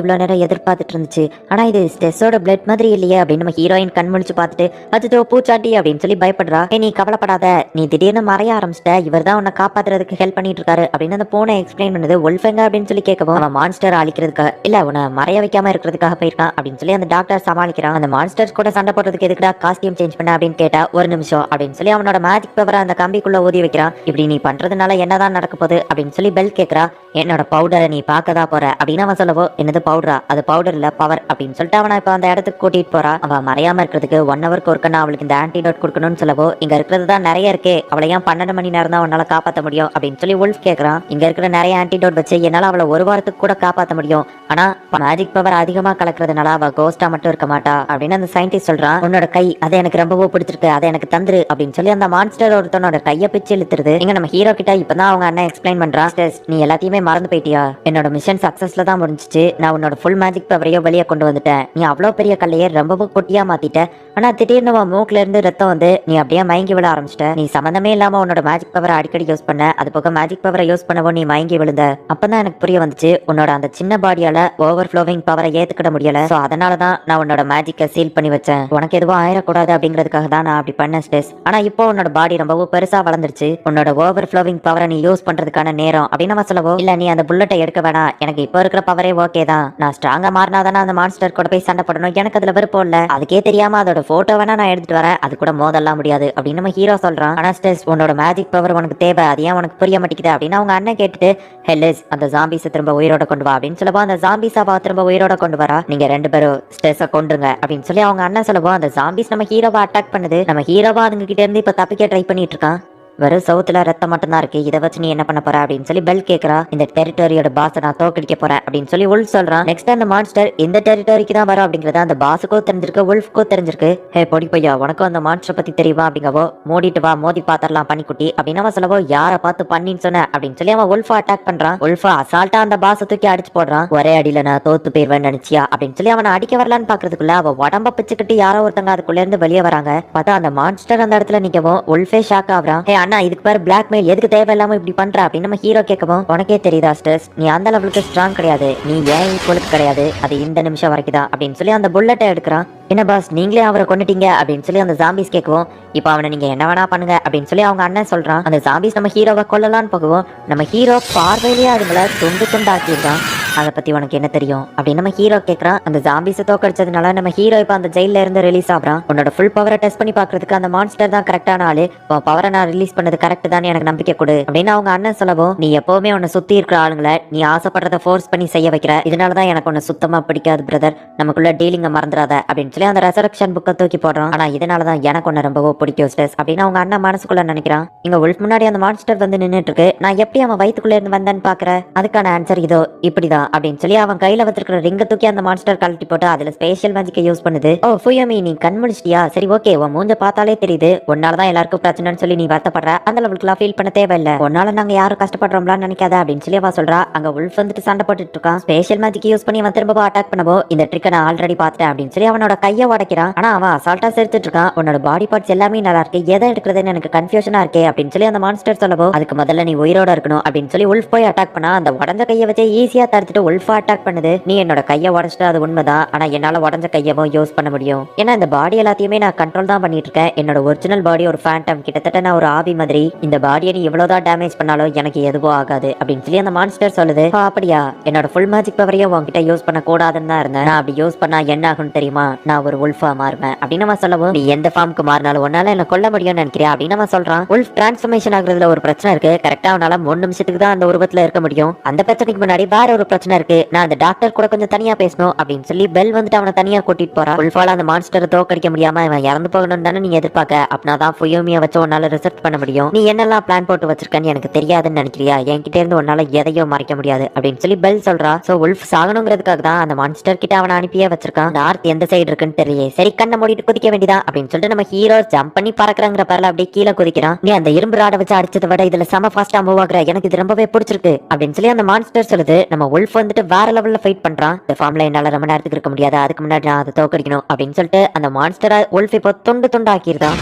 இவ்வளவு நேரம் எதிர்பார்த்துட்டு இருந்துச்சு, ஆனா இது ஸ்ட்ரெஸ்ஸோட பிளட் மாதிரி இல்லையே அப்படின்னு நம்ம ஹீரோயின் கண் முழிச்சு பார்த்துட்டு அது பூச்சாட்டி அப்படின்னு சொல்லி பயப்படுறா. நீ கவலைப்படாத, நீ திடீர்னு மறைய ஆரம்பிச்சிட்ட, இவர் தான் உன்னை காப்பாத்துறதுக்கு ஹெல்ப் பண்ணிட்டு இருக்காரு அப்படின்னு அந்த போனை எக்ஸ்பிளைன் பண்ணது ஒல்ஃபெங்க அப்படின்னு சொல்லி கேட்கவும் அவன் மான்ஸ்டர் அழிக்கிறதுக்காக இல்ல உன்னை மறைய வைக்காம இருக்கிறதுக்காக போயிருக்கான் அப்படின்னு சொல்லி அந்த டாக்டர் சமாளிக்கிறான். அந்த மான்ஸ்டர்ஸ் கூட சண்டை போடுறதுக்கு எதுக்குடா காஸ்டியூம் சேஞ்ச் பண்ண அப்படின்னு கேட்டா ஒரு நிமிஷம் அப்படின்னு சொல்லி அவனோட மேஜிக் பவரை அந்த கம்பிக்குள்ள ஊதி வைக்கிறான். இப்படி நீ பண்றதுனால என்னதான் நடக்க போகுது அப்படின்னு சொல்லி பெல் கேட்கறா. என்னோட பவுடரை நீ பார்க்கதா போற அப்படின்னு அவன் சொல்லவோ என்னது பவுடரா, அது பவுடர் இல்ல பவர் அப்படின்னு சொல்லிட்டு அவனை இப்ப அந்த இடத்துக்கு கூட்டிட்டு போறா. அவன் மறையாம இருக்கிறதுக்கு 1 ஹவருக்கு ஒருக்கா அவளுக்கு இந்த ஆன்டிடோட் கொடுக்கணும்னு சொல்லவோ இங்க இருக்கிறது தான் நிறைய இருக்கே, அவளை ஏன் 12 மணி நேரம் தான் உன்னால காப்பாற்ற முடியும் அப்படின்னு சொல்லி உல்ஃப் கேக்குறான், இங்க இருக்கிற நிறைய ஆன்டிடோட் வச்சு என்னால அவளை ஒரு வாரத்துக்கு கூட காப்பாத்த முடியும். ஆனா மேஜிக் பவர் அதிகமா கலக்குறதுனால அவ கோஸ்டா மட்டும் இருக்க மாட்டா அப்படின்னு அந்த சயின்டிஸ்ட் சொல்றான். உன்னோட கை அது எனக்கு ரொம்பவோ பிடிச்சிருக்கு, அதை எனக்கு தந்துரு அப்படின்னு சொல்லி அந்த மான்ஸ்டர் ஒருத்தனோட கையை பிச்சு இழுத்துருது. இங்க நம்ம ஹீரோ கிட்ட இப்பதான் அவங்க அண்ணன் எக்ஸ்பிளைன் பண்றான், நீ எல்லாத்தையுமே மறந்து போயிட்டியா, என்னோட மிஷன் சக்சஸ்ல தான் முடிஞ்சிச்சு, நான் உன்னோட ஃபுல் மேஜிக் பவரையோ வெளியே கொண்டு வந்துட்டேன், நீ அவ்வளவு பெரிய கல்லையே ரொம்பவும் குட்டியா மாத்திட்ட, ஆனா திடீர்னு உன் மூக்குல இருந்து ரத்தம் வந்து நீ அப்படியே மயங்கி விழ ஆரம்பிச்சிட்ட, நீ சம்பந்தமே இல்லாம உன்னோட மேஜிக் பவரை அடிக்கடி யூஸ் பண்ண, அது போக மேஜிக் பவரை யூஸ் பண்ணவும் நீ மயங்கி விழுந்த. அப்பதான் எனக்கு புரிய வந்துச்சு உன்னோட அந்த சின்ன பாடியால ஓவர் ஃப்ளோவிங் பவரை ஏத்துக்கிட முடியல, சோ அதனாலதான் நான் உன்னோட மேஜிக்கை சீல் பண்ணி வச்சேன், உனக்கு எதுவும் ஆயிடக்கூடாது அப்படிங்கிறதுக்காக தான் நான் அப்படி பண்ண ஸ்டெஸ். ஆனா இப்போ உன்னோட பாடி ரொம்பவும் பெருசா வளர்ந்துருச்சு, உன்னோட ஓவர் ஃப்ளோவிங் பவரை நீ யூஸ் பண்றதுக்கான நேரம் அப்படின்னு நம்ம சொல்லவோ, இல்ல நீ அந்த புல்லட்டை எடுக்க வேணாம், எனக்கு இப்போ இருக்கிற பவரே ஓகே தான், நான் ஸ்ட்ராங்கா மாறினாதானே அந்த மான்ஸ்டர் கூட போய் சண்டை போடணும், எனக்கு அதுல விருப்பம் இல்ல, அதுக்கே தெரியாம அதோட போட்டோ வேணா நான் எடுத்துட்டு வரேன், அது கூட மோதலாம் முடியாது அப்படின்னு நம்ம ஹீரோ சொல்றான். ஆனா ஸ்டெஸ் உன்னோட மேஜிக் பவர் உனக்கு தேவை, அது ஏன் உனக்கு புரிய மாட்டேங்குது அப்படின்னு அவங்க அண்ணன் கேட்டுட்டு, ஹெல்லிஸ் அந்த ஜாம்பிஸை திரும்ப உயிரோட கொண்டு வா அப்படின்னு சொல்லவோ, அந்த ஜாம்பிஸாவா திரும்ப உயிரோட கொண்டு வரா, நீங்க ரெண்டு பேரும் ஸ்டெஸை கொண்டுருங்க அப்படின்னு சொல்லி அவங்க அண்ணன் சொல்லவோ, அந்த ஜாம்பிஸ் நம்ம ஹீரோவா அட்டாக் பண்ணுது. நம்ம ஹீரோவா அதுங்க கிட்ட இருந்து இப்ப தப்பிக்க ட்ரை பண்ணிட்டு இருக்கான். வெறும் சவுத்துல ரத்தம் மட்டும் தான் இருக்கு, இதை வச்சு நீ என்ன பண்ண போற அப்படின்னு சொல்லி பெல் கேக்குறா. இந்த டெரிட்டரியோட பாஸை நான் தோக்கடிக்க போறேன் அப்படின்னு சொல்லி உல்ஃப் சொல்றான். நெக்ஸ்ட் அந்த மான்ஸ்டர் இந்த டெரிட்டரிக்கு தான் வரும் அப்படிங்கறது அந்த பாஸுக்கும் தெரிஞ்சிருக்கு, உல்ஃப்க்கும் தெரிஞ்சிருக்கு. ஹே பொடி பையா, உனக்கும் அந்த மான்ஸ்டர் பத்தி தெரியுமா அப்படிங்கவோ, மூடிட்டு வா மோதி பாத்திரலாம் பண்ணிக்குட்டி அப்படின்னு அவன் சொல்லவோ, யாரை பார்த்து பண்ணின்னு சொன்ன அப்படின்னு சொல்லி அவன் உல்ஃபா அட்டாக் பண்றான். உல்ஃபா அசால்ட்டா அந்த பாஸை தூக்கி அடிச்சு போடுறான். ஒரே அடியில நான் தோத்து போயிருவேன் நினைச்சியா அப்படின்னு சொல்லி அவனை அடிக்க வரலான்னு பாக்குறதுக்குள்ள அவ உடம்ப பிச்சுக்கிட்டு யாரோ ஒருத்தங்க அதுக்குள்ள இருந்து வெளியே வராங்க. பார்த்தா அந்த மான்ஸ்டர் அந்த இடத்துல நிக்கவும் உல்ஃபே ஷாக் ஆகுறான். ஹே அண்ணா, இதுக்கு பேர் பிளாக் எதுக்கு தேவையில்லாம இப்படி பண்ற அப்படின்னு நம்ம ஹீரோ கேட்கவும், உனக்கே தெரியுதா ஸ்டெஸ், நீ அந்த லெவலுக்கு ஸ்ட்ராங் கிடையாது, நீ ஏன் ஈக்குவலுக்கு கிடையாது, அது இந்த நிமிஷம் வரைக்கும் தான் அப்படின்னு சொல்லி அந்த புல்லட்டை எடுக்கிறான். என்ன பாஸ் நீங்களே அவரை கொண்டுட்டீங்க அப்படின்னு சொல்லி அந்த ஜாம்பிஸ் கேட்கவும், இப்போ அவனை நீங்க என்ன வேணா பண்ணுங்க அப்படின்னு சொல்லி அவங்க அண்ணன் சொல்றான். அந்த ஜாம்பிஸ் நம்ம ஹீரோவை கொல்லலான்னு போகவும் நம்ம ஹீரோ பார்வையிலேயே அதுங்களை துண்டு துண்டாக்கிடுறான். அதை பத்தி உனக்கு என்ன தெரியும் அப்படின்னு நம்ம ஹீரோ கேட்கறான். அந்த ஜாம்பிஸை தோக்கடிச்சதுனால நம்ம ஹீரோ இப்போ அந்த ஜெயில இருந்து ரிலீஸ் ஆகுறான். உன்னோட ஃபுல் பவரை டெஸ்ட் பண்ணி பாக்குறதுக்கு அந்த மான்ஸ்டர் தான் கரெக்டான ஆளு, பவரை நான் ரிலீஸ் பண்ணது கரெக்ட் தான், எனக்கு நம்பிக்கை கொடு அப்படின்னு அவங்க அண்ணன் சொல்லவும், நீ எப்பவுமே உன்னை சுத்தி இருக்கிற ஆளுங்களை நீ ஆசைப்படுறத ஃபோர்ஸ் பண்ணி செய்ய வைக்கிற, இதனாலதான் எனக்கு உன்னை சுத்தமா பிடிக்காது பிரதர், நமக்குள்ள டீலிங்க மறந்துடாத அப்படின்னு சொல்லி அந்த ரெசரக்ஷன் புக்கை தூக்கி போடுறான். ஆனா இதனாலதான் எனக்கு உன்னை ரொம்பவோ பிடிக்கும் ஸ்டெஸ் அப்படின்னு அவங்க அண்ணன் மனசுக்குள்ள நினைக்கிறான். இங்க உல்ஃப் முன்னாடி அந்த மான்ஸ்டர் வந்து நின்னுட்டு இருக்கு, நான் எப்படி அவன் வயிற்றுக்குள்ள இருந்து வந்தேன்னு பாக்குறேன், அதுக்கான ஆன்சர் இதோ இப்படிதான் அப்படின்னு சொல்லி அவன் கையில வச்சிருக்கிற ரிங்க தூக்கி அந்த மான்ஸ்டர் கழட்டி போட்டு அதுல ஸ்பெஷல் மேஜிக்கை யூஸ் பண்ணுது. ஓ ஃபுயோமி, நீ கண் முழிச்சிட்டியா, சரி ஓகே, உன் மூஞ்ச பார்த்தாலே தெரியுது உன்னாலதான் எல்லாருக்கும் பிரச்சனைன்னு சொல்லி நீ வருத்தப்படுற, அந்த லெவலுக்குலாம் ஃபீல் பண்ண தேவையில்லை, உன்னால நாங்க யாரும் கஷ்டப்படுறோம்லாம் நினைக்காத அப்படின்னு சொல்லி அவ சொல்றா. அங்க உல்ஃப் வந்துட்டு சண்டை போட்டுட்டு இருக்கான். ஸ்பெஷல் மேஜிக் யூஸ் பண்ணி அவன் திரும்ப அட்டாக் பண்ணவோ, இந்த ட்ரிக்கை நான் ஆல்ரெடி பார்த்துட்டேன் அப்படின்னு சொல்லி அவனோட கையை உடைக்கிறான். ஆனா அவன் அசால்ட்டா சிரிச்சிட்டு இருக்கான். உன்னோட பாடி பார்ட்ஸ் எல்லாமே நல்லா இருக்கு, எதை எடுக்கிறதுன்னு எனக்கு கன்ஃபியூஷனா இருக்கே அப்படின்னு சொல்லி அந்த மான்ஸ்டர் சொல்லவோ, அதுக்கு முதல்ல நீ உயிரோட இருக்கணும் அப்படின்னு சொல்லி உல்ஃப் போய் அட்டாக் பண்ணா. அந்த உடஞ்ச கையை வச்சு ஈஸியா தடுத்துட்டு உல்ஃபா அட்டாக் பண்ணுது. நீ என்னோட கையை உடச்சிட்டு அது உண்மைதான், ஆனா என்னால உடஞ்ச கையவும் யூஸ் பண்ண முடியும், ஏன்னா இந்த பாடி எல்லாத்தையுமே நான் கண்ட்ரோல் தான் பண்ணிட்டு இருக்கேன், என்னோட ஒரிஜினல் பாடி ஒரு ஃபேண்டம், கிட்டத்தட்ட நான் ஒரு ஆவி மாதிரி, இந்த பாடியை நீ எவ்வளவுதான் டேமேஜ் பண்ணாலும் எனக்கு எதுவும் ஆகாது அப்படின்னு சொல்லி அந்த மான்ஸ்டர் சொல்லுது. அப்படியா, என்னோட ஃபுல் மேஜிக் பவரையும் உன்கிட்ட யூஸ் பண்ண கூடாதுன்னு தான் இருந்தேன், நான் அப்படி யூஸ் பண்ணா என்ன ஆகும்னு தெரியுமா, நான் ஒரு உல்ஃபா மாறுவேன் அப்படின்னு நம்ம சொல்லவும், நீ எந்த ஃபார்முக்கு மாறினாலும் உன்னால என்ன கொல்ல முடியும்னு நினைக்கிறியா அப்படின்னு நம்ம சொல்றான். உல்ஃப் டிரான்ஸ்ஃபர்மேஷன் ஆகுறதுல ஒரு பிரச்சனை இருக்கு, கரெக்டா அவனால 3 நிமிஷத்துக்கு தான் அந்த உருவத்துல இருக்க முடியும், அந்த பிரச்சனைக்கு முன்னாடி வேற ஒரு பிரச்சனை இருக்கு, நான் அந்த டாக்டர் கூட கொஞ்சம் தனியா பேசணும் அப்படின்னு சொல்லி பெல் வந்துட்டு அவனை தனியா கூட்டிட்டு போறா. உல்ஃபால அந்த மான்ஸ்டரை தோக்கடிக்க முடியாம அவன் இறந்து போகணும்னு தானே நீ எதிர்பார்க்க, அப்படின்னாதான் ஃபுயோமியை வச்சு உன்னால ரிசர்ச் பண்ண முடியும், நீ என்னெல்லாம் பிளான் போட்டு வச்சிருக்கன்னு எனக்கு தெரியாதுன்னு நினைக்கிறியா, என்கிட்ட இருந்து உன்னால எதையோ மறைக்க முடியாது அப்படின்னு சொல்லி பெல் சொல்றா. சோ உல்ஃப் சாகணுங்கிறதுக்காக தான் அந்த மான்ஸ்டர் கிட்ட அவனை அனுப்பியே வச்சிருக்கான். நார்த் எந்த சைடு இருக்குன்னு தெரியல, சரி கண்ணை மூடிட்டு குதிக்க வேண்டியதான் அப்படின்னு சொல்லிட்டு நம்ம ஹீரோ ஜம்ப் பண்ணி பறக்குறாங்கிற பேர்ல அப்படியே கீழே குதிக்கிறான். நீ அந்த இரும்பு ராடை வச்சு அடிச்சதை விட இதுல செம ஃபாஸ்டா மூவ் ஆகுற, எனக்கு இது ரொம்பவே பிடிச்சிருக்கு அப்படின்னு சொல்லி அந்த மான்ஸ்டர் சொல்லுது. நம்ம உல்ஃப் வந்துட்டு வேற லெவல்ல ஃபைட் பண்றான். இந்த ஃபார்ம்ல என்னால ரொம்ப நேரத்துக்கு இருக்க முடியாது, அதுக்கு முன்னாடி நான் அதை தோக்கடிக்கணும் அப்படின்னு சொல்லிட்டு அந்த மான்ஸ்டரை உல்ஃப் இப்போ துண்டு துண்டாக்கிருதான்.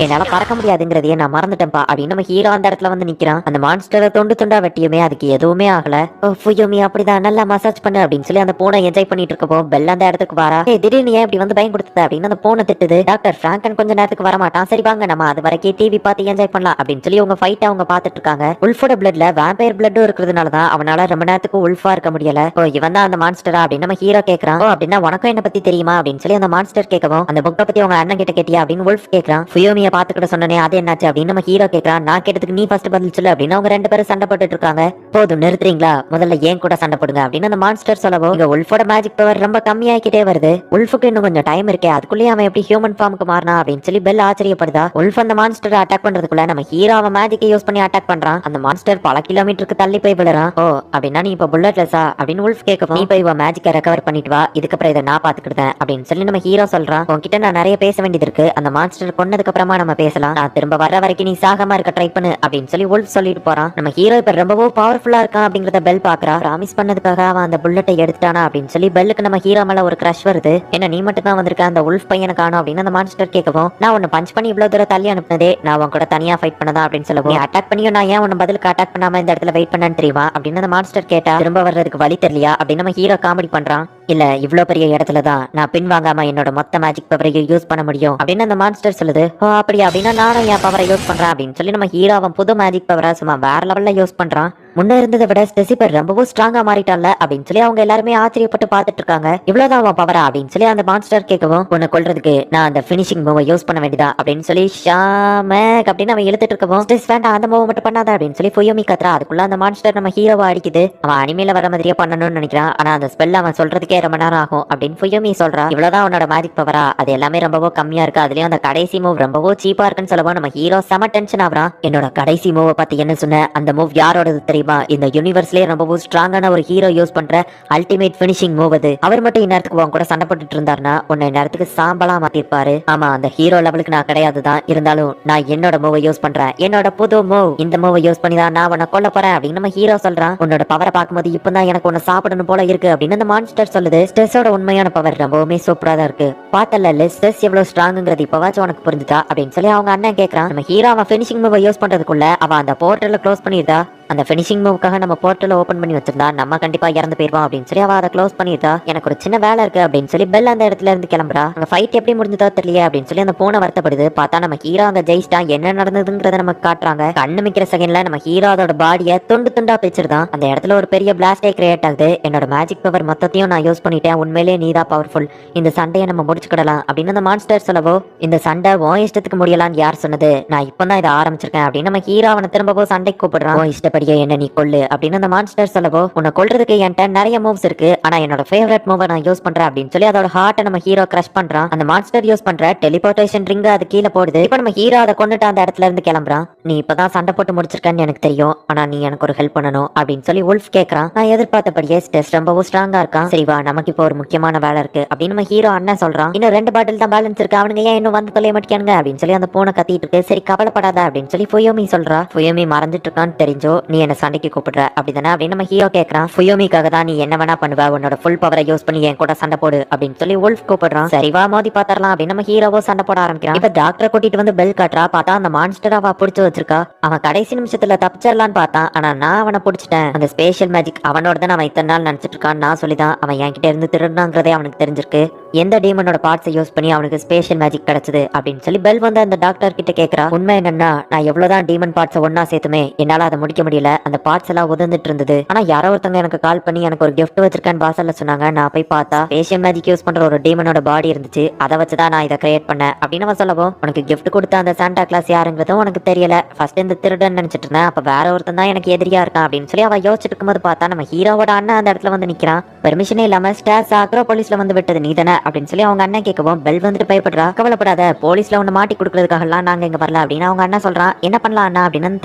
என்னால பறக்க முடியாதுங்கிறதையே நான் மறந்துட்டேன்ப்பா அப்படின்னு நம்ம ஹீரோ அந்த இடத்துல வந்து நிக்கிறான். அந்த மான்ஸ்டரை தொண்டு துண்டா வெட்டியுமே அதுக்கு எதுவுமே ஆகல. ஓ ஃபுயோமி அப்படிதான், நல்லா மசாஜ் பண்ணு அப்படின்னு சொல்லி அந்த பூனை என்ஜாய் பண்ணிட்டு இருக்கப்போ பெல் அந்த இடத்துக்கு வரா. திடீர்னு ஏன் இப்படி வந்து பயம் கொடுத்தது அப்படின்னு அந்த பூனை திட்டுது. டாக்டர் பிராங்கன் கொஞ்ச நேரத்துக்கு வர மாட்டான், சரி வாங்க நம்ம அது வரைக்கும் டிவி பார்த்து என்ஜாய் பண்ணலாம் அப்படின்னு சொல்லி உங்க ஃபைட் அவங்க பாத்துட்டு இருக்காங்க. உல்ஃபோட பிளட்ல வேம்பயர் பிளட்டும் இருக்கிறதுனாலதான் அவனால ரொம்ப நேரத்துக்கு உல்ஃபா இருக்க முடியல. ஓ இவன் தான் அந்த மான்ஸ்டரா அப்படின்னு நம்ம ஹீரோ கேக்குறான். ஓ அப்படின்னா உனக்கும் என்ன பத்தி தெரியுமா அப்படின்னு சொல்லி அந்த மான்ஸ்டர் கேட்கவும், அந்த புக்கை பத்தி உங்க அண்ணன் கிட்ட கேட்டியா அப்படின்னு உல்ஃப் கேக்குறான். ஃபுயோமி ஃபுயோமியை பாத்துக்கிட்ட சொன்னனே அது என்னாச்சு அப்படின்னு நம்ம ஹீரோ கேக்குறான். நான் கேட்டதுக்கு நீ ஃபர்ஸ்ட் பதில் சொல்லு அப்படின்னு அவங்க ரெண்டு பேரும் சண்டை போட்டுட்டு இருக்காங்க. போதும் நிறுத்துறீங்களா, முதல்ல ஏன் கூட சண்டை போடுங்க அப்படின்னு அந்த மான்ஸ்டர் சொல்லவும் இங்க உல்ஃபோட மேஜிக் பவர் ரொம்ப கம்மியாகிட்டே வருது. உல்ஃபுக்கு இன்னும் கொஞ்சம் டைம் இருக்கே, அதுக்குள்ளேயே அவன் எப்படி ஹியூமன் ஃபார்முக்கு மாறினா அப்படின்னு சொல்லி பெல் ஆச்சரியப்படுதா. உல்ஃப் அந்த மான்ஸ்டர் அட்டாக் பண்றதுக்குள்ள நம்ம ஹீரோ அவன் மேஜிக்கை யூஸ் பண்ணி அட்டாக் பண்றான். அந்த மான்ஸ்டர் பல கிலோமீட்டருக்கு தள்ளி போய் விழுறான். ஓ அப்படின்னா நீ இப்ப புல்லட்லெஸ்ஸா அப்படின்னு உல்ஃப் கேட்கவும், நீ போய் உன் மேஜிக்கை ரெக்கவர் பண்ணிட்டு வா, இதுக்கப்புறம் இதை நான் பாத்துக்கிட்டேன் அப்படின்னு சொல்லி நம்ம ஹீரோ சொல்றான். உன்கிட்ட நான் நிறைய பேச வேண்டியது இருக்கு, அந்த மான்ஸ்டர் கொன்னதுக்கு அப்புறமா நம்ம பேசலாம், நான் திரும்ப வர்ற வரைக்கும் நீ சாகமா இருக்க ட்ரை பண்ணு அப்படின்னு சொல்லி உல்ஃப் சொல்லிட்டு போறான். நம்ம ஹீரோ இப்ப ரொம்பவும் பவர்ஃபுல்லா இருக்கான் அப்படிங்கறத பெல் பாக்குறா. ப்ராமிஸ் பண்ணதுக்காக அவன் அந்த புல்லட்டை எடுத்துட்டானா அப்படின்னு சொல்லி பெல்லுக்கு நம்ம ஹீரோ மேல ஒரு கிரஷ் வருது. என்ன நீ மட்டும் தான் வந்திருக்க, அந்த உல்ஃப் பையனை காணோம் அப்படின்னு அந்த மான்ஸ்டர் கேட்கவும், நான் உன்னை பஞ்ச் பண்ணி இவ்வளவு தூரம் தள்ளி அனுப்புனதே நான் உன் கூட தனியா ஃபைட் பண்ணதா அப்படின்னு சொல்லவும், நீ அட்டாக் பண்ணியும் நான் ஏன் உன்னை பதிலுக்கு அட்டாக் பண்ணாம இந்த இடத்துல வெயிட் பண்ணேன்னு தெரியுமா அப்படின்னு அந்த மான்ஸ்டர் கேட்டா. திரும்ப வர்றதுக்கு வழி தெரியலையா அப்படின்னு நம்ம ஹீரோ காமெடி பண்றான். இல்ல இவ்வளவு பெரிய இடத்துல தான் நான் பின் வாங்காம என்னோட மொத்த மேஜிக் பவரையும் யூஸ் பண்ண முடியும் அப்படின்னு அந்த மான்ஸ்டர் சொல்லுது. ஓ அப்படியா, அப்படின்னா நானும் என் பவரை யூஸ் பண்றேன் அப்படின்னு சொல்லி நம்ம ஹீரோ அவன் புது மேஜிக் பவரை சும்மா வேற லெவல்ல யூஸ் பண்றான். முன்ன இருந்ததை விட ஸ்டெசிபர் ரொம்பவும் ஸ்ட்ராங்கா மாறிட்டால அப்படின்னு சொல்லி அவங்க எல்லாருமே ஆச்சரியப்பட்டு பார்த்துட்டு இருக்காங்க. இவ்வளவுதான் அவன் பவரா அப்படின்னு சொல்லி அந்த மான்ஸ்டர் கேட்கவும், உன்னை கொல்றதுக்கு நான் அந்த பினிஷிங் மூவை யூஸ் பண்ண வேண்டியதா அப்படின்னு சொல்லி ஷாமேக் அப்படின்னு அவன் இழுத்துட்டு இருக்கவும், ஸ்டெஸ் வேண்டாம் அந்த மூவ் மட்டும் பண்ணாத அப்படின்னு சொல்லி ஃபுயோமி கத்துறா. அதுக்குள்ள அந்த மான்ஸ்டர் நம்ம ஹீரோவை அடிக்குது. அவன் அனிமேல வர மாதிரியே பண்ணணும்னு நினைக்கிறான், ஆனா அந்த ஸ்பெல் அவன் சொல்றதுக்கே ரொம்ப நேரம் ஆகும் அப்படின்னு ஃபுயோமி சொல்றா. இவ்வளவுதான் அவனோட மேஜிக் பவரா, அது எல்லாமே ரொம்பவோ கம்மியா இருக்கு, அதுலயும் அந்த கடைசி மூவ் ரொம்பவோ சீப்பா இருக்குன்னு சொல்லவும் நம்ம ஹீரோ செம டென்ஷன் ஆகுறான். என்னோட கடைசி மூவை பத்தி என்ன சொன்ன, அந்த மூவ் யாரோடது தெரியுமா, இந்த யூனிவர்ஸ்லயே ரொம்பவும் ஸ்ட்ராங்கான ஒரு ஹீரோ யூஸ் பண்ற அல்டிமேட் பினிஷிங் மூவ் அது. அவர் மட்டும் இந்நேரத்துக்கு உன் கூட சண்டை போட்டுட்டு இருந்தாருன்னா உன்னை நேரத்துக்கு சாம்பலா மாத்திருப்பாரு. ஆமா அந்த ஹீரோ லெவலுக்கு நான் கிடையாதுதான், இருந்தாலும் நான் என்னோட மூவை யூஸ் பண்றேன், என்னோட புது மூவ், இந்த மூவை யூஸ் பண்ணி தான் நான் உன்னை கொல்ல போறேன் அப்படின்னு நம்ம ஹீரோ சொல்றான். உன்னோட பவரை பார்க்கும்போது இப்பதான் எனக்கு உன்னை சாப்பிடணும் போல இருக்கு அப்படின்னு அந்த மான்ஸ்டர் சொல்லுது. ஸ்ட்ரெஸ்ஸோட உண்மையான பவர் ரொம்பவுமே சூப்பரா தான் இருக்கு, பார்த்தல ஸ்ட்ரெஸ் எவ்வளவு ஸ்ட்ராங்ங்கிறது இப்பவாச்சும் உனக்கு புரிஞ்சுதா அப்படின்னு சொல்லி அவங்க அண்ணன் கேட்கறான். நம்ம ஹீரோ அவன் பினிஷிங் மூவை யூஸ் பண்றதுக்குள்ள அவன் அந்த போர்ட்டலை க்ளோஸ் பண்ணிருந்தா. அந்த பினிஷிங் மூவுக்காக நம்ம போர்ட்டலை ஓபன் பண்ணி வச்சிருந்தா நம்ம கண்டிப்பா இறந்து போயிருவோம் அப்படின்னு சொல்லி அவ அதை க்ளோஸ் பண்ணிட்டா. எனக்கு ஒரு சின்ன வேலை இருக்கு அப்படின்னு சொல்லி பெல் அந்த இடத்துல இருந்து கிளம்புறா. அங்க ஃபைட் எப்படி முடிஞ்சதோ தெரியல அப்படின்னு சொல்லி அந்த பூனை வருத்தப்படுது. பார்த்தா நம்ம ஹீரோ அந்த ஜெயிஸ்டா என்ன நடந்ததுங்கிறத நமக்கு காட்டுறாங்க. கண்ணு மிக்கிற செகண்ட்ல நம்ம ஹீரோ அதோட பாடியை துண்டு துண்டா பிச்சிருதான். அந்த இடத்துல ஒரு பெரிய பிளாஸ்டே கிரியேட் ஆகுது. என்னோட மேஜிக் பவர் மொத்தத்தையும் நான் யூஸ் பண்ணிட்டேன், உண்மையிலேயே நீதான் பவர்ஃபுல், இந்த சண்டையை நம்ம முடிச்சுக்கிடலாம் அப்படின்னு அந்த மான்ஸ்டர் சொல்லவோ, இந்த சண்டை உன் இஷ்டத்துக்கு முடியலான்னு யார் சொன்னது, நான் இப்பதான் இதை ஆரம்பிச்சிருக்கேன் அப்படின்னு நம்ம ஹீரோ அவனை திரும்பவும் சண்டைக்கு கூப்பிடுறான். உன் இஷ்டப்படியே என்ன நீ கொல்லு அப்படின்னு அந்த மான்ஸ்டர் சொல்லவோ, உன்னை கொல்றதுக்கு என்கிட்ட நிறைய மூவ்ஸ் இருக்கு, ஆனா என்னோட ஃபேவரட் மூவை நான் யூஸ் பண்றேன் அப்படின்னு சொல்லி அதோட ஹார்ட்டை நம்ம ஹீரோ கிரஷ் பண்றான். அந்த மான்ஸ்டர் யூஸ் பண்ற டெலிபோர்டேஷன் ரிங் அது கீழே போடுது. இப்ப நம்ம ஹீரோ அதை கொண்டுட்டு அந்த இடத்துல இருந்து கிளம்புறான். நீ இப்பதான் சண்டை போட்டு முடிச்சிருக்கன்னு எனக்கு தெரியும், ஆனா நீ எனக்கு ஒரு ஹெல்ப் பண்ணணும் அப்படின்னு சொல்லி உல்ஃப் கேட்கறான். நான் எதிர்பார்த்தபடியே ஸ்ட்ரெஸ் ரொம்பவும் ஸ்ட்ராங்கா இருக்கான், சரி வா நமக்கு இப்போ ஒரு முக்கியமான வேலை இருக்கு அப்படின்னு நம்ம ஹீரோ அண்ணன் சொல்றான். இன்னும் 2 பாட்டில் தான் பேலன்ஸ் இருக்கு, அவனுங்க ஏன் இன்னும் வந்து தொலைய மாட்டேங்க அப்படின்னு சொல்லி அந்த பூனை கத்திட்டு இருக்கு. சரி கவலைப்படாத அப்படின்னு சொல்லி ஃபுயோமி சொல்றா. ஃபுயோமி மறந்துட்டு இருக்கான்னு தெரிஞ்சோ நீ என்ன சண்டைக்கு கூப்பிடுற அப்படிதானே அப்படின்னு நம்ம ஹீரோ கேட்கறான். ஃபுயோமிக்காக தான் நீ என்ன வேணா பண்ணுவ, உன்னோட ஃபுல் பவரை யூஸ் பண்ணி என் கூட சண்டை போடு அப்படின்னு சொல்லி உல்ஃப் கூப்பிடுறான். சரிவா மோதி பாத்தரலாம் அப்படின்னு நம்ம ஹீரோவோ சண்டை போட ஆரம்பிக்கிறான். இப்ப டாக்டரை கூட்டிட்டு வந்து பெல் காட்டுறா. பார்த்தா அந்த மான்ஸ்டர் அவ பிடிச்சு வச்சிருக்கா. அவன் கடைசி நிமிஷத்துல தப்பிச்சிடலான்னு பார்த்தான், ஆனா நான் அவனை பிடிச்சிட்டேன். அந்த ஸ்பெஷல் மேஜிக் அவனோட தான் அவன் இத்தனை நாள் நினைச்சிட்டு இருக்கான்னு நான் சொல்லிதான் அவன் என்கிட்ட இருந்து திருடுனாங்கிறதே அவனுக்கு தெரிஞ்சிருக்கு. எந்த டீமனோட பார்ட்ஸை யூஸ் பண்ணி அவனுக்கு ஸ்பெஷல் மேஜிக் கிடைச்சது அப்படின்னு சொல்லி பெல் வந்து அந்த டாக்டர் கிட்ட கேட்கறா. உண்மை என்னன்னா நான் எவ்வளவுதான் டீமன் பார்ட்ஸை ஒன்னா சேர்த்துமே என்னால அதை முடிக்க முடியல, அந்த பார்ட்ஸ் எல்லாம் உதந்துட்டு இருந்தது. ஆனா யாரோ ஒருத்தங்க எனக்கு கால் பண்ணி எனக்கு ஒரு கிஃப்ட் வச்சிருக்கேன்னு வாசல்ல சொன்னாங்க. நான் போய் பார்த்தா ஸ்பெஷல் மேஜிக் யூஸ் பண்ற ஒரு டீமனோட பாடி இருந்துச்சு, அதை வச்சுதான் நான் இதை கிரியேட் பண்ணேன் அப்படின்னு அவன் சொல்லவும், உனக்கு கிஃப்ட் கொடுத்த அந்த சாண்டா கிளாஸ் யாருங்கிறதும் உனக்கு தெரியல, ஃபர்ஸ்ட் இந்த திருடன் நினைச்சிட்டு இருந்தேன், அப்ப வேற ஒருத்தன் தான் எனக்கு எதிரியா இருக்கான் அப்படின்னு சொல்லி அவ யோசிச்சுட்டு இருக்கும்போது பார்த்தா நம்ம ஹீரோவோட அண்ணன் அந்த இடத்துல வந்து நிக்கிறான். பெர்மிஷனே இல்லாம ஸ்டார்ஸ் ஆக்ரோ போலீஸ்ல வந்து விட்டது நீ தானே அப்படின்னு சொல்லி அவங்க அண்ணன் கேட்கவும் பெல் வந்துட்டு பயப்படுறா. கவலைப்படாத, போலீஸ்ல ஒன்னு மாட்டி கொடுக்கறதுக்காகலாம் நாங்க இங்க வரல அப்படின்னு அவங்க அண்ணன் சொல்றான். என்ன பண்ணலாம் அண்ணா அப்படின்னு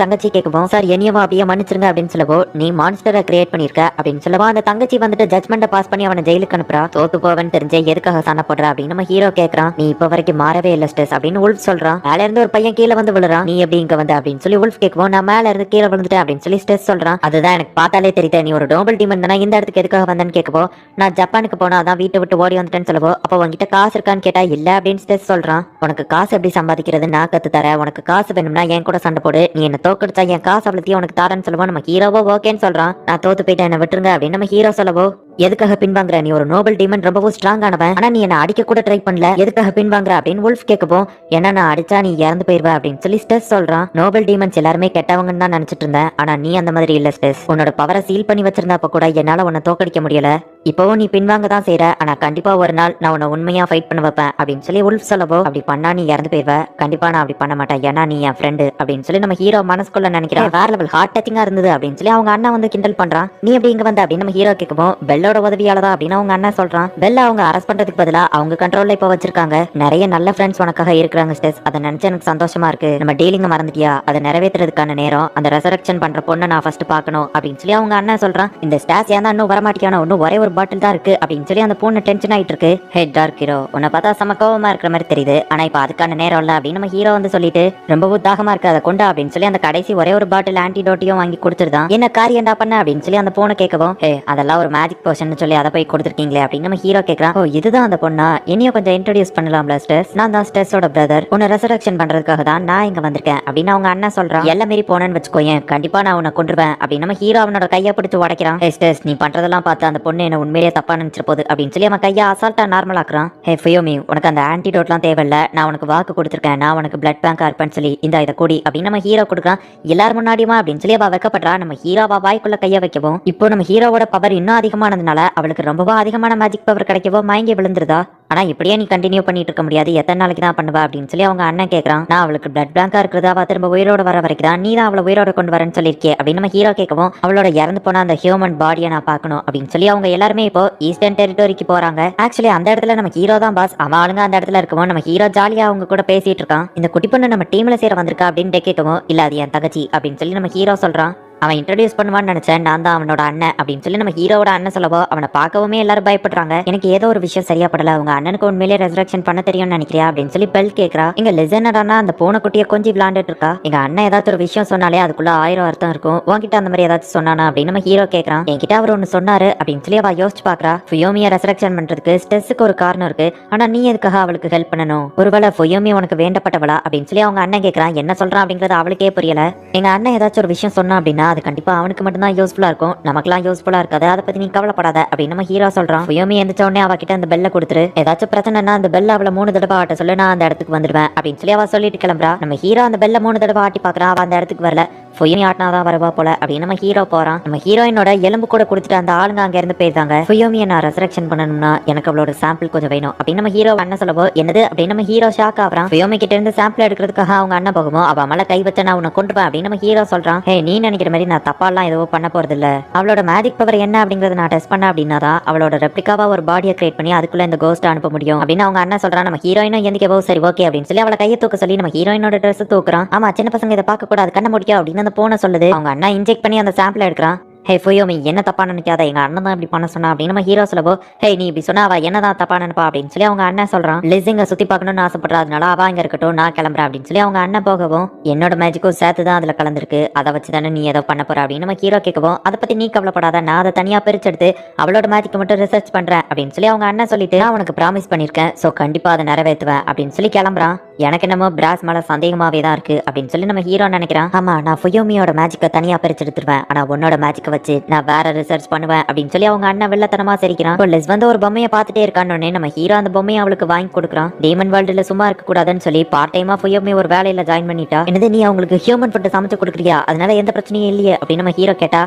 தங்கச்சி கேட்கவும், சார் என்னையவோ அப்படியே மன்னிச்சிருங்க அப்படின்னு சொல்லவோ, நீ மான்ஸ்டரை கிரியேட் பண்ணிருக்க அப்படின்னு சொல்லவோ அந்த தங்கச்சி வந்துட்டு ஜட்மெண்ட்டை பாஸ் பண்ணி அவனை ஜெயிலுக்கு அனுப்புறா. தோத்து போவன்னு தெரிஞ்சே எதுக்காக சண்டை போடுற அப்படின்னு நம்ம ஹீரோ கேட்கறான். நீ இப்ப வரைக்கும் மாறவே இல்ல ஸ்ட்ரெஸ் அப்படின்னு உல்ஃப் சொல்றான். மேல இருந்து ஒரு பையன் கீழே வந்து விழுறான், நீ எப்படி இங்க வந்து அப்படின்னு சொல்லி உல்ஃப் கேட்கவும், நான் மேல இருந்து கீழே விழுந்துட்டேன் அப்படின்னு சொல்லி ஸ்ட்ரெஸ் சொல்றான். அதுதான் எனக்கு பார்த்தாலே தெரியுது, நீ ஒரு டோபல் டீமன் தானே, இந்த இடத்துக்கு எதுக்காக வந்தேன்னு கேட்கவோ, நான் ஜப்பானுக்கு போனா அதான் வீட்டை விட்டு ஓடி வந்துட்டேன்னு சொல்லவோ, அப்போ உங்ககிட்ட காசு இருக்கான்னு கேட்டா இல்ல அப்படின்னு ஸ்ட்ரெஸ் சொல்றான். உனக்கு காசு எப்படி சம்பாதிக்கிறது நான் கத்து தரேன், உனக்கு காசு வேணும்னா என் கூட சண்டை போடு, நீ என்ன தோக்கடிச்சா என் காசு அவ்வளோத்தையும் உனக்கு தரேன்னு சொல்லுவோம். நம்ம ஹீரோவோ ஓகேன்னு சொல்றான். நான் தோத்து போயிட்டேன் என்ன விட்டுருங்க அப்படின்னு நம்ம ஹீரோ சொல்லவோ, எதுக்காக பின்வாங்குற? நீ ஒரு நோபல் டீமன், ரொம்பவும் ஸ்ட்ராங் ஆனவன். ஆனா நீ என்ன அடிக்க கூட ட்ரை பண்ணல, எதுக்காக பின்வாங்குற அப்படின்னு வுல்ஃப் கேட்கவும், என்ன நான் அடிச்சா நீ இறந்து போயிருவ அப்படின்னு சொல்லி ஸ்டெஸ் சொல்றான். நோபல் டீமன்ஸ் எல்லாருமே கெட்டவங்கன்னு தான் நினைச்சிட்டு இருந்தேன், ஆனா நீ அந்த மாதிரி இல்ல ஸ்டெஸ். உன்னோட பவரை சீல் பண்ணி வச்சிருந்தப்ப கூட என்னால உன்னை தோக்கடிக்க முடியல. இப்பவும் நீ பின்வாங்க தான் செய்யற, ஆனா கண்டிப்பா ஒரு நாள் நான் உன்னை உண்மையா ஃபைட் பண்ண வைப்பேன் அப்படின்னு சொல்லி வுல்ஃப் சொல்லவோ, அப்படி பண்ணா நீ இறந்து போயிருவ. கண்டிப்பா நான் அப்படி பண்ண மாட்டேன், ஏன்னா நீ என் ஃப்ரெண்டு அப்படின்னு சொல்லி நம்ம ஹீரோ மனசுக்குள்ள நினைக்கிறேன். வேற லெவல் ஹார்ட் டச்சிங்கா இருந்தது அப்படின்னு சொல்லி அவங்க அண்ணா வந்து கிண்டல் பண்றான். நீ எப்படி இங்க வந்த அப்படின்னு நம்ம ஹீரோ கேட்கவும், பெல்லோட உதவியால தான் அப்படின்னு அவங்க அண்ணா சொல்றான். பெல்ல அவங்க அரெஸ்ட் பண்றதுக்கு பதிலா அவங்க கண்ட்ரோல்ல இப்ப வச்சிருக்காங்க. நிறைய நல்ல ஃப்ரெண்ட்ஸ் உனக்காக இருக்கிறாங்க ஸ்டெஸ், அதை நினைச்சு எனக்கு சந்தோஷமா இருக்கு. நம்ம டீலிங்க மறந்துட்டியா? அதை நிறைவேற்றுறதுக்கான நேரம், அந்த ரெசரக்ஷன் பண்ற பொண்ணை நான் ஃபர்ஸ்ட் பார்க்கணும் அப்படின்னு சொல்லி அவங்க அண்ணா சொல்றான். இந்த ஸ்டாஸ் ஏன் தான் இன்னும் வரமாட்டியானோ, இன்னும் ஒரே ஒரு பாட்டில் தான் இருக்கு அப்படின்னு சொல்லி அந்த பொண்ணு டென்ஷன் ஆயிட்டு இருக்கு. ஹெட் டார்க் ஹீரோ, உன்னை பார்த்தா செம கோவமா இருக்கிற மாதிரி தெரியுது, ஆனா இப்ப அதுக்கான நேரம் இல்ல அப்படின்னு நம்ம ஹீரோ வந்து சொல்லிட்டு, ரொம்பவும் தாகமா இருக்கு, அதை கொண்டா அப்படின்னு சொல்லி அந்த கடைசி ஒரே ஒரு பாட்டில் ஆன்டிடோட்டையும் வாங்கி கொடுத்துருதான். என்ன காரியம்டா பண்ண அப்படின்னு சொல்லி அந்த பொண்ணு கேட்கவும், அதெல்லாம் ஒரு மேஜிக் போர்ஷன் சொல்லி அதை போய் கொடுத்துருக்கீங்களே அப்படின்னு நம்ம ஹீரோ கேட்கறான். ஓ இதுதான் அந்த பொண்ணா? என்னையும் கொஞ்சம் இன்ட்ரோடியூஸ் பண்ணலாம்ல ஸ்டெஸ், நான் தான் ஸ்டெஸோட பிரதர், உன்னை ரெசரக்ஷன் பண்றதுக்காக தான் நான் இங்க வந்திருக்கேன் அப்படின்னு அவங்க அண்ணா சொல்றான். எல்லாம் மீறி போனேன்னு வச்சுக்கோயேன், கண்டிப்பா நான் உன்னை கொண்டுருவேன் அப்படின்னு நம்ம ஹீரோ அவனோட கையை பிடிச்சு உடைக்கிறான். ஸ்டெஸ் நீ பண்றதெல்லாம் பார்த்து அந்த பொண்ணு என்ன உண்மையிலேயே தப்பா நினைச்சிட்டு போகுது அப்படின்னு சொல்லி அவன் கையை அசால்ட்டா நார்மல் ஆக்குறான். ஹே ஃபியோமி, உனக்கு அந்த ஆன்டிடோட்லாம் தேவையில்ல, நான் உனக்கு வாக்கு கொடுத்துருக்கேன், நான் உனக்கு பிளட் பேங்க் இருப்பேன்னு சொல்லி இந்த இதை கூடி அப்படின்னு நம்ம ஹீரோ கொடுக்குறான். எல்லாரும் முன்னாடியுமா அப்படின்னு சொல்லி அவ வைக்கப்படுறா. நம்ம ஹீரோவா வாய்க்குள்ள கைய வைக்கவும், இப்போ நம்ம ஹீரோவோட பவர் இன்னும் அதிகமானதுனால அவளுக்கு ரொம்பவும் அதிகமான மேஜிக் பவர் கிடைக்கவோ மயங்கி விழுந்துருதா. ஆனா இப்படியே நீ கண்டினியூ பண்ணிட்டு இருக்க முடியாது, எத்தனை நாளைக்கு தான் பண்ணுவா அப்படின்னு சொல்லி அவங்க அண்ணன் கேட்கறான். நான் அவளுக்கு பிளட் பேங்கா இருக்கிறதா, அவ திரும்ப உயிரோட வர வரைக்கும் தான் நீ தான் அவளை உயிரோட கொண்டு வரேன்னு சொல்லியிருக்கே அப்படின்னு நம்ம ஹீரோ கேட்கவும், அவளோட இறந்து போன அந்த ஹியூமன் பாடியை நான் பார்க்கணும் அப்படின்னு சொல்லி அவங்க எல்லாருமே இப்போ ஈஸ்டர்ன் டெரிட்டோரிக்கு போறாங்க. ஆக்சுவலி அந்த இடத்துல நம்ம ஹீரோ தான் பாஸ், அவன் ஆளுங்க அந்த இடத்துல இருக்கவும் நம்ம ஹீரோ ஜாலியா அவங்க கூட பேசிட்டு இருக்கான். இந்த குட்டி பொண்ணு நம்ம டீம்ல சேர வந்திருக்கா அப்படின்னு கேட்கவும், இல்ல அது என் தங்கச்சி அப்படின்னு சொல்லி நம்ம ஹீரோ சொல்றான். அவன் இன்ட்ரடியூஸ் பண்ணுவான்னு நினைச்சேன், நான் தான் அவனோட அண்ணன் அப்படின்னு சொல்லி நம்ம ஹீரோட அண்ணன் சொல்லவோ, அவனை பார்க்கவுமே எல்லாரும் பயப்படுறாங்க. எனக்கு ஏதோ ஒரு விஷயம் சரியா படல, உங்க அண்ணனுக்கு உண்மையிலே ரெசரக்ஷன் பண்ண தெரியும்னு நினைக்கிறியா அப்படின்னு சொல்லி பெல் கேட்கறா. எங்க லிசனரானா அந்த பூனைக்குட்டியை கொஞ்சம் விளையாண்டுட்டு இருக்கா. எங்க அண்ணன் ஏதாச்சும் ஒரு விஷயம் சொன்னாலே அதுக்குள்ள 1000 அர்த்தம் இருக்கும், உன்கிட்ட அந்த மாதிரி ஏதாச்சும் சொன்னானா அப்படின்னு நம்ம ஹீரோ கேட்கறான். என்கிட்ட அவர் ஒன்னு சொன்னாரு அப்படின்னு சொல்லி அவ யோசிச்சு பாக்குறா. ஃபுயோமியை ரெசரக்ஷன் பண்றதுக்கு ஸ்டெஸ்ஸுக்கு ஒரு காரணம் இருக்கு, ஆனா நீ எதுக்காக அவளுக்கு ஹெல்ப் பண்ணணும்? ஒருவேளை ஃபுயோமி உனக்கு வேண்டப்பட்டவளா அப்படின்னு சொல்லி அவங்க அண்ணன் கேட்கறான். என்ன சொல்றான் அப்படிங்கறது அவளுக்கே புரியல. எங்க அண்ணன் ஏதாச்சும் ஒரு விஷயம் சொன்னா அப்படின்னா அது கண்டிப்பா அவனுக்கு மட்டும்தான் யூஸ்ஃபுல்லா இருக்கும், நமக்குலாம் யூஸ்ஃபுல்லா இருக்காது, அதை பத்தி நீ கவலைப்படாத அப்படின்னு நம்ம ஹீரோ சொல்றான். ஃபுயோமி எந்திரிச்ச உடனே அவகிட்ட அந்த பெல்ல கொடுத்துரு, ஏதாச்சும் பிரச்சனைனா அந்த பெல்ல அவளை 3 தடவை ஆட்ட சொல்லி நான் அந்த இடத்துக்கு வந்துடுவேன் அப்படின்னு சொல்லி அவ சொல்லிட்டு கிளம்புறா. நம்ம ஹீரோ அந்த பெல்ல 3 தடவை ஆட்டி பாக்குறான், அவ அந்த இடத்துக்கு வரல. ஃபுயோமி ஆட்டினாதான் வரவா போல அப்படின்னு நம்ம ஹீரோ போறான். நம்ம ஹீரோயினோட எலும்பு கூட கொடுத்துட்டு அந்த ஆளுங்க அங்க இருந்து போயிருந்தாங்க. ஃபுயோமியை நான் ரெசரக்ஷன் பண்ணணும்னா எனக்கு அவளோட சாம்பிள் கொஞ்சம் வேணும் அப்படின்னு நம்ம ஹீரோ அண்ணன் சொல்லவோ, என்னது அப்படின்னு நம்ம ஹீரோ ஷாக் ஆகுறான். ஃபுயோமி கிட்ட இருந்து சாம்பிள் எடுக்கிறதுக்காக அவங்க அண்ணன் போகுமோ, அவ மேல கை வச்ச நான் உன்னை கொண்டுப்பேன் அப்படின்னு நம்ம ஹீரோ சொல்றான். ஹே நீ நினைக்கிற மாதிரி நான் தப்பாலாம் எதுவும் பண்ண போறது இல்ல, அவளோட மேஜிக் பவர் என்ன அப்படிங்கறத நான் டெஸ்ட் பண்ண அப்படின்னா தான் அவளோட ரெப்ளிகாவா ஒரு பாடியை கிரியேட் பண்ணி அதுக்குள்ள இந்த கோஸ்ட் அனுப்ப முடியும் அப்படின்னு அவங்க அண்ணன் சொல்றான். நம்ம ஹீரோயினும் எந்திக்கவோ சரி ஓகே அப்படின்னு சொல்லி அவளை கையை தூக்க சொல்லி நம்ம ஹீரோயினோட ட்ரெஸ் தூக்குறான். ஆமா சின்ன பசங்க இதை பார்க்க கூடாது, கண்ண முடியும் அப்படின்னு அந்த போன சொல்லுது. அவங்க அண்ணா இன்ஜெக்ட் பண்ணி அந்த சாம்பிள் எடுக்கிறான். ஹே ஃபுயோமி என்ன தப்பா நினைக்காத, எங்க அண்ணன் தான் இப்படி பண்ண சொன்னா அப்படின்னு நம்ம ஹீரோ சொல்லவோ, ஹே நீ இப்படி சொன்னா அவ என்னதான் தப்பா நினைப்பா அப்படின்னு சொல்லி அவங்க அண்ணன் சொல்றான். லிஸிங்க சுத்தி பார்க்கணும்னு ஆசைப்படுறா, அதனால அவ இங்க இருக்கட்டும், நான் கிளம்புறேன் அப்படின்னு சொல்லி அவங்க அண்ணன் போகவும், என்னோட மேஜிக்கும் சேர்த்து தான் அதுல கலந்துருக்கு, அதை வச்சு தானே நீ ஏதோ பண்ண போற அப்படின்னு நம்ம ஹீரோ கேட்கவும், அதை பத்தி நீ கவலைப்படாத, நான் அதை தனியா பிரிச்செடுத்து அவளோட மேஜிக்கை மட்டும் ரிசர்ச் பண்றேன் அப்படின்னு சொல்லி அவங்க அண்ணன் சொல்லிட்டு, நான் உனக்கு ப்ராமிஸ் பண்ணிருக்கேன், சோ கண்டிப்பா அதை நிறைவேற்றுவேன் அப்படின்னு சொல்லி கிளம்புறான். எனக்கு என்னமோ பிராஸ் மேல சந்தேகமாவே தான் இருக்கு அப்படின்னு சொல்லி நம்ம ஹீரோ நினைக்கிறான். ஆமா நான் ஃபுயோமியோட மேஜிக்கை தனியா பிரிச்செடுத்துருவேன், ஆனா உன்னோட மேஜிக்கை வச்சு நான் வேற ரிசர்ச் பண்ணுவேன் அப்படின்னு சொல்லி அவங்க அண்ணன் வெள்ளத்தனமா சிரிக்கிறான். லிஸ் வந்து ஒரு பொம்மையை பார்த்துட்டே இருக்கான்னு நம்ம ஹீரோ அந்த பொம்மையை அவளுக்கு வாங்கி கொடுக்குறான். டீமன் வேர்ல்டுல சும்மா இருக்க கூடாதுன்னு சொல்லி பார்ட் டைமா ஃபுயோமி ஒரு வேலையில ஜாயின் பண்ணிட்டா. என்னது நீ அவங்களுக்கு ஹியூமன் ஃபுட் சமைச்சு கொடுக்குறியா, அதனால எந்த பிரச்சனையும் இல்லையே அப்படின்னு நம்ம ஹீரோ கேட்டா.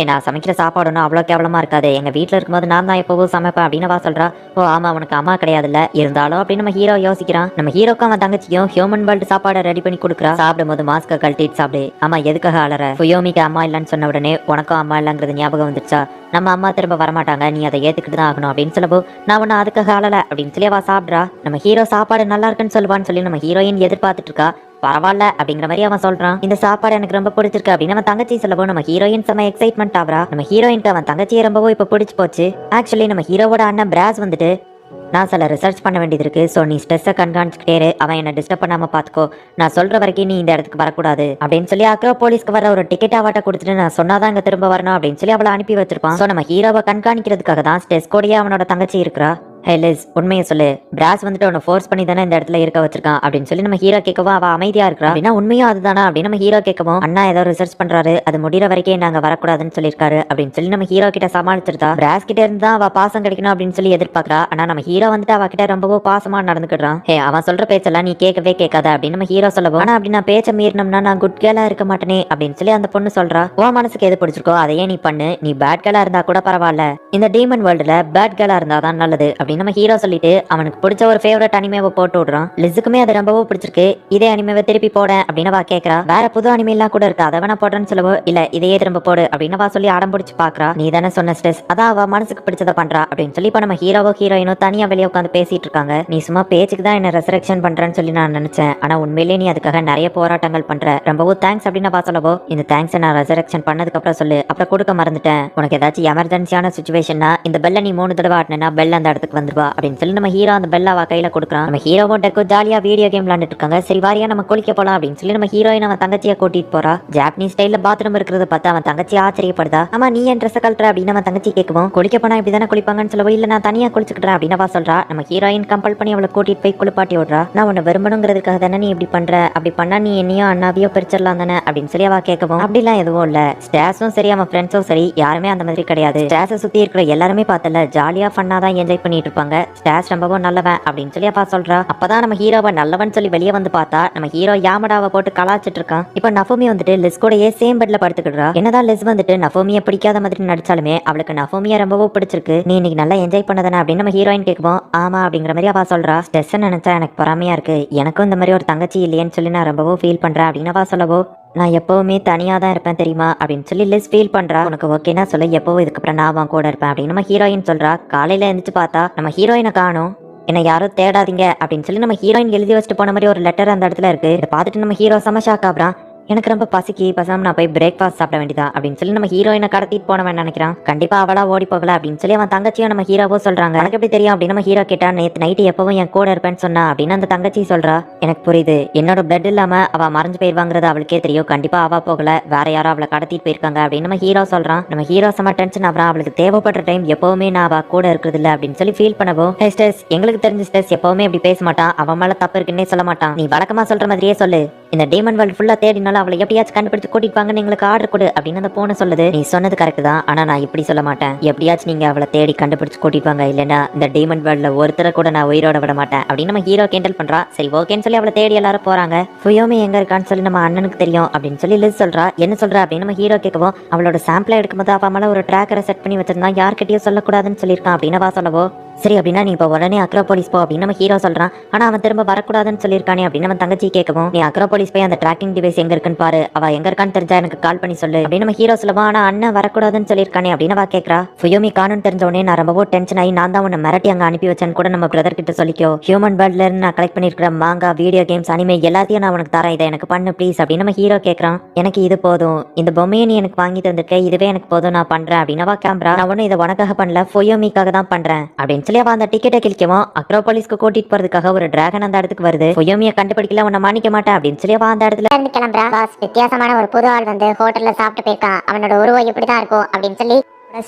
நான் சமைக்கிற சாப்பாடுனா அவ்வளோ கேவலமா இருக்காது, எங்க வீட்டில் இருக்கும்போது நான் தான் எப்பவும் சமைப்பேன் அப்படின்னு வா சொல்றா. ஓ ஆமா உனக்கு அம்மா கிடையாதுல்ல, இருந்தாலும் அப்படின்னு நம்ம ஹீரோ யோசிக்கிறான். நம்ம ஹீரோக்கும் அவன் தங்கச்சியும் ஹியூமன் வேர்ல்டு சாப்பாடை ரெடி பண்ணி கொடுக்குறா. சாப்பிடும் போது மாஸ்க கழட்டிட்டு சாப்பிடு. ஆமா எதுக்காக அலற? ஃபுயோமிக்கு அம்மா இல்லைன்னு சொன்ன உடனே உனக்கும் அம்மா இல்லைங்கிறது ஞாபகம் வந்துருச்சா? நம்ம அம்மா திரும்ப வரமாட்டாங்க, நீ அதை ஏத்துக்கிட்டு தான் ஆகணும் அப்படின்னு சொல்லப்போ, நான் ஒன்னும் அதுக்காக அழல அப்படின்னு சொல்லி அவ சாப்பிட்றா. நம்ம ஹீரோ சாப்பாடு நல்லா இருக்குன்னு சொல்லுவான்னு சொல்லி நம்ம ஹீரோயின் எதிர்பார்த்துட்டு இருக்கா. பரவாயில்ல அப்படிங்கிற மாதிரி அவன் சொல்றான். இந்த சாப்பாடு எனக்கு ரொம்ப பிடிச்சிருக்கு அப்படின்னு அவன் தங்கச்சி சொல்லவும் நம்ம ஹீரோயின் செம எக்ஸைட்மெண்ட் ஆகுறா. நம்ம ஹீரோயின்க்கு அவன் தங்கச்சியை ரொம்பவும் இப்ப பிடிச்சு போச்சு. ஆக்சுவலி நம்ம ஹீரோவோட அண்ணன் பிராஸ் வந்துட்டு, நான் சில ரிசர்ச் பண்ண வேண்டியது இருக்கு, ஸோ நீ ஸ்ட்ரெஸ்ஸை கண்காணிச்சுக்கிட்டே அவன் என்ன டிஸ்டர்ப் பண்ணாம பாத்துக்கோ, நான் சொல்ற வரைக்கும் நீ இந்த இடத்துக்கு வரக்கூடாது அப்படின்னு சொல்லி அக்ரோபோலிஸ்க்கு வர ஒரு டிக்கெட் ஆவாட்ட கொடுத்துட்டு நான் சொன்னாதான் இங்க திரும்ப வரணும் அப்படின்னு சொல்லி அவளை அனுப்பி வச்சிருப்பான். ஸோ நம்ம ஹீரோவை கண்காணிக்கிறதுக்காக தான் ஸ்டெஸ்கோடையே அவனோட தங்கச்சி இருக்கிறா. ஹே லிஸ், உண்மையை சொல்லு. பிராஸ் வந்துட்டு உன்னை ஃபோர்ஸ் பண்ணி தானே இந்த இடத்துல இருக்க வச்சிருக்கான் அப்படின்னு சொல்லி நம்ம ஹீரோ கேட்கவும் அவ அமைதியா இருக்கா. அப்படின்னா உண்மையும் அதுதானா அப்படின்னு நம்ம ஹீரோ கேட்கவும், அண்ணா ஏதோ ரிசர்ச் பண்றாரு, அது முடிகிற வரைக்கும் நாங்க வரக்கூடாதுன்னு சொல்லியிருக்காரு அப்படின்னு சொல்லி நம்ம ஹீரோ கிட்ட சமாளிச்சிருந்தா. பிராஸ் கிட்ட இருந்தா அவ பாசம் கிடைக்கணும் அப்படின்னு சொல்லி எதிர்பார்க்கறா. ஆனா நம்ம ஹீரோ வந்துட்டு அவ கிட்ட ரொம்பவும் பாசமா நடந்துக்கிட்டான். ஹே, அவன் சொல்ற பேச்செல்லாம் நீ கேட்கவே கேட்காத அப்படின்னு நம்ம ஹீரோ சொல்லவும், ஆனா அப்படி நான் பேச்ச மீறினோம்னா நான் குட் கேர்லா இருக்க மாட்டேனே அப்படின்னு சொல்லி அந்த பொண்ணு சொல்றா. உன் மனசுக்கு எது பிடிச்சிருக்கோ அதையே நீ பண்ணு, நீ பேட் கேர்லா இருந்தா கூட பரவாயில்ல, இந்த டீமன் வேர்ல்டுல பேட் கேர்லா இருந்தா தான் நல்லது அப்படின்னு நம்ம ஹீரோ சொல்லிட்டு அவனுக்கு பிடிச்ச ஒரு ஃபேவரட் அனிமேவை போட்டு விடுறான். லிஸுக்குமே அது ரொம்பவும் பிடிச்சிருக்கு. இதே அனிமேவை திருப்பி போட அப்படின்னு வா கேட்கறா. வேற புது அனிமே எல்லாம் கூட இருக்கு, அதை வேணா போடுறேன்னு சொல்லவோ, இல்ல இதையே திரும்ப போடு அப்படின்னு வா சொல்லி அடம் பிடிச்சு பாக்குறா. நீ தானே சொன்ன ஸ்ட்ரெஸ், அதான் அவ மனசுக்கு பிடிச்சதை பண்றா அப்படின்னு சொல்லி இப்ப நம்ம ஹீரோவோ ஹீரோயினோ தனியா வெளியே உட்காந்து பேசிட்டு இருக்காங்க. நீ சும்மா பேச்சுக்கு தான் என்ன ரெசரக்ஷன் பண்றேன்னு சொல்லி நான் நினைச்சேன், ஆனா உண்மையிலேயே நீ அதுக்காக நிறைய போராட்டங்கள் பண்ற, ரொம்பவும் தேங்க்ஸ் அப்படின்னு வா சொல்லவோ, இந்த தேங்க்ஸ் நான் ரெசரக்ஷன் பண்ணதுக்கு அப்புறம் சொல்லு, அப்புறம் கொடுக்க மறந்துட்டேன், உனக்கு ஏதாச்சும் எமர்ஜென்சியான சுச்சுவேஷன்னா இந்த பெல்ல நீ 3 தடவை ஆட்டினா பெல் அந்த இடத்துக்கு வந்துருவா அப்படின்னு சொல்லி நம்ம ஹீரோ அந்த பெல்ல அவ கையில கொடுக்குறான். நம்ம ஹீரோவும் டெக்கோ ஜாலியா வீடியோ கேம் விளையாண்டுட்டு இருக்காங்க. சரி வாரியா நம்ம குளிக்க போலாம் அப்படின்னு சொல்லி நம்ம ஹீரோயின் அவன் தங்கச்சியை கூட்டிட்டு போறா. ஜாப்பனீஸ் ஸ்டைல்ல பாத்ரூம் இருக்கிறத பார்த்து அவன் தங்கச்சி ஆச்சரியப்படுதா. ஆமா நீ என் ட்ரெஸ் கழட்டுற அப்படின்னு அவன் தங்கச்சி கேட்கவும், குளிக்க போனா இப்படிதானே குளிப்பாங்கன்னு சொல்லவோ, இல்ல நான் தனியா குளிச்சுக்கிறேன் அப்படின்னு அவ சொல்றா. நம்ம ஹீரோயின் கம்பல் பண்ணி அவளை கூட்டிட்டு போய் குளிப்பாட்டி விடுறா. நான் உன்னை விரும்பணுங்கிறதுக்காக தானே நீ இப்படி பண்ற, அப்படி பண்ணா நீ என்னையும் அண்ணாவையோ பிரிச்சிடலாம் தானே அப்படின்னு சொல்லி அவ கேட்கவும், அப்படிலாம் எதுவும் இல்ல, ஸ்டாஸும் சரி அவன் ஃப்ரெண்ட்ஸும் சரி யாருமே அந்த மாதிரி கிடையாது, ஸ்டாஸை சுத்தி இருக்கிற எல்லாருமே பார்த்தல ஜாலியா ஃபன்னா தான் என்ஜாய் பண்ணிட்டு இருப்பாங்க, ஸ்டாஸ் ரொம்பவும் நல்லவன் அப்படின்னு சொல்லி அப்பா சொல்றா. அப்பதான் நம்ம ஹீரோவை நல்லவன் சொல்லி வெளியே வந்து பார்த்தா நம்ம ஹீரோ யாமடாவை போட்டு கலாச்சிட்டு இருக்கான். இப்ப நஃபோமி வந்துட்டு லிஸ் கூடயே சேம் பெட்ல படுத்துக்கிடுறா. என்னதான் லிஸ் வந்துட்டு நஃபோமியை பிடிக்காத மாதிரி நடிச்சாலுமே அவளுக்கு நஃபோமியா ரொம்பவும் பிடிச்சிருக்கு. நீ இன்னைக்கு நல்லா என்ஜாய் பண்ணதானே அப்படின்னு நம்ம ஹீரோயின் கேட்கும். ஆமா அப்படிங்கிற மாதிரி அவ சொல்றா. ஸ்ட்ரெஸ் நினைச்சா எனக்கு பொறாமையா இருக்கு, எனக்கும் இந்த மாதிரி ஒரு தங்கச்சி இல்லையேன்னு சொல்லி நான் ரொம்பவும் ஃபீல் பண்றேன் அப்படின்னு அவ சொல்லவோ, நான் எப்பவுமே தனியா தான் இருப்பேன் தெரியுமா அப்படின்னு சொல்லி லிஸ் ஃபீல் பண்றா. உனக்கு ஓகேனா சொல்லு, எப்பவும் இதுக்கப்புறம் நான் அவன் கூட இருப்பேன் அப்படின்னு நம்ம ஹீரோயின் சொல்றா. காலையில எழுந்துச்சு பார்த்தா நம்ம ஹீரோயினை காணும். என்ன யாரும் தேடாதீங்க அப்படின்னு சொல்லி நம்ம ஹீரோயின் எழுதி வச்சுட்டு போன மாதிரி ஒரு லெட்டர் அந்த இடத்துல இருக்கு. இதை பார்த்துட்டு நம்ம ஹீரோ செம ஷாக் ஆகுறான். எனக்கு ரொம்ப பசிக்கு, பசாம நான் போய் பிரேக்ஃபாஸ்ட் சாப்பிட வேண்டியதா அப்படின்னு சொல்லி நம்ம ஹீரோயினை கடத்திட்டு போனவன் நினைக்கிறான். கண்டிப்பா அவளா ஓடி போகல அப்படின்னு சொல்லி அவன் தங்கச்சியும் நம்ம ஹீரோவோ சொல்றாங்க. எனக்கு எப்படி தெரியும் அப்படின்னு நம்ம ஹீரோ கேட்டா, நேத்து நைட்டு எப்பவும் என் கூட இருப்பேன்னு சொன்னா அப்படின்னு அந்த தங்கச்சி சொல்றா. எனக்கு புரியுது, என்னோட பிளட் இல்லாம அவ மறைஞ்சு போயிருவாங்கிறது அவளுக்கே தெரியும், கண்டிப்பா அவ போகல, வேற யாரோ அவளை கடத்திட்டு போயிருக்காங்க அப்படின்னு நம்ம ஹீரோ சொல்றான். நம்ம ஹீரோ செம டென்ஷன் ஆகுறான். அவளுக்கு தேவைப்படுற டைம் எப்பவுமே நான் அவ கூட இருக்கிறது இல்ல அப்படின்னு சொல்லி ஃபீல் பண்ணவும், ஹே ஸ்டெஸ், எங்களுக்கு தெரிஞ்ச ஸ்டெஸ் எப்பவுமே இப்படி பேச மாட்டான், அவன் மேல தப்பு இருக்குன்னே சொல்ல மாட்டான், நீ வழக்கமா சொல்ற மாதிரியே சொல்லு, இந்த டீமன் வேர்ல்ட் ஃபுல்லா தேடினாலும் அவளை எப்படியாச்சும் கண்டுபிடிச்சு கூட்டிட்டு வாங்கன்னு எங்களுக்கு ஆர்டர் கொடு அப்படின்னு அந்த போன சொல்லுது. நீ சொன்னது கரெக்ட் தான், ஆனா நான் இப்படி சொல்ல மாட்டேன், எப்படியாச்சும் நீங்க அவளை தேடி கண்டுபிடிச்சு கூட்டிட்டு வாங்க, இல்லைன்னா இந்த டீமன் வேர்ல்ட்ல ஒருத்தரை கூட நான் உயிரோட விட மாட்டேன் அப்படின்னு நம்ம ஹீரோ கேண்டல் பண்றா. சரி ஓகேன்னு சொல்லி அவளை தேடி எல்லாரும் போறாங்க. ஃபுயோமி எங்க இருக்கான்னு சொல்லி நம்ம அண்ணனுக்கு தெரியும் அப்படின்னு சொல்லி லிஸ் சொல்றா. என்ன சொல்றா அப்படின்னு நம்ம ஹீரோ கேட்கவும், அவளோட சாம்பிளை எடுக்கும்போது அவ மேல ஒரு ட்ராக்கரை செட் பண்ணி வச்சிருந்தா, யார்கிட்டயும் சொல்லக்கூடாதுன்னு சொல்லியிருக்கான் அப்படின்னு வா சொல்லவோ, சரி அப்படின்னா நீ இப்போ உடனே அக்ரோபோலிஸ் போ அப்படின்னு நம்ம ஹீரோ சொல்றான். ஆனா அவன் திரும்ப வரக்கூடாதுன்னு சொல்லியிருக்கானே அப்படின்னு நம்ம தங்கச்சி கேட்கவும், நீ அக்ரோபோலிஸ் போய் அந்த ட்ராக்கிங் டிவைஸ் எங்க இருக்குன்னு பாரு, அவ எங்க இருக்கான்னு தெரிஞ்சா எனக்கு கால் பண்ணி சொல்லு அப்படின்னு நம்ம ஹீரோ சொல்லுவான். ஆனா அண்ணன் வரக்கூடாதுன்னு சொல்லியிருக்கானே அப்படின்னு அவ கேட்கறா. ஃபுயோமி காணுன்னு தெரிஞ்ச உடனே நான் ரொம்பவும் டென்ஷன் ஆகி நான் தான் உன்னை மிரட்டி அங்க அனுப்பி வச்சேன்னு கூட நம்ம பிரதர் கிட்ட சொல்லிக்கோ, ஹியூமன் வேர்ல்ட்ல இருந்து நான் கலெக்ட் பண்ணிருக்கிற மாங்கா, வீடியோ கேம்ஸ், அனிமே எல்லாத்தையும் நான் உனக்கு தரேன், இதை எனக்கு பண்ணு ப்ளீஸ் அப்படின்னு நம்ம ஹீரோ கேட்கறான். எனக்கு இது போதும், இந்த பொம்மையை நீ எனக்கு வாங்கி தந்திருக்க, இதுவே எனக்கு போதும், நான் பண்றேன் அப்படின்னு அவ கேம்பரா. நான் ஒன்னும் இதை உனக்காக பண்ணல, ஃபுயோமிக்காக தான் பண்றேன் அப்படின்னு சொல்லி அவ அந்த டிக்கெட்டை கிளிக்கவும், அக்ரோபோலிஸ்க்கு கூட்டிட்டு போறதுக்காக ஒரு டிராகன் அந்த இடத்துக்கு வருது. ஃபுயோமியை கண்டுபிடிக்கல, உன்னை மாணிக்க மாட்டேன் அப்படின்னு சொல்லி அவ அந்த இடத்துல இருந்து கிளம்புறா. பாஸ், வித்தியாசமான ஒரு புது ஆள் வந்து ஹோட்டல்ல சாப்பிட்டு போயிருக்கான், அவனோட உருவம் இப்படிதான் இருக்கும் அப்படின்னு சொல்லி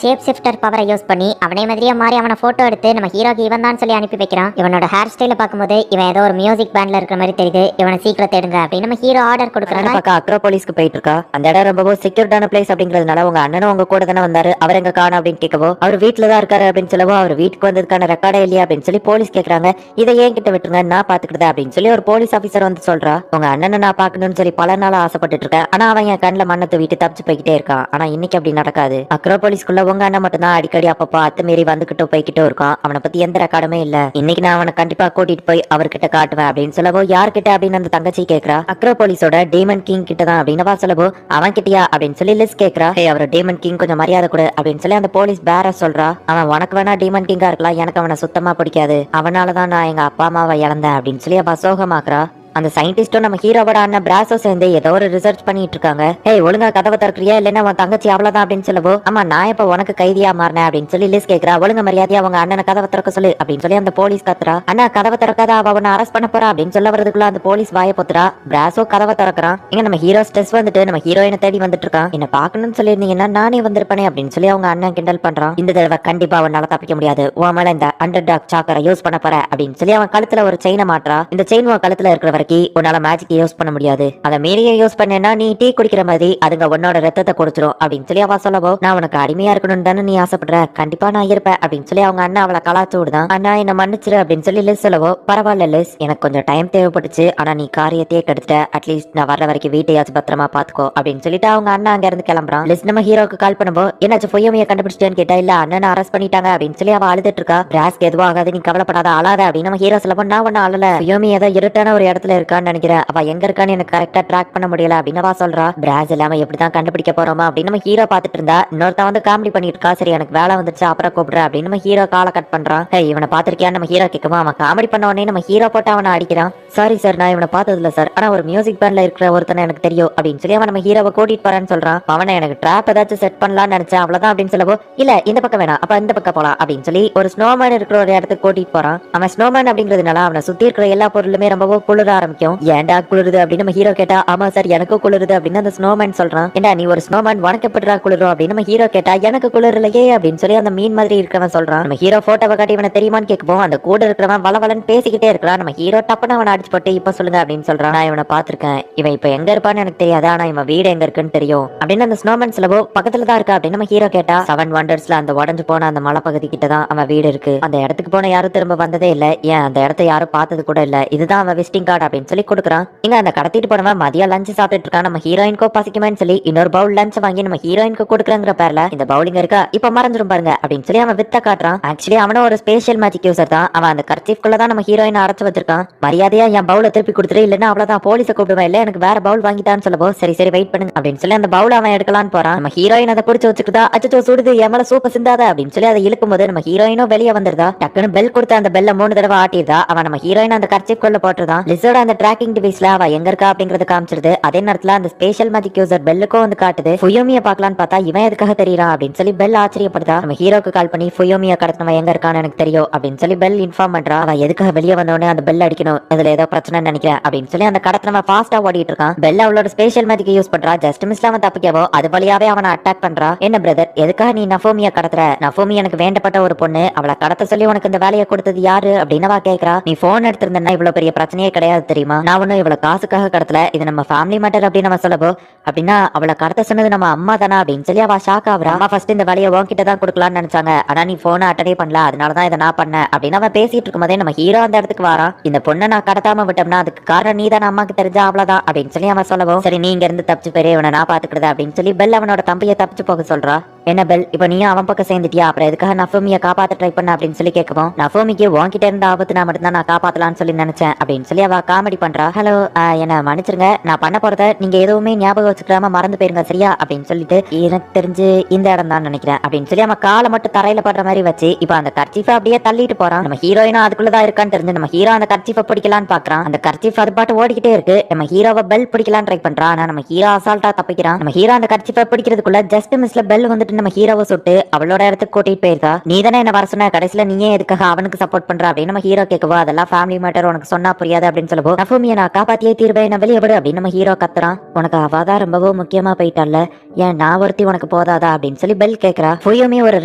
ஷேப் ஷிஃப்டர் பவரை யூஸ் பண்ணி அவனே மாதிரியே மாறி அவனை போட்டோ எடுத்து நம்ம ஹீரோக்கு இவன் தான் சொல்லி அனுப்பி வைக்கிறான். இவனோட ஹேர் ஸ்டைல பார்க்கும்போது இவன் ஏதோ ஒரு மியூசிக் பேண்ட்ல இருக்கிற மாதிரி தெரியுது. இவனை சீக்கிரம் தேடுங்க அப்படின்னு நம்ம ஹீரோ ஆர்டர் கொடுக்குறான். பக்கம் அக்ரோபோலிஸ்க்கு போயிட்டு இருக்கா. அந்த இடம் ரொம்ப செக்யூர்டான பிளேஸ் அப்படிங்கிறதுனால உங்க அண்ணனும் உங்க கூட தானே வந்தாரு, அவர் எங்க காணும் அப்படின்னு கேட்கவோ, அவர் வீட்டுல தான் இருக்காரு அப்படின்னு சொல்லவோ, அவர் வீட்டுக்கு வந்ததுக்கான ரெக்கார்டே இல்லையா அப்படின்னு சொல்லி போலீஸ் கேட்கறாங்க. இதை ஏன் கிட்ட விட்டுருங்க, நான் பாத்துக்கிட்டது அப்படின்னு சொல்லி ஒரு போலீஸ் ஆபீசர் வந்து சொல்றா. உங்க அண்ணனை நான் பாக்கணும்னு சொல்லி பல நாளா ஆசைப்பட்டு இருக்கேன், ஆனா அவன் என் கண்ணில் மண்ணை தூவிட்டு தப்பிச்சு போய்கிட்டே இருக்கான். ஆனா இன்னைக்கு அப்படி நடக்காது. அக்ரோபோலிஸ்க்குள்ள உங்க அண்ணன் மட்டும் அடிக்கடி அப்பப்போ அத்துமீறி வந்துகிட்டு போய்கிட்டு இருக்கான், அவனை பத்தி எந்த ரெக்கார்டுமே இல்ல, இன்னைக்கு நான் அவனை கண்டிப்பா கூட்டிட்டு போய் அவர்கிட்ட காட்டுவேன் அப்படின்னு சொல்லவோ, யார்கிட்ட அப்படின்னு அந்த தங்கச்சி கேட்கறா. அக்ரோபோலிஸோட டீமன் கிங் கிட்ட தான் அப்படின்னு சொல்லவோ, அவன் கிட்டயா அப்படின்னு சொல்லி லிஸ் கேட்கறா. ஹே, அவர் டீமன் கிங் கொஞ்சம் மரியாதை கொடு அப்படின்னு சொல்லி அந்த போலீஸ் பேர சொல்றா. அவன் உனக்கு வேணா டீமன் கிங்கா இருக்கலாம், எனக்கு அவனை சுத்தமா பிடிக்காது, அவனாலதான் நான் எங்க அப்பா அம்மாவை இழந்தேன் அப்படின்னு சொல்லி அவ சோகமாக்குறா. அந்த சயின்டிஸ்டும் நம்ம ஹீரோவோட அண்ணன் பிராஸோ சேர்ந்து ஏதோ ஒரு ரிசர்ச் பண்ணிட்டு இருக்காங்க. ஏய் ஒழுங்கா கதவை திறக்கறியா இல்லன்னா உன் தங்கச்சி அவ்வளவுதான் அப்படின்னு சொல்லவோ, ஆமா நான் இப்ப உனக்கு கைதியா மாறினேன் அப்படின்னு சொல்லி லிஸ் கேக்குறா. ஒழுங்க மரியாதையா அவங்க அண்ணனை கதவை திறக்க சொல்லு அப்படின்னு சொல்லி அந்த போலீஸ் கத்துறா. அண்ணா கதவை திறக்காத, அவ அவனை அரெஸ்ட் பண்ண போறா அப்படின்னு சொல்ல வரதுக்குள்ள அந்த போலீஸ் வாயை பொத்துறா. பிராஸோ கதவை திறக்கிறான். இங்க நம்ம ஹீரோ ஸ்ட்ரெஸ் வந்துட்டு நம்ம ஹீரோயினை தேடி வந்துட்டு இருக்கான். என்ன பாக்கணும்னு சொல்லியிருந்தீங்கன்னா நானே வந்திருப்பேனே அப்படின்னு சொல்லி அவங்க அண்ணன் கிண்டல் பண்றான். இந்த தடவை கண்டிப்பா அவனால தப்பிக்க முடியாது, உன் மேல இந்த அண்டர் டாக் சாக்கரை யூஸ் பண்ண போற அப்படின்னு சொல்லி அவன் கழுத்துல ஒரு செயினை மாற்றா. இந்த செயின் உன் கழுத்துல இருக்கிற வரைக்கும் உன்னால மேஜிக் யூஸ் பண்ண முடியாது, அதை மீறிய யூஸ் பண்ணேன்னா நீ டீ குடிக்கிற மாதிரி அதுங்க உன்னோட ரத்தத்தை குடிச்சிரும் அப்படின்னு சொல்லி அவ சொல்லவோ, நான் உனக்கு அடிமையா இருக்கணும்னு தானே நீ ஆசைப்படுற, கண்டிப்பா நான் இருப்பேன் அப்படின்னு சொல்லி அவங்க அண்ணன் அவளை கலாச்சு விடுதான். அண்ணா என்ன மன்னிச்சிரு அப்படின்னு சொல்லி லிஸ் சொல்லவோ, பரவாயில்ல லிஸ், எனக்கு கொஞ்சம் டைம் தேவைப்பட்டுச்சு, ஆனா நீ காரியத்தையே கெடுத்துட்ட, அட்லீஸ்ட் நான் வர்ற வரைக்கும் வீட்டையாச்சும் பத்திரமா பாத்துக்கோ அப்படின்னு சொல்லிட்டு அவங்க அண்ணன் அங்க இருந்து கிளம்புறான். லிஸ் நம்ம ஹீரோக்கு கால் பண்ணும்போ, என்னாச்சு பொய்யமைய கண்டுபிடிச்சிட்டேன்னு கேட்டா, இல்ல அண்ணனை அரெஸ்ட் பண்ணிட்டாங்க அப்படின்னு சொல்லி அவ அழுதுட்டு இருக்கா. பிராஸ்க்கு எதுவும் ஆகாது, நீ கவலைப்படாத, அழாத அப்படின்னு நம்ம ஹீரோ சொல்லப்போ, நான் ஒன்னும் அழல, பொய்யமி ஏதோ இருட்டான ஒரு இடத்துல இருக்கான்னு நினைக்கிறேன், அவ எங்க இருக்கான்னு எனக்கு கரெக்டா ட்ராக் பண்ண முடியல அப்படின்னு அவ சொல்றா. பிராஸ் இல்லாம எப்படிதான் கண்டுபிடிக்க போறோமா அப்படின்னு நம்ம ஹீரோ பாத்துட்டு இருந்தா, இன்னொருத்த வந்து காமெடி பண்ணிட்டு இருக்கா. சரி எனக்கு வேலை வந்துச்சு அப்புறம் கூப்பிடுற அப்படின்னு நம்ம ஹீரோ காலை கட் பண்றான். இவனை பாத்திருக்கியா நம்ம ஹீரோ கேட்குமா, அவன் காமெடி பண்ண உடனே நம்ம ஹீரோ போட்டு அவனை அடிக்கிறான். சாரி சார் நான் இவனை பார்த்ததில்ல சார், ஆனா ஒரு மியூசிக் பேண்ட்ல இருக்கிற ஒருத்தனை எனக்கு தெரியும் அப்படின்னு சொல்லி அவன் நம்ம ஹீரோவை கூட்டிட்டு போறான்னு சொல்றான். அவனை எனக்கு ட்ராப் ஏதாச்சும் செட் பண்ணலாம்னு நினைச்சேன் அவ்வளவுதான் அப்படின்னு சொல்லவோ, இல்ல இந்த பக்கம் வேணாம் அப்ப இந்த பக்கம் போலாம் அப்படின்னு சொல்லி ஒரு ஸ்னோமேன் இருக்கிற ஒரு இடத்துக்கு கூட்டிட்டு போறான். அவன் ஸ்னோமேன் அப்படிங்கிறதுனால அவனை சுத்தி இருக்கிற எல்லா பொருளுமே ரொம்பவோ குளிர ஆரம்பிக்கும். ஏன்டா குளிருது அப்படின்னு நம்ம ஹீரோ கேட்டா, ஆமா சார் எனக்கும் குளிருது அப்படின்னு அந்த ஸ்னோமேன் சொல்றான். ஏண்டா நீ ஒரு ஸ்னோமேன் உனக்கு எப்படிடா குளிரும் அப்படின்னு நம்ம ஹீரோ கேட்டா, எனக்கு குளிரலையே அப்படின்னு சொல்லி அந்த மீன் மாதிரி இருக்கிறவன் சொல்றான். நம்ம ஹீரோ போட்டோவை காட்டி இவனை தெரியுமான்னு கேட்கும். அந்த கூட இருக்கிறவன் வளவலன்னு பேசிக்கிட்டே இருக்கிறான். நம்ம ஹீரோ டப்புன்னு அவனை அடிச்சு போட்டு இப்ப சொல்லுங்க அப்படின்னு சொல்றான். நான் இவனை பாத்திருக்கேன், இவன் இப்ப எங்க இருப்பான்னு எனக்கு தெரியாது, ஆனா இவன் வீடு எங்க இருக்குன்னு தெரியும் அப்படின்னு அந்த ஸ்னோமேன் சொல்லவோ, பக்கத்துல தான் இருக்கா அப்படின்னு நம்ம ஹீரோ கேட்டா, 7 வண்டர்ஸ்ல அந்த உடஞ்சு போன அந்த மலை பகுதி கிட்ட தான் அவன் வீடு இருக்கு, அந்த இடத்துக்கு போன யாரும் திரும்ப வந்ததே இல்ல, ஏன் அந்த இடத்த யாரும் பார்த்தது கூட இல்ல, இதுதான் அவன் விசிட்டிங் கார்டு அப்படின்னு சொல்லி கொடுக்குறான். இங்க அந்த கடத்திட்டு போனவன் மதியம் லஞ்ச் சாப்பிட்டு இருக்கான். நம்ம ஹீரோயின்கோ பசிக்குமேன்னு சொல்லி இன்னொரு பவுல் லஞ்ச் வாங்கி நம்ம ஹீரோயினுக்கு கொடுக்குறங்கிற பேர்ல இந்த பவுலிங் இருக்கா இப்ப மறைஞ்சிரும் பாருங்க அப்படின்னு சொல்லி அவன் வித்த காட்டுறான். ஆக்சுவலி அவனும் ஒரு ஸ்பெஷல் மேஜிக் யூசர் தான். அவன் அந்த கர்ச்சீஃப்குள்ள தான் நம்ம ஹீரோயின் அடைச்சு வச்சிருக்கான். மரியாதையா என் பவுல திருப்பி கொடுத்துரு, இல்லன்னா அவ்வளவுதான் போலீஸை கூப்பிடுவேன், இல்ல எனக்கு வேற பவுல் வாங்கிட்டான்னு சொல்லவோ, சரி சரி வெயிட் பண்ணுங்க அப்படின்னு சொல்லி அந்த பவுல் அவன் எடுக்கலான்னு போறான். நம்ம ஹீரோயின் அதை பிடிச்சு வச்சுக்கிட்டா, அச்சோ சுடுது என் மேல சூப்பர் சிந்தாத அப்படின்னு சொல்லி அதை இழுக்கும் போது நம்ம ஹீரோயினும் வெளியே வந்துருதா. டக்குன்னு பெல் கொடுத்த அந்த பெல்ல 3 தடவை ஆட்டிருதா. அவன் நம்ம ஹீரோயின் அந்த கர்ச்சீஃப்குள்ள போட்டுதான். லிஸோட அந்த ட்ராக்கிங் டிவைஸ்ல அவ எங்க இருக்கா அப்படிங்கறது காமிச்சிருது. அதே நேரத்துல அந்த ஸ்பெஷல் மேஜிக் யூசர் பெல்லுக்கும் வந்து காட்டுது. ஃபுயோமியை பார்க்கலான்னு பார்த்தா இவன் எதுக்காக தெரியறான் அப்படின்னு சொல்லி பெல் ஆச்சரியப்படுதா. நம்ம ஹீரோக்கு கால் பண்ணி ஃபுயோமியை கடத்தினவன் எங்க இருக்கான்னு எனக்கு தெரியும் அப்படின்னு சொல்லி பெல் இன்ஃபார்ம் பண்றா. அவ எதுக்காக வெளியே வந்தோடனே அந்த பெல் அடிக்கணும், அதுல ஏதோ பிரச்சனை நினைக்கிறேன் அப்படின்னு சொல்லி அந்த கடத்தினவன் ஃபாஸ்டா ஓடிட்டு இருக்கான். பெல் அவளோட ஸ்பெஷல் மேஜிக் யூஸ் பண்றா. ஜஸ்ட் மிஸ்ல அவன் தப்பிக்கவோ அது வழியாவே அவனை அட்டாக் பண்றா. என்ன பிரதர் எதுக்காக நீ நஃபோமியை கடத்துற, நஃபோமி எனக்கு வேண்டப்பட்ட ஒரு பொண்ணு, அவளை கடத்த சொல்லி உனக்கு இந்த வேலையை கொடுத்தது யாரு அப்படின்னு அவ கேக்குறா. நீ போன் எடுத்திருந்தா இவ்வளவு பெரிய பிரச்சனையே கிடையாது தெரியுமா, நான் ஒன்னும் இவ்வளவு காசுக்காக கடத்தல, இது நம்ம ஃபேமிலி மேட்டர் அப்படின்னு நம்ம சொல்லவோ, அப்படின்னா அவளை கடத்த சொன்னது நம்ம அம்மா தானா அப்படின்னு சொல்லி அவ ஷாக் ஆகுறா. அம்மா ஃபர்ஸ்ட் இந்த வேலையை உன்கிட்ட தான் கொடுக்கலாம்னு நினைச்சாங்க, ஆனா நீ போனை அட்டனே பண்ணல, அதனாலதான் இதை நான் பண்ணேன் அப்படின்னு அவன் பேசிட்டு இருக்கும் போதே நம்ம ஹீரோ அந்த இடத்துக்கு வரான். இந்த பொண்ணை நான் கடத்தாம விட்டோம்னா அதுக்கு காரணம் நீ தான், அம்மாக்கு தெரிஞ்சா அவ்வளவுதான் அப்படின்னு சொல்லி அவன் சொல்லவும், சரி நீ இங்க இருந்து தப்பிச்சு போயிரு, இவனை நான் பாத்துக்கிட்டது அப்படின்னு சொல்லி பெல் அவனோட தம்பியை தப்பிச்சு போக சொல்றா. என்ன பெல் இப்ப நீ அவன் பக்கம் சேர்ந்துட்டியா, அப்புறம் எதுக்காக நஃபோமியை காப்பாத்த ட்ரை பண்ண அப்படின்னு சொல்லி கேட்கவும், நஃபோமிக்கு உன்கிட்ட இருந்த ஆபத்து நான் மட்டும் தான் நான் காப்பாத்தலாம்னு சொல்லி நினைச்சேன் அப்படின்னு சொல்லி அவ காமெடி பண்றா. ஹலோ என்ன மன்னிச்சிருங்க, நான் பண்ண போறத நீங்க எதுவுமே ஞாபகம் வச்சுக்காம மறந்து போயிருங்க சரியா அப்படின்னு சொல்லிட்டு, எனக்கு தெரிஞ்சு இந்த இடம் தான் நினைக்கிறேன் அப்படின்னு சொல்லி அவன் காலை மட்டும் தரையில படுற மாதிரி வச்சு இப்ப அந்த கர்ச்சீஃபை அப்படியே தள்ளிட்டு போறான். நம்ம ஹீரோயினும் அதுக்குள்ளதான் இருக்கான்னு தெரிஞ்சு நம்ம ஹீரோ அந்த கர்ச்சீஃபை பிடிக்கலான்னு பாக்குறான். அந்த கர்ச்சீஃப் அது பாட்டு ஓடிக்கிட்டே இருக்கு. நம்ம ஹீரோவை பெல் பிடிக்கலான்னு ட்ரை பண்றான். ஆனா நம்ம ஹீரோ அசால்ட்டா தப்பிக்கிறான். நம்ம ஹீரோ அந்த கர்ச்சீஃபை பிடிக்கிறதுக்குள்ள ஜஸ்ட் மிஸ்ல பெல் வந்துட்டு நம்ம ஹீரோவை சுட்டு அவளோட இடத்துக்கு கூட்டிட்டு போயிருக்கா. நீ தானே என்ன வர சொன்ன, கடைசியில நீயே எதுக்காக அவனுக்கு சப்போர்ட் பண்ற அப்படின்னு நம்ம ஹீரோ கேட்கவோ, அதெல்லாம் ஃபேமிலி மேட்டர் உனக்கு சொன்னா புரியாது அப்படின்னு சொல்லவோ, நஃபோமியை நான் காப்பாத்தியே தீர்வேன், நான் வெளியே விடு அப்படின்னு நம்ம ஹீரோ கத்துறான். உனக்கு அவதான் ரொம்பவும் முக்கியமா போயிட்டால, ஏன் நான் ஒருத்தி உனக்கு போதாதா அப்படின்னு சொல்லி பெல் கேக்குறா. ஃபுயோமி ஒரு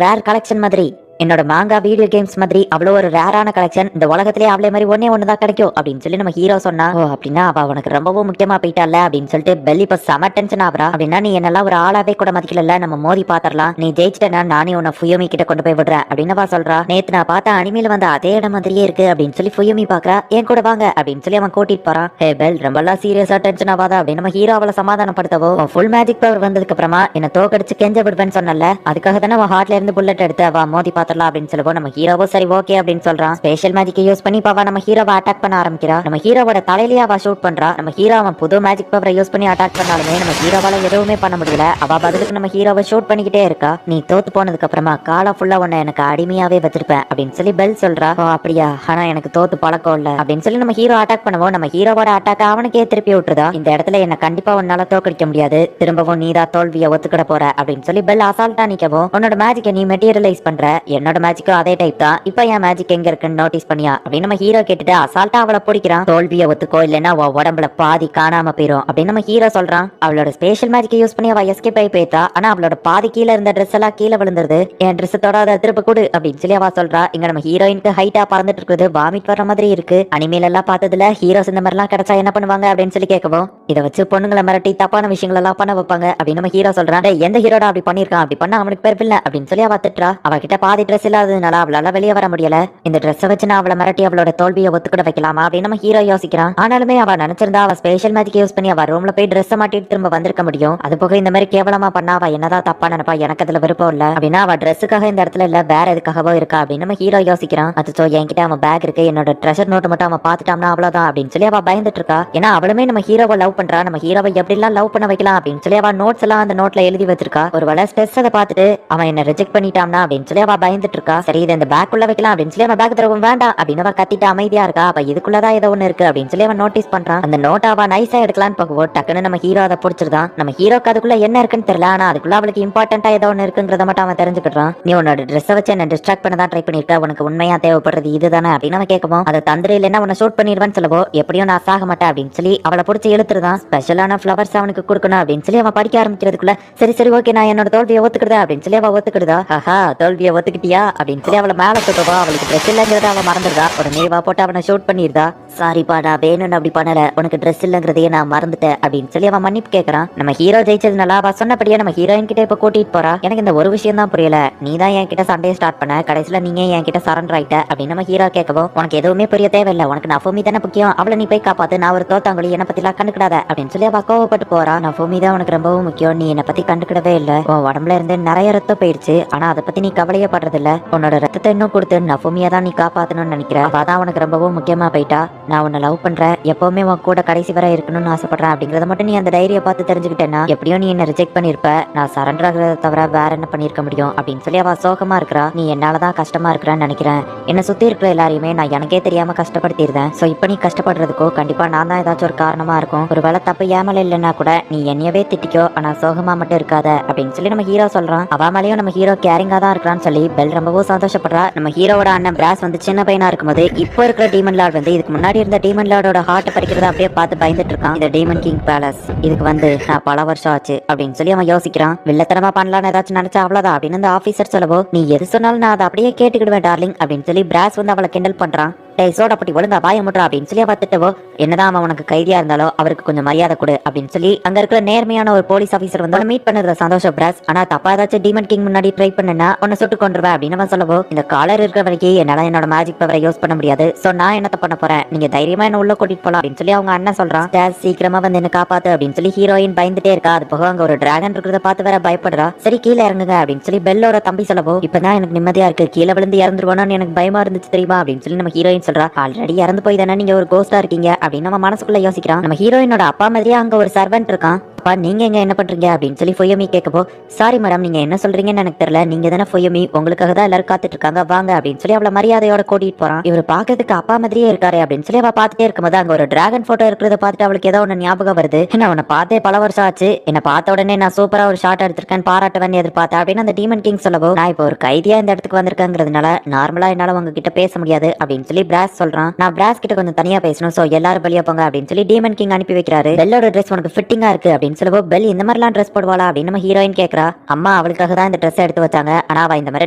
ரேர் கலெக்ஷன் மாதிரி, என்னோட மாங்கா வீடியோ கேம்ஸ் மாதிரி அவ்வளோ ஒரு ரேரான கலெக்ஷன், இந்த உலகத்திலே அவளே மாதிரி ஒன்னே கிடைக்கும் அப்படின்னு சொல்லி நம்ம ஹீரோ சொன்னா. ஓ அப்படின்னா அவ உனக்கு ரொம்பவும் முக்கியமா போயிட்டால அப்படின்னு சொல்லிட்டு பெல் இப்ப செம டென்ஷன் ஆகுறா. அப்படின்னா நீ என்னெல்லாம் ஒரு ஆளாவே கூட மதிக்கல, நம்ம மோதி பாத்திரலாம், நீ ஜெயிச்சிட்டனா நானே உன்னை ஃபுயோமி கிட்ட கொண்டு போய் விடுறேன் அப்படின்னு சொல்றா. நேத்து நான் பார்த்த அனிமையில வந்த அதே இடம் மாதிரியே இருக்கு அப்படின்னு சொல்லி ஃபுயோமி பாக்குறா. என் கூட வாங்க அப்படின்னு சொல்லி அவன் கூட்டிட்டு போறான். ஹே பெல் ரொம்பலாம் சீரியஸா டென்ஷன் ஆகாதா அப்படின்னு நம்ம ஹீரோ அவளை சமாதானப்படுத்தவோ, ஃபுல் மேஜிக் பவர் வந்ததுக்கு அப்புறமா என்ன தோக்கடிச்சு கெஞ்ச விடுவேன்னு சொன்னல, அதுக்காக தானே அவன் ஹார்ட்ல இருந்து புல்லட் எடுத்து அவ மோதி பாத்துடலாம் அப்படின்னு சொல்லுவோம். நம்ம ஹீரோவோ சரி ஓகே அப்படின்னு சொல்றான். ஸ்பெஷல் மேஜிக் யூஸ் பண்ணி பாவா நம்ம ஹீரோவை அட்டாக் பண்ண ஆரம்பிக்கிறா. நம்ம ஹீரோவோட தலையிலேயே அவ ஷூட் பண்றா. நம்ம ஹீரோ அவன் புது மேஜிக் பவரை யூஸ் பண்ணி அட்டாக் பண்ணாலுமே நம்ம ஹீரோவால எதுவுமே பண்ண முடியல. அவ பதிலுக்கு நம்ம ஹீரோவை ஷூட் பண்ணிக்கிட்டே இருக்கா. நீ தோத்து போனதுக்கு அப்புறமா காலா ஃபுல்லா உன்னை எனக்கு அடிமையாவே வச்சிருப்பேன் அப்படின்னு சொல்லி பெல் சொல்றா. ஓ அப்படியா, ஆனா எனக்கு தோத்து பழக்கம் இல்ல அப்படின்னு சொல்லி நம்ம ஹீரோ அட்டாக் பண்ணுவோம். நம்ம ஹீரோவோட அட்டாக் அவனுக்கே திருப்பி விட்டுருதா. இந்த இடத்துல என்ன கண்டிப்பா உன்னால தோக்கடிக்க முடியாது, திரும்பவும் நீதா தோல்வியை ஒத்துக்கிட போற அப்படின்னு சொல்லி பெல் அசால்ட்டா நிக்கவும், உன்னோட மேஜிக்கை நீ மெட்டீரியலைஸ் பண்ற, என்னோட மேஜிக்கும் அதே டைப் தான், இப்ப என் மேஜிக் எங்க இருக்குன்னு நோட்டீஸ் பண்ணியா அப்படின்னு நம்ம ஹீரோ கேட்டுட்டு அசால்ட்டா அவளை பிடிக்கிறான். தோல்வியை ஒத்துக்கோ இல்லைன்னா உடம்புல பாதி காணாம போயிரும் அப்படின்னு நம்ம ஹீரோ சொல்றான். அவளோட ஸ்பெஷல் மேஜிக்கை யூஸ் பண்ணி அவ எஸ்கேப் ஆகி போயிட்டா. ஆனா அவளோட பாதி கீழே இருந்த ட்ரெஸ் எல்லாம் கீழே விழுந்துருது. என் ட்ரெஸ் தொடாத திருப்ப கூடு அப்படின்னு சொல்லி அவ சொல்றா. இங்க நம்ம ஹீரோயினுக்கு ஹைட்டா பறந்துட்டு இருக்குது, வாமிட் வர மாதிரி இருக்கு. அனிமேல எல்லாம் பார்த்ததுல ஹீரோஸ் இந்த மாதிரி எல்லாம் கிடைச்சா என்ன பண்ணுவாங்க அப்படின்னு சொல்லி கேட்கவும், இதை வச்சு பொண்ணுங்களை மிரட்டி தப்பான விஷயங்கள் எல்லாம் பண்ண வைப்பாங்க அப்படின்னு நம்ம ஹீரோ சொல்றான். எந்த ஹீரோடா அப்படி பண்ணிருக்கான், அப்படி பண்ண அவனுக்கு பேர் இல்ல அப்படின்னு சொல்லி அவ திட்டுறா. அவகிட்ட பாதி ட்ரெஸ் இல்லாததுனால அவளால வெளியே வர முடியல. இந்த ட்ரெஸ்ஸை வச்சு நான் அவளை மிரட்டி அவளோட தோல்வியை ஒத்துக்கிட வைக்கலாமா அப்படின்னு நம்ம ஹீரோ யோசிக்கிறான். ஆனாலுமே அவ நினைச்சிருந்தா அவ ஸ்பெஷல் மேஜிக் யூஸ் பண்ணி அவ ரூம்ல போய் ட்ரெஸ் மாட்டிட்டு திரும்ப வந்திருக்க முடியும். அது போக இந்த மாதிரி கேவலமா பண்ணா அவ என்னதான் தப்பா நினைப்பா, எனக்கு அதுல விருப்பம் இல்ல அப்படின்னா அவ ட்ரெஸ்ஸுக்காக இந்த இடத்துல இல்ல வேற எதுக்காகவோ இருக்கா அப்படின்னு நம்ம ஹீரோ யோசிக்கிறான். அச்சோ என்கிட்ட அவன் பேக் இருக்கு, என்னோட ட்ரெஷர் நோட்டு மட்டும் அவன் பாத்துட்டான்னா அவ்வளவுதான் அப்படின்னு சொல்லி அவ பயந்துட்டு இருக்கா. ஏன்னா அவளுமே நம்ம ஹீரோவை லவ் பண்றா. நம்ம ஹீரோவை எப்படி எல்லாம் லவ் பண்ண வைக்கலாம் அப்படின்னு சொல்லி அவ நோட்ஸ் எல்லாம் அந்த நோட்ல எழுதி வச்சிருக்கா. ஒரு வேளை ஸ்ட்ரெஸ் அதை பார்த்துட்டு அவன் என்ன ரிஜெக்ட் பண்ணிட்டான்னா அப்படின்னு சொல்லி அவ பயந்துட்டு இருக்கா. சரி இதை இந்த பேக் உள்ள வைக்கலாம் அப்படின்னு சொல்லி அவன் பேக் தரவும் வேண்டாம் அப்படின்னு அவ கத்திட்டு அமைதியா இருக்கா. அவ இதுக்குள்ளதான் ஏதோ ஒண்ணு இருக்கு அப்படின்னு சொல்லி அவன் நோட்டீஸ் பண்றான். அந்த நோட்டை அவ நைஸா எடுக்கலான்னு போகும்போது டக்குன்னு நம்ம ஹீரோ அதை பிடிச்சிருந்தான். நம்ம ஹீரோக்கு அதுக்குள்ள என்ன இருக்குன்னு தெரியல, ஆனா அதுக்குள்ள அவளுக்கு இம்பார்ட்டன்டா ஏதோ ஒண்ணு இருக்குங்கிறத மட்டும் அவன் தெரிஞ்சுக்கிட்டான். நீ உன்னோட ட்ரெஸ்ஸை வச்சு என்ன டிஸ்ட்ராக்ட் பண்ண தான் ட்ரை பண்ணிருக்க, உனக்கு உண்மையா தேவைப்படுறது இதுதானே அப்படின்னு அவன் கேட்கவும், அதை தந்திர இல்லைன்னா உன்னை ஷூட் பண்ணிடுவேன்னு சொல்லவோ, எப்படியும் நான் சாக மாட்டேன் அப்படின்னு சொல்லி அவளை பிடிச்சி இழுத்துருதான். ஸ்பெஷலான ஃபிளவர்ஸ் அவனுக்கு கொடுக்கணும் அப்படின்னு சொல்லி அவன் படிக்க ஆரம்பிக்கிறதுக்குள்ள சரி சரி ஓகே நான் என்னோட தோல்வியை ஒத்துக்கிடுதா அப்படின்னு சொல்லி அவ ஒத்துக்கிடுதா. ஆஹா தோல்வியை ஒத்துக்கிட்டியா அப்படின்னு சொல்லி அவளை மேல தூக்கவா. அவளுக்கு ட்ரெஸ் இல்லைங்கிறத அவ மறந்துடுறா. ஒரு நேவா போட்டு அவனை ஷூட் பண்ணிருந்தா. சாரிப்பா நான் வேணும்னு அப்படி பண்ணல, உனக்கு ட்ரெஸ் இல்லைங்கிறதையே நான் மறந்துட்டேன் அப்படின்னு சொல்லி அவன் மன்னிப்பு கேட்கறான். நம்ம ஹீரோ ஜெயிச்சதுனால அவ சொன்னபடியே நம்ம ஹீரோயின் கிட்ட இப்ப கூட்டிட்டு போறா. எனக்கு இந்த ஒரு விஷயம் தான் புரியல, நீ தான் என் கிட்ட சண்டையை ஸ்டார்ட் பண்ண, கடைசியில நீங்க என் கிட்ட சரண்டர் ஆயிட்ட அப்படின்னு நம்ம ஹீரோ கேட்கவும், உனக்கு எதுவுமே புரிய தேவையில்லை, உனக்கு நஃபூமி தானே முக்கியம், அவளை நீ போய் காப்பாத்து, நான் ஒரு தோத்தாங்குழி, என்னை பத்தி எல்லாம் கண்டுக்கிடாத அப்படின்னு சொல்லி அவ கோவப்பட்டு போறா. நஃபூமி தான் உனக்கு ரொம்பவும் முக்கியம், நீ என்னை பத்தி கண்டுக்கிடவே இல்லை, உன் உடம்புல இருந்து நிறைய ரத்தம் போயிடுச்சு, ஆனா அதை பத்தி நீ கவலையே படுறது இல்ல, உன்னோட ரத்தத்தை இன்னும் கொடுத்து நஃபூமியா தான் நீ காப்பாத்தணும்னு நினைக்கிற, அவதான் உனக்கு ரொம்பவும் முக்கியமா போயிட்டா, நான் உன்னை லவ் பண்றேன், எப்பவுமே உன் கூட கடைசி வரை இருக்கணும்னு ஆசைப்படுறேன் அப்படிங்கறத மட்டும் நீ அந்த டைரியை பார்த்து தெரிஞ்சுக்கிட்டேன்னா எப்படியும் நீ என்ன ரிஜெக்ட் பண்ணிருப்ப, நான் சரண்டர் ஆகிறத தவிர வேற என்ன பண்ணிருக்க முடியும் அப்படின்னு சொல்லி அவ சோகமா இருக்கிறா. நீ என்னாலதான் கஷ்டமா இருக்கிறான்னு நினைக்கிறேன், என்ன சுத்தி இருக்கிற எல்லாரையுமே நான் எனக்கே தெரியாம கஷ்டப்படுத்திருந்தேன், சோ இப்ப நீ கஷ்டப்படுறதுக்கோ கண்டிப்பா நான் தான் ஏதாச்சும் ஒரு காரணமா இருக்கும், ஒரு வேலை தப்பு ஏமல இல்லைன்னா கூட நீ என்னையவே திட்டிக்கோ, ஆனா சோகமா மட்டும் இருக்காத அப்படின்னு சொல்லி நம்ம ஹீரோ சொல்றான். அவ மேலேயும் நம்ம ஹீரோ கேரிங்கா தான் இருக்கிறான்னு சொல்லி பெல் ரொம்பவும் சந்தோஷப்படுறா. நம்ம ஹீரோவோட அண்ணன் பிராஸ் வந்து சின்ன பையனா இருக்கும்போது இப்போ இருக்கிற டீமன் லார்ட் வந்து இதுக்கு முன்னாடி இருந்த டீமன் லார்டோட ஹார்ட் பறிக்கிறத அப்படியே பார்த்து பயந்துட்டு இருக்கான். இந்த டீமன் கிங் பேலஸ் இதுக்கு வந்து நான் பல வருஷம் ஆச்சு அப்படின்னு சொல்லி அவன் யோசிக்கிறான். வில்லத்தனமா பண்ணலான்னு ஏதாச்சும் நினைச்சா அவ்வளவுதான் அப்படின்னு அந்த ஆபீசர் சொல்லவோ, நீ எது சொன்னாலும் நான் அதை அப்படியே கேட்டுக்கிடுவேன் டார்லிங் அப்படின்னு சொல்லி பிராஸ் வந்து அவளை கிண்டல் பண்றான். சோடப்பட்டி ஒழுங்கா வாய முட்றா அப்படின்னு சொல்லி பார்த்துட்டவோ, என்னதான் அவன் உனக்கு கைதியா இருந்தாலோ அவருக்கு கொஞ்சம் மரியாதை கொடு அப்படின்னு சொல்லி அங்க இருக்கிற நேர்மையான ஒரு போலீஸ் ஆபீசர் வந்து மீட் பண்ணதுல சந்தோஷம் பிராஸ், ஆனா தப்பா ஏதாச்சும் டீமன் கிங் முன்னாடி ட்ரை பண்ணா உன்னை சுட்டு கொண்டுருவேன் அப்படின்னு அவன் சொல்லவோ, இந்த காலர் இருக்கிற வரைக்கும் என்னால என்னோட மேஜிக் பவரை யூஸ் பண்ண முடியாது, சோ நான் என்னத்த பண்ண போறேன், நீங்க தைரியமா என்ன உள்ள கூட்டிட்டு போலாம் அப்படின்னு சொல்லி அவங்க அண்ணன் சொல்றான். சீக்கிரமா வந்து என்ன காப்பாத்து அப்படின்னு சொல்லி ஹீரோயின் பயந்துட்டே இருக்கா. அது போக அங்க ஒரு டிராகன் இருக்கிறத பார்த்து வேற பயப்படுறா. சரி கீழே இறங்குங்க அப்படின்னு சொல்லி பெல்லோட தம்பி சொல்லவோ, இப்பதான் எனக்கு நிம்மதியா இருக்கு, கீழே விழுந்து இறந்துருவானு எனக்கு பயமா இருந்துச்சு தெரியுமா அப்படின்னு சொல்லி நம்ம ஹீரோயின் சொல்றா. ஆல்ரெடி இறந்து போய் தானே நீங்க ஒரு கோஸ்டா இருக்கீங்க அப்படின்னு நம்ம மனசுக்குள்ள யோசிக்கிறான். நம்ம ஹீரோயினோட அப்பா மாதிரியே அங்க ஒரு சர்வெண்ட் இருக்கான். நீங்க எங்க என்ன பண்றீங்க அப்படின்னு சொல்லி ஃபுயோமி கேட்கப்போ, சாரி மேடம் நீங்க என்ன சொல்றீங்கன்னு எனக்கு தெரியல, நீங்க தானே ஃபுயோமி, உங்களுக்காக தான் எல்லாரும் காத்துட்டு இருக்காங்க வாங்க அப்படின்னு சொல்லி அவளை மரியாதையோட கூட்டிட்டு போறான். இவர் பாக்கிறதுக்கு அப்பா மாதிரியே இருக்காரு அப்படின்னு சொல்லி அவ பாத்துட்டே இருக்கும்போது அங்க ஒரு டிராகன் போட்டோ இருக்கிறத பார்த்துட்டு அவளுக்கு ஏதோ ஒன்னு ஞாபகம் வருது. என்ன உன்னை பார்த்தே பல வருஷம் ஆச்சு, என்ன பார்த்த உடனே நான் சூப்பரா ஒரு ஷாட் எடுத்திருக்கேன் பாராட்டுவேன் எதிர்பார்த்தேன் அப்படின்னு அந்த டீமன் கிங் சொல்லவோ, நான் இப்போ ஒரு கைதியா இந்த இடத்துக்கு வந்திருக்கேங்கிறதுனால நார்மலா என்னால உங்ககிட்ட பேச முடியாது அப்படின்னு சொல்லி பிராஸ் சொல்றான். நான் பிராஸ் கிட்ட கொஞ்சம் தனியா பேசணும், சோ எல்லாரும் வெளியே போங்க அப்படின்னு சொல்லி டீமன் கிங் அனுப்பி வைக்கிறாரு. பெல்லோட ட்ரெஸ் உனக்கு ஃபிட்டிங்கா இருக்கு அப்படின்னு சொல்லவோ, பெல் இந்த மாதிரிலாம் ட்ரெஸ் போடுவாளா அப்படின்னு நம்ம ஹீரோயின் கேட்கறா. அம்மா அவளுக்காக தான் இந்த ட்ரெஸ் எடுத்து வச்சாங்க, ஆனா அவ இந்த மாதிரி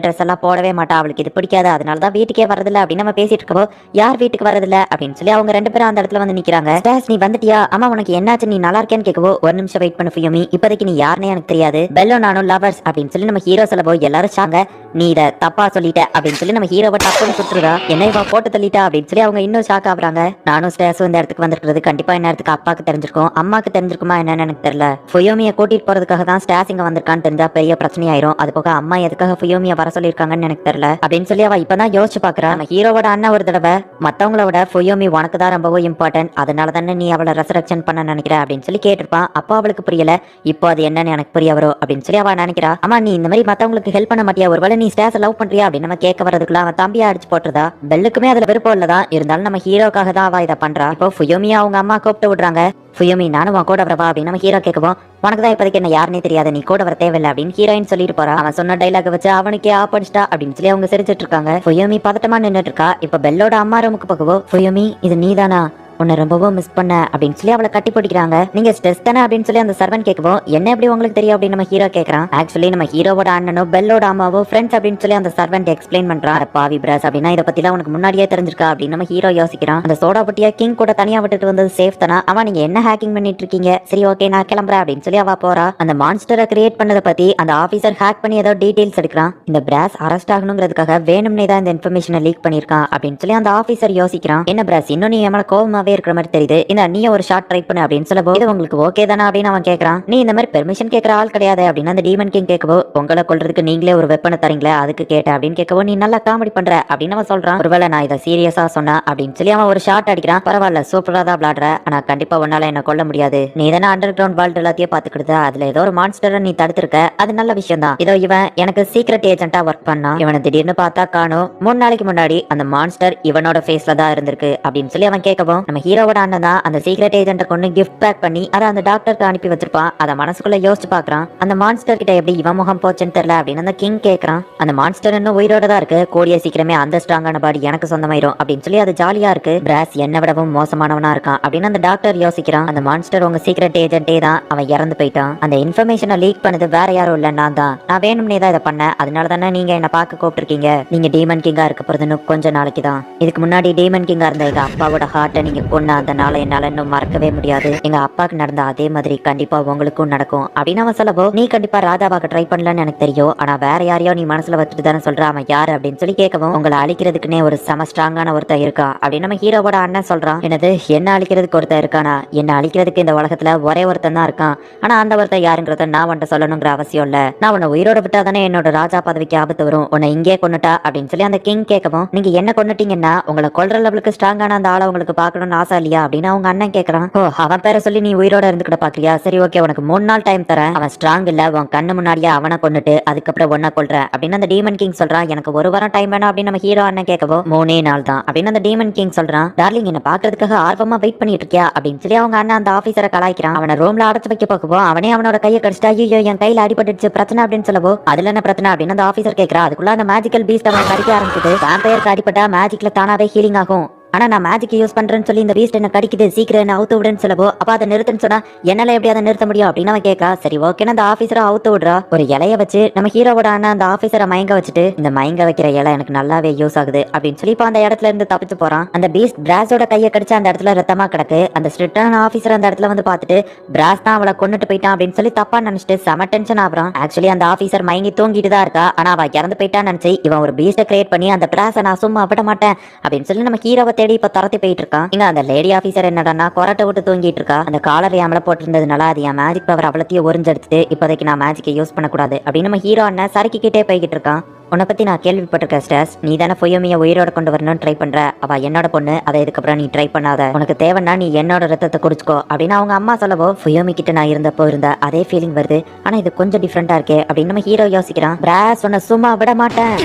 ட்ரெஸ் எல்லாம் போடவே மாட்டா, அவளுக்கு இது பிடிக்காது, அதனாலதான் வீட்டுக்கே வரதில்ல அப்படின்னு நம்ம பேசிட்டு இருக்கோ. யார் வீட்டுக்கு வரதில்ல அப்படின்னு சொல்லி அவங்க ரெண்டு பேரும் அந்த இடத்துல வந்து நிக்கிறாங்க. நீ வந்துட்டியா, அம்மா உனக்கு என்னாச்சு, நீ நல்லா இருக்கேன்னு கேட்கவோ, ஒரு நிமிஷம் வெயிட் பண்ண ஃபுயோமி, இப்போதைக்கு நீ யாருன்னு எனக்கு தெரியாது, பெல்லோ நானும் லவர்ஸ் அப்படின்னு சொல்லி நம்ம ஹீரோ சொல்லவோ, எல்லாரும் சாங்க நீ இதை தப்பா சொல்லிட்ட அப்படின்னு சொல்லி நம்ம ஹீரோவை டப்புன்னு சுற்றுறா. என்ன இவ போட்டு தள்ளிட்டா அப்படின்னு சொல்லி அவங்க இன்னும் ஷாக் ஆகுறாங்க. நானும் ஸ்டேஸும் இந்த இடத்துக்கு வந்துருக்கிறது கண்டிப்பா என்ன இடத்துக்கு அப்பாக்கு தெரிஞ்சிருக்கும், அம்மாக்கு தெரிஞ்சிருக்குமா என்னன்னு எனக்கு தெரியல, தெரியல. ஃபுயோமியை கூட்டிட்டு போறதுக்காக தான் ஸ்டாஸ் இங்க வந்திருக்கான்னு தெரிஞ்சா பெரிய பிரச்சனையாயிரும். அது போக அம்மா எதுக்காக ஃபுயோமியை வர சொல்லியிருக்காங்கன்னு எனக்கு தெரியல அப்படின்னு சொல்லி அவ இப்பதான் யோசிச்சு பாக்குறா. நம்ம ஹீரோவோட அண்ணன் ஒரு தடவை மத்தவங்கள விட ஃபுயோமி உனக்கு தான் ரொம்பவும் இம்பார்ட்டன்ட், அதனால தானே நீ அவளை ரெசரக்ஷன் பண்ண நினைக்கிற அப்படின்னு சொல்லி கேட்டிருப்பான். அப்போ அவளுக்கு புரியல. இப்போ அது என்னன்னு எனக்கு புரிய வரும் அப்படின்னு சொல்லி அவ நினைக்கிறா. அம்மா நீ இந்த மாதிரி மத்தவங்களுக்கு ஹெல்ப் பண்ண மாட்டியா, ஒருவேளை நீ ஸ்டாஸ் லவ் பண்றியா அப்படின்னு நம்ம கேட்க வரதுக்குள்ள அவன் தம்பியா அடிச்சு போட்டுறதா. பெல்லுக்குமே அதுல விருப்பம் இல்லதான், இருந்தாலும் நம்ம ஹீரோக்காக தான் அவ இதை பண்றா. இப்போ ஃபுயோமியா அவங்க அம்மா கூப்பிட்டு விடுறாங்க. ஃபுயோமி நானும் உன் கூட வரவா அப்படின்னு நம்ம ஹீரோ கேட்கவும், உனக்கு தான் இப்போதைக்கு என்ன யாருன்னே தெரியாது, நீ கூட வர தேவையில்லை அப்படின்னு ஹீரோயின் சொல்லிட்டு போறா. அவன் சொன்ன டைலாக் வச்சு அவனுக்கே ஆப்படிச்சிட்டா அப்படின்னு சொல்லி அவங்க சிரிச்சிட்டு இருக்காங்க. ஃபுயோமி பதட்டமா நின்னுட்டு இருக்கா. இப்ப பெல்லோட அம்மா ரூமுக்கு போகவோ, ஃபுயோமி இது நீதானா, உன்னை ரொம்பவும் மிஸ் பண்ண அப்படின்னு சொல்லி அவளை கட்டி பிடிக்கிறாங்க. நீங்க ஸ்ட்ரெஸ் தானே அப்படின்னு சொல்லி அந்த சர்வன் கேட்கவும், என்ன எப்படி உங்களுக்கு தெரியும் அப்படின்னு நம்ம ஹீரோ கேட்கறான். ஆக்சுவலி நம்ம ஹீரோவோட அண்ணனோ பெல்லோட அம்மாவோ ஃப்ரெண்ட்ஸ் அப்படின்னு சொல்லி அந்த சர்வன்ட் எக்ஸ்பிளைன் பண்றான். பாவி பிராஸ் அப்படின்னா இதை பத்திலாம் உனக்கு முன்னாடியே தெரிஞ்சிருக்கா அப்படின்னு நம்ம ஹீரோ யோசிக்கிறான். அந்த சோடா பட்டியா கிங் கூட தனியா விட்டுட்டு வந்தது சேஃப் தானா, அவன் நீங்க என்ன ஹேக்கிங் பண்ணிட்டு இருக்கீங்க, சரி ஓகே நான் கிளம்புறேன் அப்படின்னு சொல்லி அவ போறா. அந்த மான்ஸ்டரை கிரியேட் பண்ணதை பத்தி அந்த ஆபீசர் ஹேக் பண்ணி ஏதோ டீடைல்ஸ் எடுக்கிறான். இந்த பிராஸ் அரெஸ்ட் ஆகணுங்கிறதுக்காக வேணும்னே தான் இந்த இன்ஃபர்மேஷனை லீக் பண்ணிருக்கான் அப்படின்னு சொல்லி அந்த ஆபீசர் யோசிக்கிறான். என்ன பிராஸ் இன்னும் நீ எம்மள கோவமாவே இருக்கிற மாதிரி தெரியுது, இந்த நீ ஒரு ஷார்ட் ட்ரை பண்ணு அப்படின்னு சொல்லவோ, இது உங்களுக்கு ஓகே தானா அப்படின்னு அவன் கேட்கறான். நீ இந்த மாதிரி பெர்மிஷன் கேட்கற ஆள் கிடையாது அப்படின்னு அந்த டீமன் கிங் கேட்கவோ, உங்களை கொல்றதுக்கு நீங்களே ஒரு வெப்பனை தரீங்களே அதுக்கு கேட்ட அப்படின்னு கேட்கவோ, நீ நல்லா காமெடி பண்ற அப்படின்னு அவன் சொல்றான். ஒருவேளை நான் இதை சீரியஸா சொன்னா அப்படின்னு சொல்லி அவன் ஒரு ஷார்ட் அடிக்கிறான். பரவாயில்ல சூப்பரா தான் விளாடுற, ஆனா கண்டிப்பா உன்னால என்ன கொல்ல முடியாது, நீ தானே அண்டர் கிரவுண்ட் வேர்ல்ட் எல்லாத்தையும் பாத்துக்கிட்டு அதுல ஏதோ ஒரு மான்ஸ்டரை நீ தடுத்திருக்க, அது நல்ல விஷயம் தான். இதோ இவன் எனக்கு சீக்ரெட் ஏஜென்ட்டா ஒர்க் பண்ணா, இவனை திடீர்னு பார்த்தா காணும், 3 நாளைக்கு முன்னாடி அந்த மான்ஸ்டர் இவனோட ஃபேஸ்ல தான் இருந்திருக்கு அப்படின்னு சொல்லி அவன் கேட்கவும், நம்ம ஹீரோவோட அண்ணன் தான் அந்த சீக்ரெட் ஏஜென்ட் கொண்டு கிஃப்ட் பேக் பண்ணி அதை அந்த டாக்டருக்கு அனுப்பி வச்சிருப்பான். அதை மனசுக்குள்ள யோசிச்சு பாக்குறான். அந்த மான்ஸ்டர் கிட்ட எப்படி இவன் முகம் போச்சுன்னு தெரியல அப்படின்னு அந்த கிங் கேட்கறான். அந்த மான்ஸ்டர் இன்னும் உயிரோட தான் இருக்கு, கூடிய சீக்கிரமே அந்த ஸ்ட்ராங்கான பாடி எனக்கு சொந்தமாயிரும் அப்படின்னு சொல்லி அது ஜாலியா இருக்கு. பிராஸ் என்ன விடவும் மோசமானவனா இருக்கான் அப்படின்னு அந்த டாக்டர் யோசிக்கிறான். அந்த மான்ஸ்டர் உங்க சீக்ரெட் ஏஜென்ட்டே தான், அவன் இறந்து போயிட்டான். அந்த இன்ஃபர்மேஷனை லீக் பண்ணது வேற யாரும் இல்ல, நான் தான், நான் வேணும்னே தான் இதை பண்ணேன், அதனால தானே நீங்க என்ன பார்க்க கூப்பிட்டுருக்கீங்க. நீங்க டீமன் கிங்கா இருக்க போறது கொஞ்ச நாளைக்கு தான், இதுக்கு முன்னாடி டீமன் கிங்கா இருந்த எங்க அப்பாவோட ஹார்ட்டை நீங்க கொன்ன அந்த நாளை என்னால இன்னும் மறக்கவே முடியாது, எங்க அப்பாக்கு நடந்த அதே மாதிரி கண்டிப்பா உங்களுக்கும் நடக்கும் அப்படின்னு அவன் சொல்லவோ, நீ கண்டிப்பா ராதாவாக ட்ரை பண்ணலன்னு எனக்கு தெரியும், ஆனா வேற யாரையோ நீ மனசுல வச்சுட்டு தானே சொல்ற, அவன் யாரு அப்படின்னு சொல்லி கேட்கவும், உங்களை அழிக்கிறதுக்குன்னே ஒரு செம ஸ்ட்ராங்கான ஒருத்தர் இருக்கா அப்படின்னு நம்ம ஹீரோவோட அண்ணன் சொல்றான். என்னது என்ன அழிக்கிறதுக்கு ஒருத்தர் இருக்கானா, என்ன அழிக்கிறதுக்கு இந்த உலகத்துல ஒரே ஒருத்தன் தான் இருக்கான், ஆனா அந்த ஒருத்தர் யாருங்கிறத நான் உன்ட்ட சொல்லணுங்கிற அவசியம் இல்ல, நான் உன்னை உயிரோட விட்டா தானே என்னோட ராஜா பதவிக்கு ஆபத்து வரும், உன்னை இங்கே கொன்னுட்டா அப்படின்னு சொல்லி அந்த கிங் கேட்கவும், நீங்க என்ன கொன்னுட்டீங்கன்னா உங்களை கொல்ற லெவலுக்கு ஸ்ட்ராங்கான அந்த ஆளை உங்களுக்கு பார்க்கணும்னு ஆசை இல்லையா அப்படின்னு அவங்க அண்ணன் கேட்கறான். ஓ அவன் பேரை சொல்லி நீ உயிரோட இருந்துக்கிட பாக்குறியா, சரி ஓகே உனக்கு 3 நாள் டைம் தரேன், அவன் ஸ்ட்ராங் இல்ல உன் கண்ணு முன்னாடியே அவனை கொண்டுட்டு அதுக்கப்புறம் ஒன்ன கொல்றேன் அப்படின்னு அந்த டீமன் கிங் சொல்றான். எனக்கு 1 வாரம் டைம் வேணும் அப்படின்னு நம்ம ஹீரோ அண்ணன் கேட்கவும், 3 நாள் தான் அப்படின்னு அந்த டீமன் கிங் சொல்றான். டார்லிங் என்ன பாக்குறதுக்காக ஆர்வமா வெயிட் பண்ணிட்டு இருக்கியா அப்படின்னு சொல்லி அவங்க அண்ணன் அந்த ஆபீசரை கலாய்க்கிறான். அவனை ரூம்ல அடைச்சு வைக்க போகவும் அவனே அவனோட கையை கடிச்சிட்டா, ஐயோ என் கையில அடிபட்டுச்சு பிரச்சனை அப்படின்னு சொல்லவோ, அதுல என்ன பிரச்சனை அப்படின்னு அந்த ஆபீசர் கேட்கறா. அதுக்குள்ள அந்த மேஜிக்கல் பீஸ்ட் அவன் கடிக்க ஆரம்பிக்குது. வேம்பயருக்கு அடிப்பட்டா மேஜிக்ல தானாவே ஹீலிங் ஆகும், ஆனா நான் மேஜிக் யூஸ் பண்றேன்னு சொல்லி இந்த பீஸ்ட் என்ன கடிக்குது, சீக்கிரம் என்ன அவுத்து விடுன்னு சொல்லவோ, அப்ப அதை நிறுத்துன்னு சொன்னா என்னால எப்படி அதை நிறுத்த முடியும் அப்படின்னு அவன் கேட்கா. சரி ஓகேன்னு அந்த ஆபீசரை அவுத்து விடுறா. ஒரு இலைய வச்சு நம்ம ஹீரோவோட அண்ணன் அந்த ஆபீசரை மயங்க வச்சுட்டு, இந்த மயங்க வைக்கிற இலை எனக்கு நல்லாவே யூஸ் ஆகுது அப்படின்னு சொல்லி இப்ப அந்த இடத்துல இருந்து தப்பிச்சு போறான். அந்த பீஸ்ட் பிராஸோட கையை கடிச்சு அந்த இடத்துல ரத்தமா கிடக்கு. அந்த ஸ்ட்ரிக்டான ஆபீசர் அந்த இடத்துல வந்து பார்த்துட்டு பிராஸ் தான் அவளை கொண்டுட்டு போயிட்டான் அப்படின்னு சொல்லி தப்பா நினைச்சிட்டு செம டென்ஷன் ஆகுறான். ஆக்சுவலி அந்த ஆபீசர் மயங்கி தூங்கிட்டு தான் இருக்கா, ஆனா அவ இறந்து போயிட்டான்னு நினைச்சு இவன் ஒரு பீஸ்ட கிரியேட் பண்ணி அந்த பிராஸை நான் சும்மா விட மாட்டேன் அப்படின்னு சொல்லி நம்ம ஹீரோவை தேடி இப்ப துரத்தி போயிட்டு இருக்கான். இங்க அந்த லேடி ஆபீசர் என்னடா கொரட்டை விட்டு தூங்கிட்டு இருக்கா. அந்த காலர் ஏமல போட்டிருந்ததுனால அது என் மேஜிக் பவர் அவ்வளத்தையும் உறிஞ்செடுத்துட்டு இப்போதைக்கு நான் மேஜிக்கை யூஸ் பண்ணக்கூடாது அப்படின்னு நம்ம ஹீரோ அண்ணன் சறுக்கிக்கிட்டே போய்கிட்டு இருக்கான். உன்னை பத்தி நான் கேள்விப்பட்டிருக்கேன் ஸ்டாஸ், நீ தானே ஃபுயோமியை உயிரோட கொண்டு வரணும்னு ட்ரை பண்ற, அவ என்னோட பொண்ணு, அதை இதுக்கப்புறம் நீ ட்ரை பண்ணாத, உனக்கு தேவைன்னா நீ என்னோட ரத்தத்தை குடிச்சுக்கோ அப்படின்னு அவங்க அம்மா சொல்லவோ, ஃபுயோமி கிட்ட நான் இருந்தப்போ இருந்த அதே ஃபீலிங் வருது, ஆனா இது கொஞ்சம் டிஃப்ரெண்டா இருக்கே அப்படின்னு நம்ம ஹீரோ யோசிக்கிறான். பிராஸ் உன்னை சும்மா விட மாட்டேன்.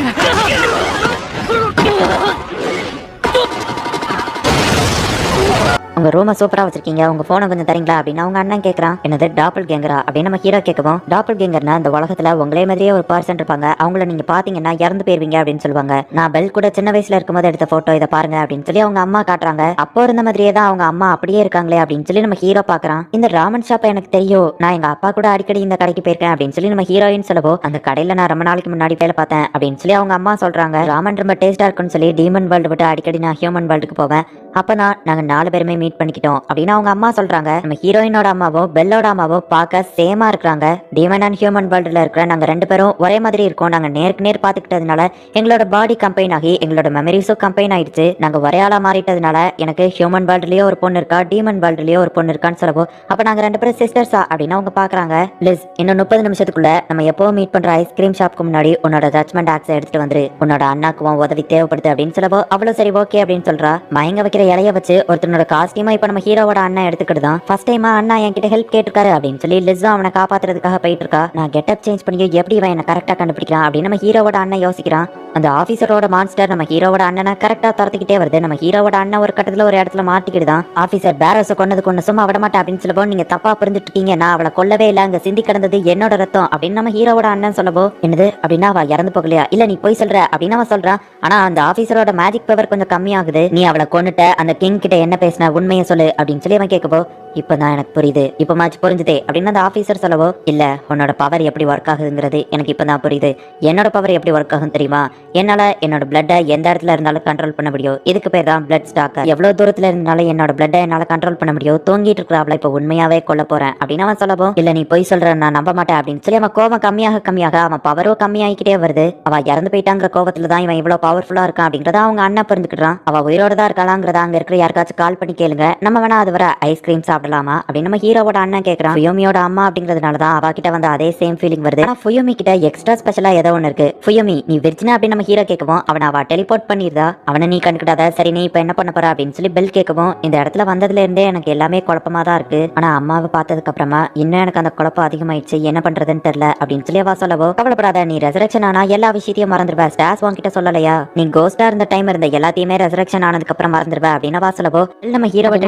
உங்க ரூமை சூப்பரா வச்சிருக்கீங்க, உங்க போனை கொஞ்சம் தரீங்களா அப்படின்னு அவங்க அண்ணன் கேட்கறான். என்னது டாப்பிள் கேங்கரா அப்படின்னு நம்ம ஹீரோ கேட்கவும், டாப்பிள் கேங்கர்னா இந்த உலகத்துல உங்களே மாதிரியே ஒரு பர்சன் இருப்பாங்க, அவங்கள நீங்க பாத்தீங்கன்னா இறந்து போயிருவீங்க அப்படின்னு சொல்லுவாங்க, நான் பெல் கூட சின்ன வயசுல இருக்கும்போது எடுத்த போட்டோ, இதை பாருங்க அப்படின்னு சொல்லி அவங்க அம்மா காட்டுறாங்க. அப்போ இருந்த மாதிரியே தான் அவங்க அம்மா அப்படியே இருக்காங்களே அப்படின்னு சொல்லி நம்ம ஹீரோ பாக்குறான். இந்த ராமன் ஷாப்பை எனக்கு தெரியும், நான் எங்க அப்பா கூட அடிக்கடி இந்த கடைக்கு போயிருக்கேன் அப்படின்னு சொல்லி நம்ம ஹீரோயின் சொல்லவோ, அந்த கடையில நான் ரொம்ப நாளைக்கு முன்னாடி வேலை பார்த்தேன் அப்படின்னு சொல்லி அவங்க அம்மா சொல்றாங்க. ராமன் ரொம்ப டேஸ்டா இருக்குன்னு சொல்லி டீமன் வேர்ல்டு விட்டு அடிக்கடி நான் ஹியூமன் வேர்ல்டுக்கு போவேன், அப்பதான் நாங்க 4 பேருமே மீட் பண்ணிக்கிட்டோம் அப்படின்னு அவங்க அம்மா சொல்றாங்க. நம்ம ஹீரோயினோட அம்மாவும் பெல்லோட அம்மாவும் பார்க்க சேமா இருக்கிறாங்க. டீமன் அண்ட் ஹியூமன் வேர்ல்டுல இருக்கிற நாங்க 2 பேரும் ஒரே மாதிரி இருக்கோம். நாங்க நேருக்கு நேர் பாத்துக்கிட்டதுனால எங்களோட பாடி கம்பைன் ஆகி எங்களோட மெமரிஸும் கம்பைன் ஆயிடுச்சு. நாங்க ஒரே ஆளா மாறிட்டதுனால எனக்கு ஹியூமன் வேர்ல்டுலயே ஒரு பொண்ணு இருக்கா, டீமன் வேர்ல்டுலயே ஒரு பொண்ணு இருக்கான்னு சொல்லவும் அப்ப நாங்க 2 பேரும் சிஸ்டர்ஸா அப்படின்னு அவங்க பாக்குறாங்க. லிஸ், இன்னும் 30 நிமிஷத்துக்குள்ள நம்ம எப்பவும் மீட் பண்ற ஐஸ்கிரீம் ஷாப்க்கு முன்னாடி உன்னோட ஜட்மெண்ட் ஆக்ஸ் எடுத்துட்டு வந்துரு, உன்னோட அண்ணாக்குவும் உதவி தேவைப்படுது அப்படின்னு சொல்லவோ அவ்வளவு சரி ஓகே அப்படின்னு சொல்றா. மயங்க வைக்கிற இலைய வச்சு ஒருத்தனோட காஸ்டியூமா இப்ப நம்ம ஹீரோவோட அண்ணா எடுத்துக்கிட்டுதான் ஃபர்ஸ்ட் டைமா அண்ணா என்கிட்ட ஹெல்ப் கேட்டிருக்காரு அப்படின்னு சொல்லி லிஸும் அவனை காப்பாத்துறதுக்காக போயிட்டு இருக்கா. நான் கெட்டப் சேஞ்ச் பண்ணி எப்படி இவன் என்ன கரெக்டா கண்டுபிடிக்கிறான் அப்படின்னு நம்ம ஹீரோவோட அண்ணன் யோசிக்கிறான். அந்த ஆபீசரோட மான்ஸ்டர் நம்ம ஹீரோவோட அண்ணனை கரெக்டா துரத்திக்கிட்டே வருது. நம்ம ஹீரோவோட அண்ணன் ஒரு கட்டத்துல ஒரு இடத்துல மாட்டிக்கிடுதான். ஆபீசர் பேரஸ கொண்டு சும்மா விட மாட்டேன் அப்படின்னு சொல்லவோ நீங்க தப்பா புரிஞ்சுட்டு இருக்கீங்க, நான் அவளை கொல்லவே இல்ல, அங்க சிந்தி கிடந்தது என்னோட ரத்தம் அப்படின்னு நம்ம ஹீரோவோட அண்ணன் சொல்லவோ என்னது அப்படின்னா அவ இறந்து போகலையா, இல்ல நீ போய் சொல்ற அப்படின்னு அவன் சொல்றான். ஆனா அந்த ஆபீசரோட மேஜிக் பவர் கொஞ்சம் கம்மியாகுது, நீ அவளை கொன்னுட்ட, அந்த கிங் கிட்ட என்ன பேசின உண்மையை சொல்லு அப்படின்னு சொல்லி அவன் கேட்கவோ இப்பதான் எனக்கு புரியுது, இப்ப மாச்சு புரிஞ்சுதே அப்படின்னு அந்த ஆபீசர் சொல்லவோ இல்ல உன்னோட பவர் எப்படி ஒர்க் ஆகுதுங்கிறது எனக்கு இப்பதான் புரியுது. என்னோட பவர் எப்படி ஒர்க் ஆகும் தெரியுமா, என்னால என்னோட பிளட்டை எந்த இடத்துல இருந்தாலும் கண்ட்ரோல் பண்ண முடியும், இதுக்கு பேர் தான் பிளட் ஸ்டாக். எவ்வளவு தூரத்துல இருந்தாலும் என்னோட பிளட்டை என்னால கண்ட்ரோல் பண்ண முடியும், தூங்கிட்டு இருக்கிறாப்ல இப்ப உண்மையாவே கொல்ல போறேன் அப்படின்னு அவன் சொல்லவோ இல்ல நீ போய் சொல்ற நான் நம்ப மாட்டேன் அப்படின்னு சொல்லி அவன் கோவம் கம்மியாக அவன் பவரும் கம்மியாகிக்கிட்டே வருது. அவ இறந்து போயிட்டாங்கிற கோவத்துல தான் இவன் இவ்வளவு பவர்ஃபுல்லா இருக்கான் அப்படிங்கறத அவங்க அண்ணன் புரிஞ்சுக்கிறான். அவ உயிரோட தான் இருக்காளாங்கிறத அங்க இருக்கிற யாருக்காச்சும் கால் பண்ணி கேளுங்க, நம்ம வேணா அது வர ஐஸ்கிரீம் சாப்பிடலாமா அப்படின்னு நம்ம ஹீரோவோட அண்ணன் கேக்குறான். ஃபுயோமியோட அம்மா அப்படிங்கறதுனாலதான் அவ கிட்ட வந்து அதே சேம் ஃபீலிங் வருது. ஆனா ஃபுயோமி கிட்ட எக்ஸ்ட்ரா ஸ்பெஷலா ஏதோ ஒன்னு இருக்கு. ஃபுயோமி நீ விர்ஜினா அப்படின்னு நம்ம ஹீரோ கேட்கவும் அவ டெலிபோர்ட் பண்ணிருதா, அவனை நீ கண்டுக்கிட்டாத, சரி நீ இப்ப என்ன பண்ண போற அப்படின்னு சொல்லி பெல் கேட்கவும் இந்த இடத்துல வந்ததுல இருந்தே எனக்கு எல்லாமே குழப்பமா தான் இருக்கு, ஆனா அம்மாவை பார்த்ததுக்கு அப்புறமா இன்னும் எனக்கு அந்த குழப்பம் அதிகமாயிடுச்சு, என்ன பண்றதுன்னு தெரியல அப்படின்னு சொல்லி அவ சொல்லவோ கவலைப்படாத, நீ ரெசரக்ஷன் ஆனா எல்லா விஷயத்தையும் மறந்துடுவ, ஸ்டாஸ் உன்கிட்ட சொல்லலையா, நீ கோஸ்டா இருந்த டைம் இருந்த எல்லாத்தையுமே ரெசரக்ஷன் ஆனதுக்கு அப்புறம் மறந்துடுவ அப்படின்னு அவ சொல்லவோ நம்ம ஹீரோவை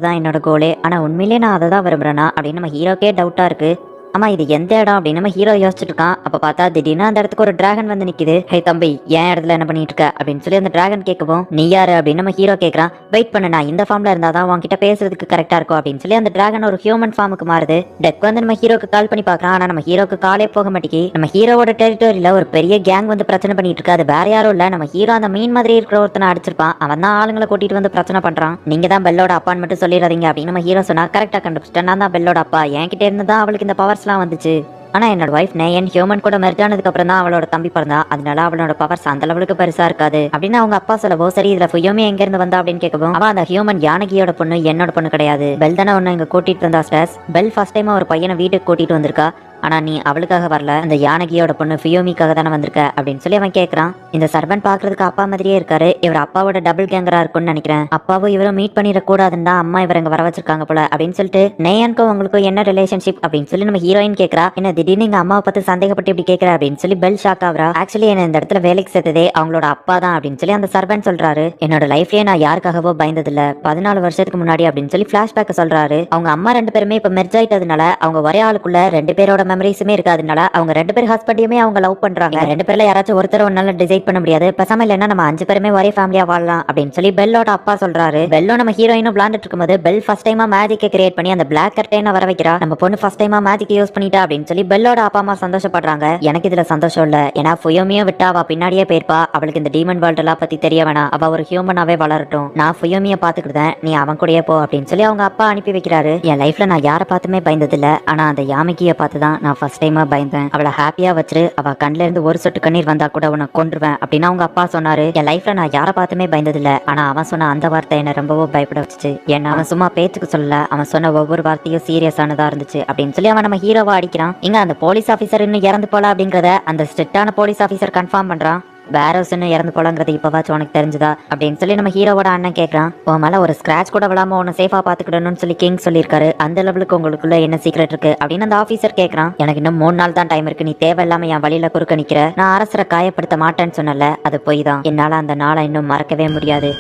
தான் என்னோட கோலே, ஆனா உண்மையிலேயே நான் அதை தான் விரும்புறேனா அப்படின்னு நம்ம ஹீரோக்கே டவுட்டா இருக்கு. ஆமா இது எந்த இடம் அப்படின்னு நம்ம ஹீரோ யோசிச்சுட்டு இருக்கான். அப்ப பார்த்தா திடீர்னு அந்த இடத்துக்கு ஒரு டிராகன் வந்து நிக்குது. ஹே தம்பி என் இடத்துல என்ன பண்ணிட்டு இருக்க அப்படின்னு சொல்லி அந்த டிராகன் கேட்கவும் நீ யாரு அப்படின்னு நம்ம ஹீரோ கேட்கறான். வெயிட் பண்ணு, நான் இந்த ஃபார்ம்ல இருந்தாதான் உன்கிட்ட பேசுறதுக்கு கரெக்டா இருக்கும் அப்படின்னு சொல்லி அந்த டிராகன் ஒரு ஹியூமன் ஃபார்முக்கு மாறுது. டெக் வந்து நம்ம ஹீரோக்கு கால் பண்ணி பாக்குறான். ஆனா நம்ம ஹீரோக்கு காலே போக மாட்டேங்கி. நம்ம ஹீரோவோட டெரிட்டோரியில ஒரு பெரிய கேங் வந்து பிரச்சனை பண்ணிட்டு இருக்கு. அது வேற யாரும் இல்ல, நம்ம ஹீரோ அந்த மீன் மாதிரி இருக்கிற ஒருத்தனை அடிச்சிருப்பான். அவன் தான் ஆளுங்களை கூட்டிட்டு வந்து பிரச்சனை பண்றான். நீங்க தான் பெல்லோட அப்பான்னு மட்டும் சொல்லிடாதீங்க அப்படின்னு நம்ம ஹீரோ சொன்னா கரெக்டா கண்டுபிடிச்சிட்டேன், நான் தான் பெல்லோட அப்பா, என்கிட்ட இருந்துதான் அவளுக்கு இந்த பவர்ஸ்லாம் வந்துச்சு. ஆனா என்னோட வைஃப் நேயன் ஹியூமன் கூட மெர்ஜ் ஆனதுக்கு அப்புறம் தான் அவளோட தம்பி பிறந்தா, அதனால அவளோட பவர்ஸ் அந்த அளவுக்கு பெருசா இருக்காது அப்படின்னு அவங்க அப்பா சொல்லவோ சரி இதுல ஃபுயோமி எங்க இருந்து வந்தா அப்படின்னு கேட்கவும் அவ அந்த ஹியூமன் யானகியோட பொண்ணு, என்னோட பொண்ணு கிடையாது, பெல் தானே ஒன்னு இங்க கூட்டிட்டு வந்தா ஸ்டாஸ். பெல் ஃபர்ஸ்ட் டைமா ஒரு பையனை வீட்டுக்கு கூட்டிட்டு வந்திருக்கா, ஆனா நீ அவளுக்காக வரல, அந்த யானகியோட பொண்ணு ஃபியோமிக்காக தானே வந்திருக்க அப்படின்னு சொல்லி அவன் கேட்கறான். இந்த சர்வன் பாக்குறதுக்கு அப்பா மாதிரியே இருக்காரு, இவர் அப்பாவோட டபுள் கேங்கரா இருக்கும்னு நினைக்கிறேன், அப்பாவும் இவரும் மீட் பண்ணிட கூடாதுன்னு தான் அம்மா இவங்க வர வச்சிருக்காங்க போல அப்படின்னு சொல்லிட்டு நேயனுக்கும் உங்களுக்கும் என்ன ரிலேஷன்ஷிப் அப்படின்னு சொல்லி நம்ம ஹீரோயின் கேட்கறா. என்ன திடீர்னு எங்க அம்மாவை பார்த்து சந்தேகப்பட்டு இப்படி கேட்கற அப்படின்னு சொல்லி பெல் ஷாக் ஆகுறா. ஆக்சுவலி என்ன இந்த இடத்துல வேலைக்கு சேர்த்ததே அவங்களோட அப்பா தான் அப்படின்னு சொல்லி அந்த சர்வன் சொல்றாரு. என்னோட லைஃப்லயே நான் யாருக்காகவோ பயந்தது இல்ல, 14 வருஷத்துக்கு முன்னாடி அப்படின்னு சொல்லி பிளாஷ்பேக் சொல்றாரு. அவங்க அம்மா 2 பேருமே இப்ப மெர்ஜ் ஆயிட்டதுனால அவங்க ஒரே ஆளுக்குள்ள 2 பேரோட மெமரிஸுமே இருக்காதுனால அவங்க 2 பேர் ஹஸ்பண்டையுமே அவங்க லவ் பண்றாங்க. 2 பேர்ல யாராச்சும் ஒருத்தர் ஒன்னால டிசைட் பண்ண முடியாது, பேசாம இல்லன்னா நம்ம 5 பேருமே ஒரே ஃபேமிலியா வாழலாம் அப்படின்னு சொல்லி பெல்லோட அப்பா சொல்றாரு. பெல்லோ நம்ம ஹீரோயினும் விளையாண்டுட்டு இருக்கும்போது பெல் ஃபர்ஸ்ட் டைமா மேஜிக்கை கிரியேட் பண்ணி அந்த பிளாக் கர்டைனை வர வைக்கிறா. நம்ம பொண்ணு ஃபர்ஸ்ட் டைமா மேஜிக் யூஸ் பண்ணிட்டா அப்படின்னு சொல்லி பெல்லோட அப்பா அம்மா சந்தோஷப்படுறாங்க. எனக்கு இதுல சந்தோஷம் இல்ல, ஏன்னா ஃபுயோமியும் விட்டா அவ பின்னாடியே போயிருப்பா, அவளுக்கு இந்த டீமன் வேர்ல்ட் எல்லாம் பத்தி தெரிய வேணாம், அவ ஒரு ஹியூமனாவே வளரட்டும், நான் ஃபுயோமியை பாத்துக்கிட்டேன், நீ அவன் கூடயே போ அப்படின்னு சொல்லி அவங்க அப்பா அனுப்பி வைக்கிறாரு. என் லைஃப்ல நான் யாரை பார்த்துமே பயந்தது இல்ல, ஆனா அந்த யாமிகியை பார்த்து தான் நான் ஃபர்ஸ்ட் டைமா பயந்தேன், அவளை ஹாப்பியா வச்சிரு, அவ கண்ணுல இருந்து ஒரு சொட்டு கண்ணீர் வந்தா கூட உன்னை கொன்றுவேன் அப்படின்னு அவங்க அப்பா சொன்னாரு. என் லைஃப்ல நான் யாரை பார்த்துமே பயந்தது இல்ல, ஆனா அவன் சொன்ன அந்த வார்த்தை என்ன ரொம்பவும் பயப்பட வச்சுச்சு, ஏன்னா அவன் சும்மா பேச்சுக்கு சொல்லல, அவன் சொன்ன ஒவ்வொரு வார்த்தையும் சீரியஸானதா இருந்துச்சு அப்படின்னு சொல்லி அவன் நம்ம ஹீரோவா அடிக்கிறான். இங்க அந்த போலீஸ் ஆபீசர் இன்னும் இறந்து போல அப்படிங்கறத அந்த ஸ்ட்ரிக்டான போலீஸ் ஆபீசர் கன்ஃபார்ம் பண்றான். பேரோஸ்ன்னு இறந்து போலங்கிறது இப்பவாச்சும் உனக்கு தெரிஞ்சுதா அப்படின்னு சொல்லி நம்ம ஹீரோவோட அண்ணன் கேட்கறான். உன் மேல ஒரு ஸ்கிராச் கூட விழாம உன்னை சேஃபா பாத்துக்கிடணும்னு சொல்லி கிங் சொல்லியிருக்காரு, அந்த லெவலுக்கு உங்களுக்குள்ள என்ன சீக்ரெட் இருக்கு அப்படின்னு அந்த ஆபீசர் கேட்கறான். எனக்கு இன்னும் 3 நாள் தான் டைம் இருக்கு, நீ தேவையில்லாம என் வழியில குறுக்க நிக்கிற, நான் அரசரை காயப்படுத்த மாட்டேன்னு சொன்னல, அது பொய் தான், என்னால அந்த நாளை இன்னும் மறக்கவே முடியாது.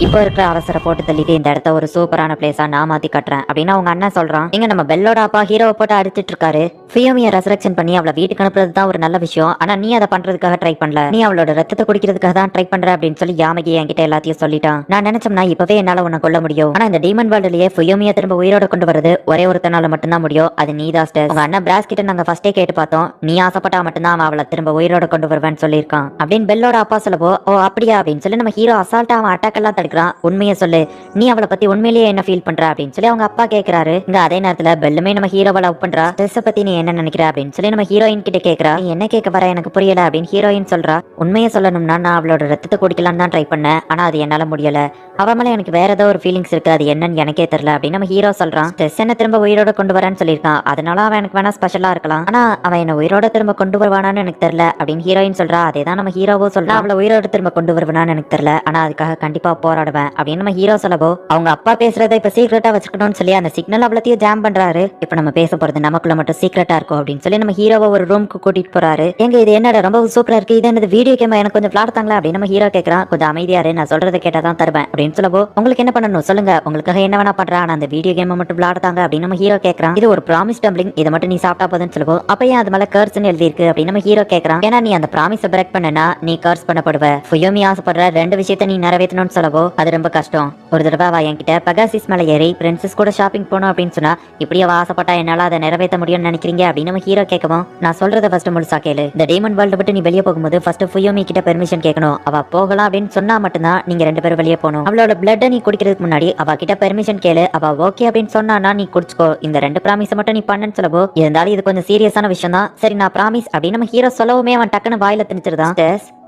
இப்போ இருக்கிற அவசர போட்டு தள்ளிட்டு இந்த இடத்த ஒரு சூப்பரான பிளேஸா நான் மாத்தி கட்டுறேன் அப்படின்னு அவங்க அண்ணன் சொல்றான். இங்க நம்ம பெல்லோட அப்பா ஹீரோவை போட்டு அடிச்சிட்டு இருக்காரு. ஃபியோமியை ரெசரக்ஷன் பண்ணி அவளை வீட்டுக்கு அனுப்புறது தான் ஒரு நல்ல விஷயம். ஆனா நீ அதை பண்றதுக்காக ட்ரை பண்ணல, நீ அவளோட ரத்தத்தை குடிக்கிறதுக்காக தான் ட்ரை பண்ற அப்படின்னு சொல்லி யாமகி என்கிட்ட எல்லாத்தையும் சொல்லிட்டான். நான் நினைச்சோம்னா இப்பவே என்னால உன்னை கொல்ல முடியும். ஆனா இந்த டீமன் வேர்ல்ட்லயே ஃபியோமியை திரும்ப உயிரோட கொண்டு வரது ஒரே ஒருத்தனால மட்டும்தான் முடியும். அது நீ தான் ஸ்டர். உங்க அண்ணன் பிராஸ் கிட்ட நாங்க ஃபர்ஸ்டே கேட்டு பார்த்தோம். நீ ஆசைப்பட்டா மட்டும்தான் அவன் அவளை திரும்ப உயிரோட கொண்டு வருவேன்னு சொல்லியிருக்கான் அப்படின்னு பெல்லோட அப்பா சொல்லவோ, ஓ அப்படியா அப்படின்னு சொல்லி நம்ம ஹீரோ அசால்ட்டா அவன் அட்டாக் எல்லாம் தடுக்கிறான். உண்மையை சொல்லு, நீ அவளை பத்தி உண்மையிலேயே என்ன ஃபீல் பண்ற அப்படின்னு சொல்லி அவங்க அப்பா கேக்குறாரு. இங்க அதே நேரத்துல பெல்லுமே நம்ம ஹீரோவை லவ் பண்றா. ஸ்ட்ரெஸ் பத்தி நீ என்ன நினைக்கிற அப்படின்னு சொல்லி நம்ம ஹீரோயின் கிட்ட கேக்குறா. நீ என்ன கேட்க வர எனக்கு புரியல அப்படின்னு ஹீரோயின் சொல்றா. உண்மையை சொல்லணும்னா நான் அவளோட ரத்தத்தை குடிக்கலான்னு தான் ட்ரை பண்ணேன், ஆனா அது என்னால முடியல. அவ மேல எனக்கு வேற ஏதோ ஒரு ஃபீலிங்ஸ் இருக்கு, அது என்னன்னு எனக்கே தெரியல அப்படின்னு நம்ம ஹீரோ சொல்றான். ஸ்ட்ரெஸ் என்ன திரும்ப உயிரோட கொண்டு வரேன்னு சொல்லியிருக்கான், அதனால அவன் எனக்கு வேணா ஸ்பெஷலா இருக்கலாம், ஆனா அவன் என்ன உயிரோட திரும்ப கொண்டு வருவானான்னு எனக்கு தெரியல அப்படின்னு ஹீரோயின் சொல்றா. அதேதான் நம்ம ஹீரோவோ சொல்றா. அவளை உயிரோட திரும்ப கொண்டு வருவானான்னு எனக்கு தெரியல, ஆனா அதுக்காக கண்டிப்பா போராடுவேன் அப்படின்னு நம்ம ஹீரோ சொல்லவோ, அவங்க அப்பா பேசுறதை இப்ப சீக்கிரட்டா வச்சுக்கணும்னு சொல்லி அந்த சிக்னல் அவ்வளத்தையும் ஜாம் பண்றாரு. இப்ப நம்ம பேச போறது நமக்குள்ள மட்டும் சீக்கிரட்டா இருக்கும் அப்படின்னு சொல்லி நம்ம ஹீரோவை ஒரு ரூமுக்கு கூட்டிட்டு போறாரு. எங்க இது என்னடா ரொம்ப சூப்பரா இருக்கு, இது என்னது வீடியோ கேம், எனக்கு கொஞ்சம் விளாடுத்தாங்களா அப்படின்னு நம்ம ஹீரோ கேட்கறான். கொஞ்சம் அமைதியாரு, நான் சொல்றதை கேட்டாதான் தருவேன் அப்படின்னு சொல்லவோ, உங்களுக்கு என்ன பண்ணணும் சொல்லுங்க, உங்களுக்காக என்ன வேணா பண்றேன், ஆனா அந்த வீடியோ கேம் மட்டும் விளாடுத்தாங்க அப்படின்னு நம்ம ஹீரோ கேட்கறான். இது ஒரு ப்ராமிஸ் டம்ப்ளிங், இதை மட்டும் நீ சாப்பிட்டா போதுன்னு சொல்லவோ, அப்ப ஏன் அது மேல கர்ஸ்ன்னு எழுதி இருக்கு அப்படின்னு நம்ம ஹீரோ கேட்கறான். ஏன்னா நீ அந்த ப்ராமிஸை பிரேக் பண்ணனா நீ கர்ஸ் பண்ணப்படுவ. ஃபுயோமி ஆசைப்படுற ரெண்டு விஷயத்த நீ நிறைவேற்றணும்னு சொல்லவோ அது ரொம்ப கஷ்டம். ஒரு தடவை அவ என்கிட்ட பெகாசிஸ் மேல ஏறி பிரின்சஸ் கூட ஷாப்பிங் போகணும் அப்படின்னு சொன்னா, இப்படி அவ ஆசைப்பட்டா என்னால அதை நிறைவேற்ற முடியும்னு நினைக்கிறீங்க அப்படின்னு நம்ம ஹீரோ கேட்கவும், நான் சொல்றத ஃபர்ஸ்ட் முழுசா கேளு. இந்த டீமன் வேர்ல்டு விட்டு நீ வெளியே போகும்போது ஃபர்ஸ்ட் ஃபுயோமி கிட்ட பெர்மிஷன் கேட்கணும். அவ போகலாம் அப்படின்னு சொன்னா மட்டும்தான் நீங்க ரெண்டு பேரும் வெளியே போகணும். அவளோட பிளட்டை நீ குடிக்கிறதுக்கு முன்னாடி அவ கிட்ட பெர்மிஷன் கேளு. அவ ஓகே அப்படின்னு சொன்னா நீ குடிச்சுக்கோ. இந்த ரெண்டு ப்ராமிஸை மட்டும் நீ பண்ணுன்னு சொல்லவோ, இருந்தாலும் இது கொஞ்சம் சீரியஸான விஷயம் தான், சரி நான் ப்ராமிஸ் அப்படின்னு நம்ம ஹீரோ சொல்லவுமே அவன் டக்குன்னு வாயில திணிச்சிருதான்.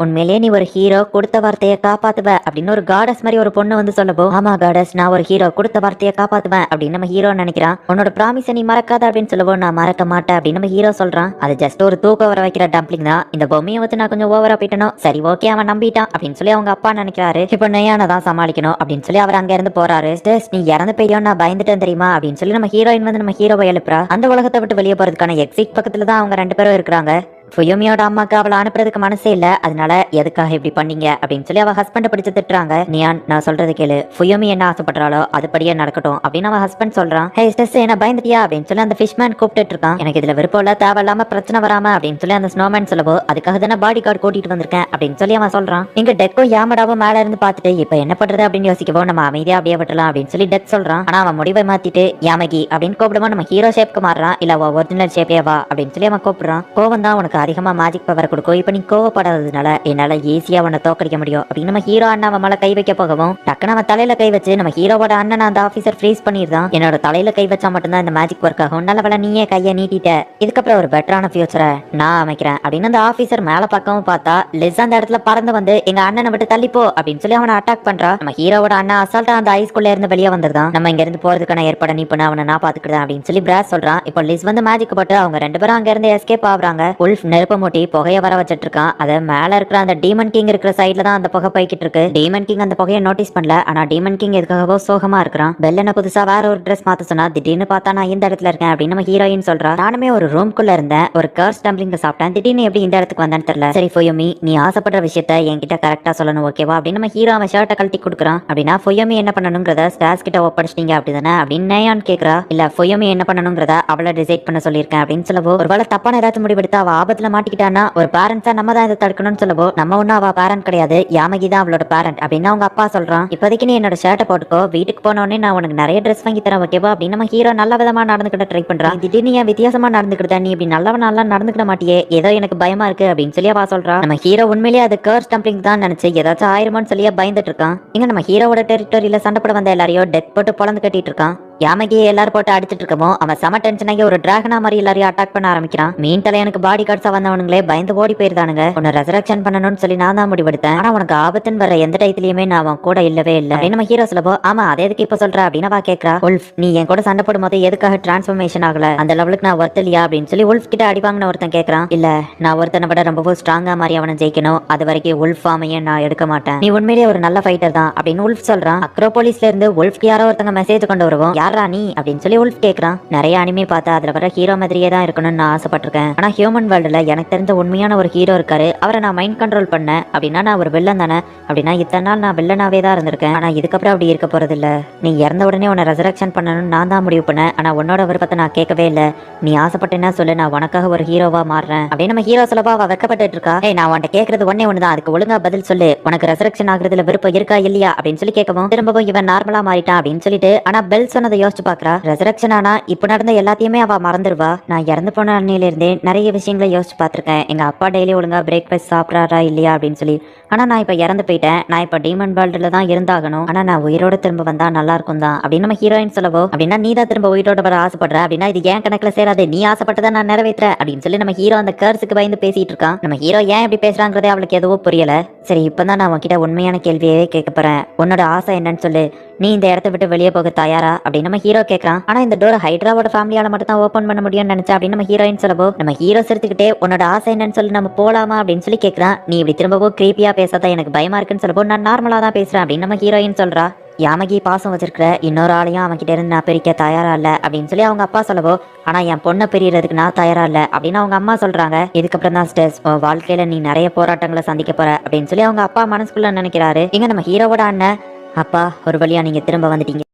உண்மையிலேயே நீ ஒரு ஹீரோ, கொடுத்த வார்த்தையை காப்பாத்துவ அப்படின்னு ஒரு காடஸ் மாதிரி ஒரு பொண்ணு வந்து சொல்லவோ, ஆமா காடஸ், நான் ஒரு ஹீரோ, கொடுத்த வார்த்தையை காப்பாத்துவேன் அப்படின்னு நம்ம ஹீரோ நினைக்கிறான். உன்னோட ப்ராமிஸை நீ மறக்காத அப்படின்னு சொல்லவோ, நான் மறக்க மாட்டேன் அப்படின்னு நம்ம ஹீரோ சொல்றான். அது ஜஸ்ட் ஒரு தூக்க வர வைக்கிற டம்ப்ளிங் தான், இந்த பொம்மையை வச்சு நான் கொஞ்சம் ஓவரா போயிட்டனும், சரி ஓகே அவன் நம்பிட்டான் அப்படின்னு சொல்லி அவங்க அப்பா நினைக்கிறாரு. இப்ப நையான தான் சமாளிக்கணும் அப்படின்னு சொல்லி அவர் அங்க இருந்து போறாரு. நீ இறந்து போயிடும், நான் பயந்துட்டேன் தெரியுமா அப்படின்னு சொல்லி நம்ம ஹீரோயின் வந்து நம்ம ஹீரோவை எழுப்புறா. அந்த உலகத்தை விட்டு வெளியே போறதுக்கான எக்ஸிட் பக்கத்துல தான் அவங்க ரெண்டு பேரும் இருக்கிறாங்க. ஃபுயோமியோட அம்மாக்கு அவளை அனுப்புறதுக்கு மனசே இல்ல, அதனால எதுக்காக இப்படி பண்ணீங்க அப்படின்னு சொல்லி அவ ஹஸ்பண்ட பிடிச்சு திட்டுறாங்க. நியான், நான் சொல்றது கேளு, ஃபுயோமி என்ன ஆசைப்படுறாளோ அதுபடியே நடக்கட்டும் அப்படின்னு அவ ஹஸ்பண்ட் சொல்றான். ஹே ஸ்டெஸ், என்ன பயந்துட்டியா அப்படின்னு சொல்லி அந்த ஃபிஷ்மேன் கூப்பிட்டு இருக்கான். எனக்கு இதுல விருப்பம் இல்ல, தேவையில்லாம பிரச்சனை வராம அப்படின்னு சொல்லி அந்த ஸ்னோமேன் சொல்லவோ, அதுக்காக தானே பாடி கார்டு கூட்டிட்டு வந்திருக்கேன் அப்படின்னு சொல்லி அவன் சொல்றான். இங்க டெக்கும் யாமடாவும் மேல இருந்து பார்த்துட்டு இப்ப என்ன பண்றது அப்படின்னு யோசிக்கவோ, நம்ம அமைதியா அப்படியே விட்டுலாம் அப்படின்னு சொல்லி டெக் சொல்றான். ஆனா அவன் முடிவை மாத்திட்டு யாமகி அப்படின்னு கூப்பிடுவோம். நம்ம ஹீரோ ஷேப்க்கு மாறுறான். இல்ல ஒரிஜினல் ஷேப்பே வா அப்படின்னு சொல்லி அவன் கூப்பிடுறான். கோவம் தான் உனக்கு அதிகமா மேஜிக் பவர் கொடுக்கும், இப்ப நீ கோவப்படாததுனால என்னால ஈஸியா உன்னை தோக்கடிக்க முடியும் அப்படின்னு நம்ம ஹீரோ அண்ணன் அவன் மேல கை வைக்க போகவும், டக்குனு அவன் தலையில கை வச்சு நம்ம ஹீரோவோட அண்ணன் அந்த ஆபீசர் ஃப்ரீஸ் பண்ணிருந்தான். என்னோட தலையில கை வச்சா மட்டும்தான் இந்த மேஜிக் ஒர்க் ஆகும், நல்ல நீயே கையை நீட்டிட்ட, இதுக்கப்புறம் ஒரு பெட்டரான ஃபியூச்சரை நான் அமைக்கிறேன் அப்படின்னு அந்த ஆபீசர் மேல பக்கமும் பார்த்தா லிஸ் அந்த இடத்துல பறந்து வந்து எங்க அண்ணனை விட்டு தள்ளிப்போ அப்படின்னு சொல்லி அவனை அட்டாக் பண்றா. நம்ம ஹீரோவோட அண்ணன் அசால்ட்டா அந்த ஐஸ்குள்ள இருந்து வெளியே வந்திருந்தான். நம்ம இங்க இருந்து போறதுக்கான ஏற்பாடு நீ பண்ண, அவனை நான் பாத்துக்கிட்டேன் அப்படின்னு சொல்லி பிராஸ் சொல்றான். இப்போ லிஸ் வந்து மேஜிக் போட்டு அவங்க ரெண்டு பேரும் அங்க இருந்து எஸ்கேப் ஆகுறாங்க. உல்ஃப் நெருப்ப மூட்டி புகைய வர வச்சிட்டு இருக்கான். அத மேல இருக்கிற அந்த டீமன் கிங் இருக்கிற சைடுல தான் அந்த புகை போய்கிட்டு இருக்கு. டீமன் கிங் அந்த புகையை நோட்டீஸ் பண்ணல, ஆனா டீமன் கிங் எதுக்காகவோ சோகமா இருக்கிறான். பெல்லன புதுசா வேற ஒரு ட்ரெஸ் மாத்த சொன்னா திடீர்னு பார்த்தா நான் இந்த இடத்துல இருக்கேன் அப்படின்னு நம்ம ஹீரோயின் சொல்றா. நானுமே ஒரு ரூம்குள்ள இருந்தேன், ஒரு கர்ஸ் டம்ப்ளிங் சாப்பிட்டேன், திடீர்னு எப்படி இந்த இடத்துக்கு வந்தேன்னு தெரியல. சரி ஃபுயோமி, நீ ஆசைப்படுற விஷயத்த என்கிட்ட கரெக்டா சொல்லணும் ஓகேவா அப்படின்னு நம்ம ஹீரோ அவன் ஷர்ட்டை கழட்டி கொடுக்குறான். அப்படின்னா ஃபுயோமி என்ன பண்ணணுங்கிறத ஸ்டாஸ் கிட்ட ஒப்படைச்சிட்டீங்க அப்படிதானே அப்படின்னு நயான் கேக்குறா. இல்ல ஃபுயோமி என்ன பண்ணணுங்கிறத அவளை டிசைட் பண்ண சொல்லியிருக்கேன் அப்படின்னு சொல்லவோ, ஒருவேளை தப்பான ஏதாச்சும் முடிவெடுத்து அவ ஆபத்துல மாட்டிக்கிட்டானா ஒரு பேரண்ட்ஸா நம்ம தான் இதை தடுக்கணும்னு சொல்லவோ, நம்ம ஒன்னும் அவ பேரண்ட் கிடையாது, யாமகி தான் அவளோட பேரண்ட் அப்படின்னு அவங்க அப்பா சொல்றான். இப்போதைக்கு நீ என்னோட ஷர்ட்டை போட்டுக்கோ, வீட்டுக்கு போனோடனே நான் உனக்கு நிறைய ட்ரெஸ் வாங்கி தரேன் ஓகேவா அப்படின்னு நம்ம ஹீரோ நல்ல விதமா நடந்துக்கிட்ட ட்ரை பண்றான். திடீர்னு ஏன் வித்தியாசமா நடந்துக்கிட்டா, நீ இப்படி நல்லவனால நடந்துக்கிட மாட்டியே, ஏதோ எனக்கு பயமா இருக்கு அப்படின்னு சொல்லி அவ சொல்றா. நம்ம ஹீரோ உண்மையிலேயே அது கர்ஸ் டம்ப்ளிங் தான் நினைச்சு ஏதாச்சும் ஆயிருமோன்னு சொல்லி பயந்துட்டு இருக்கான். இங்க நம்ம ஹீரோவோட டெரிட்டரியில சண்டை போட வந்த எல்லாரையும் டெக் போட்டு பொழந்து கட்டிட்டு இருக்கான். யாமகியை எல்லாரும் போட்டு அடிச்சிட்டு இருக்கமோ அவன் செம டென்ஷன் ஆகி ஒரு டிராகனா மாதிரி எல்லாரையும் அட்டாக் பண்ண ஆரம்பிக்கிறான். மீன் தலையனுக்கு பாடி கார்ட்ஸா வந்தவனுங்களே பயந்து ஓடி போயிருந்தானுங்க. உன்னை ரெசரக்ஷன் பண்ணணும்னு சொல்லி நான் தான் முடிவெடுத்தேன், ஆனா உனக்கு ஆபத்துன்னு வர எந்த டயத்துலயுமே நான் அவன் கூட இல்லவே இல்லை அப்படின்னு நம்ம ஹீரோ சொல்லவோ, ஆமா அதே எதுக்கு இப்ப சொல்ற அப்படின்னு அவ கேக்குறா. உல்ஃப், நீ என் கூட சண்டை போடும் போது எதுக்காக டிரான்ஸ்ஃபர்மேஷன் ஆகல, அந்த லெவலுக்கு நான் ஒர்த் இல்லையா அப்படின்னு சொல்லி உல்ஃப் கிட்ட அடி வாங்கின ஒருத்தன் கேக்குறான். இல்ல, நான் ஒருத்தனை விட ரொம்பவும் ஸ்ட்ராங்கா மாதிரி அவனை ஜெயிக்கணும், அது வரைக்கும் உல்ஃப் ஃபார்மையே நான் எடுக்க மாட்டேன், நீ உண்மையிலேயே ஒரு நல்ல ஃபைட்டர் தான் அப்படின்னு உல்ஃப் சொல்றான். அக்ரோபோலிஸ்ல இருந்து உல்ஃப்க்கு யாரோ ஒருத்தங்க மெசேஜ் கொண்டு வருவோம். யாரா நீ அப்படின்னு சொல்லி உல்ஃப் கேக்குறான். நிறைய அனிமே பார்த்தா அதுல வர ஹீரோ மாதிரியே தான் இருக்கணும்னு நான் ஆசைப்பட்டிருக்கேன். ஆனா ஹியூமன் வேர்ல்டுல எனக்கு தெரிஞ்ச உண்மையான ஒரு ஹீரோ இருக்காரு, அவரை நான் மைண்ட் கண்ட்ரோல் பண்ணேன் அப்படின்னா நான் ஒரு வில்லன் தானே. அப்படின்னா இத்தனை நாள் நான் வில்லனாவே தான் இருந்திருக்கேன். ஆனா இதுக்கப்புறம் அப்படி இருக்க போறது இல்ல. நீ இறந்த உடனே உன்னை ரெசரக்ஷன் பண்ணணும்னு நான் தான் முடிவு பண்ணேன். ஆனா உன்னோட விருப்பத்தை நான் கேட்கவே இல்லை. நீ ஆசைப்பட்டேன்னா சொல்லு, நான் உனக்காக ஒரு ஹீரோவா மாறுறேன் அப்படின்னு நம்ம ஹீரோ சொல்லவா அவ வெக்கப்பட்டு இருக்கா. ஏய், நான் உன்ட்ட கேட்கறது ஒன்னே ஒண்ணுதான், அதுக்கு ஒழுங்கா பதில் சொல்லு. உனக்கு ரெசரக்ஷன் ஆகுறதுல விருப்பம் இருக்கா இல்லையா அப்படின்னு சொல்லி கேட்கவும் திரும்பவும் இவன் நார்மலா மாறிட்டான் அப்படின்னு சொல்லிட்டு ஆனா பெல் சொன்னதை யோசிச்சு பாக்குறா. ரெசரக்ஷன் ஆனா இப்ப நடந்த எல்லாத்தையுமே அவ மறந்துடுவா. நான் இறந்து போன அன்னையில இருந்தே நிறைய விஷயங்களை யோசிச்சு பார்த்திருக்கேன். எங்க அப்பா டெய்லி ஒழுங்கா பிரேக்ஃபாஸ்ட் சாப்பிட்றாரா இல்லையா அப்படின்னு சொல்லி. ஆனா நான் இப்ப இறந்து போயிட்டேன். நான் இப்ப டீமன் வேர்ல்டுல தான் இருந்தாகணும். ஆனா நான் உயிரோட திரும்ப வந்தா நல்லா இருக்கும் தான் அப்படின்னு நம்ம ஹீரோயின் சொல்லவோ, அப்படின்னா நீ தான் திரும்ப உயிரோட வர ஆசைப்படுற அப்படின்னா இது ஏன் கணக்குல சேராது, நீ ஆசைப்பட்டதை நான் நிறைவேற்றுறேன் அப்படின்னு சொல்லி நம்ம ஹீரோ அந்த கர்ஸுக்கு பயந்து பேசிட்டு இருக்கான். நம்ம ஹீரோ ஏன் இப்படி பேசுறாங்கிறதே அவளுக்கு எதுவும் புரியல. சரி, இப்பதான் நான் உன்கிட்ட உண்மையான கேள்வியே கேட்க போறேன். உன்னோட ஆசை என்னன்னு சொல்லு. நீ இந்த இடத்த விட்டு வெளியே போக தயாரா அப்படின்னு நம்ம ஹீரோ கேட்கறான். ஆனா இந்த டோர் ஹைட்ராவோட ஃபேமிலியால மட்டும் தான் ஓபன் பண்ண முடியும்னு நினைச்சா அப்படின்னு நம்ம ஹீரோயின் சொல்லவோ, நம்ம ஹீரோ சிரித்துக்கிட்டே உன்னோட ஆசை என்னன்னு சொல்லி நம்ம போலாமா அப்படின்னு சொல்லி கேட்கறான். நீ இப்படி திரும்பவும் கிரீப்பியா பேசாதான் எனக்கு பயமா இருக்குன்னு சொல்லவோ, நான் நார்மலா தான் பேசுறேன் அப்படின்னு நம்ம ஹீரோயின் சொல்றா. யாமகி பாசம் வச்சிருக்கிற இன்னொரு ஆளையும் அவன் கிட்ட இருந்து நான் பிரிக்க தயாரா இல்ல அப்படின்னு சொல்லி அவங்க அப்பா சொல்லவோ, ஆனா என் பொண்ணை பிரியறதுக்கு நான் தயாரா இல்ல அப்படின்னு அவங்க அம்மா சொல்றாங்க. இதுக்கப்புறம் தான் ஸ்டேஸ் வாழ்க்கையில நீ நிறைய போராட்டங்களை சந்திக்க போற அப்படின்னு சொல்லி அவங்க அப்பா மனசுக்குள்ள நினைக்கிறாரு. இங்க நம்ம ஹீரோவோட அண்ணன், அப்பா ஒரு வழியா நீங்க திரும்ப வந்துட்டீங்க.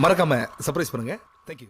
மறக்காம சர்ப்ரைஸ் பண்ணுங்க. தேங்க்யூ.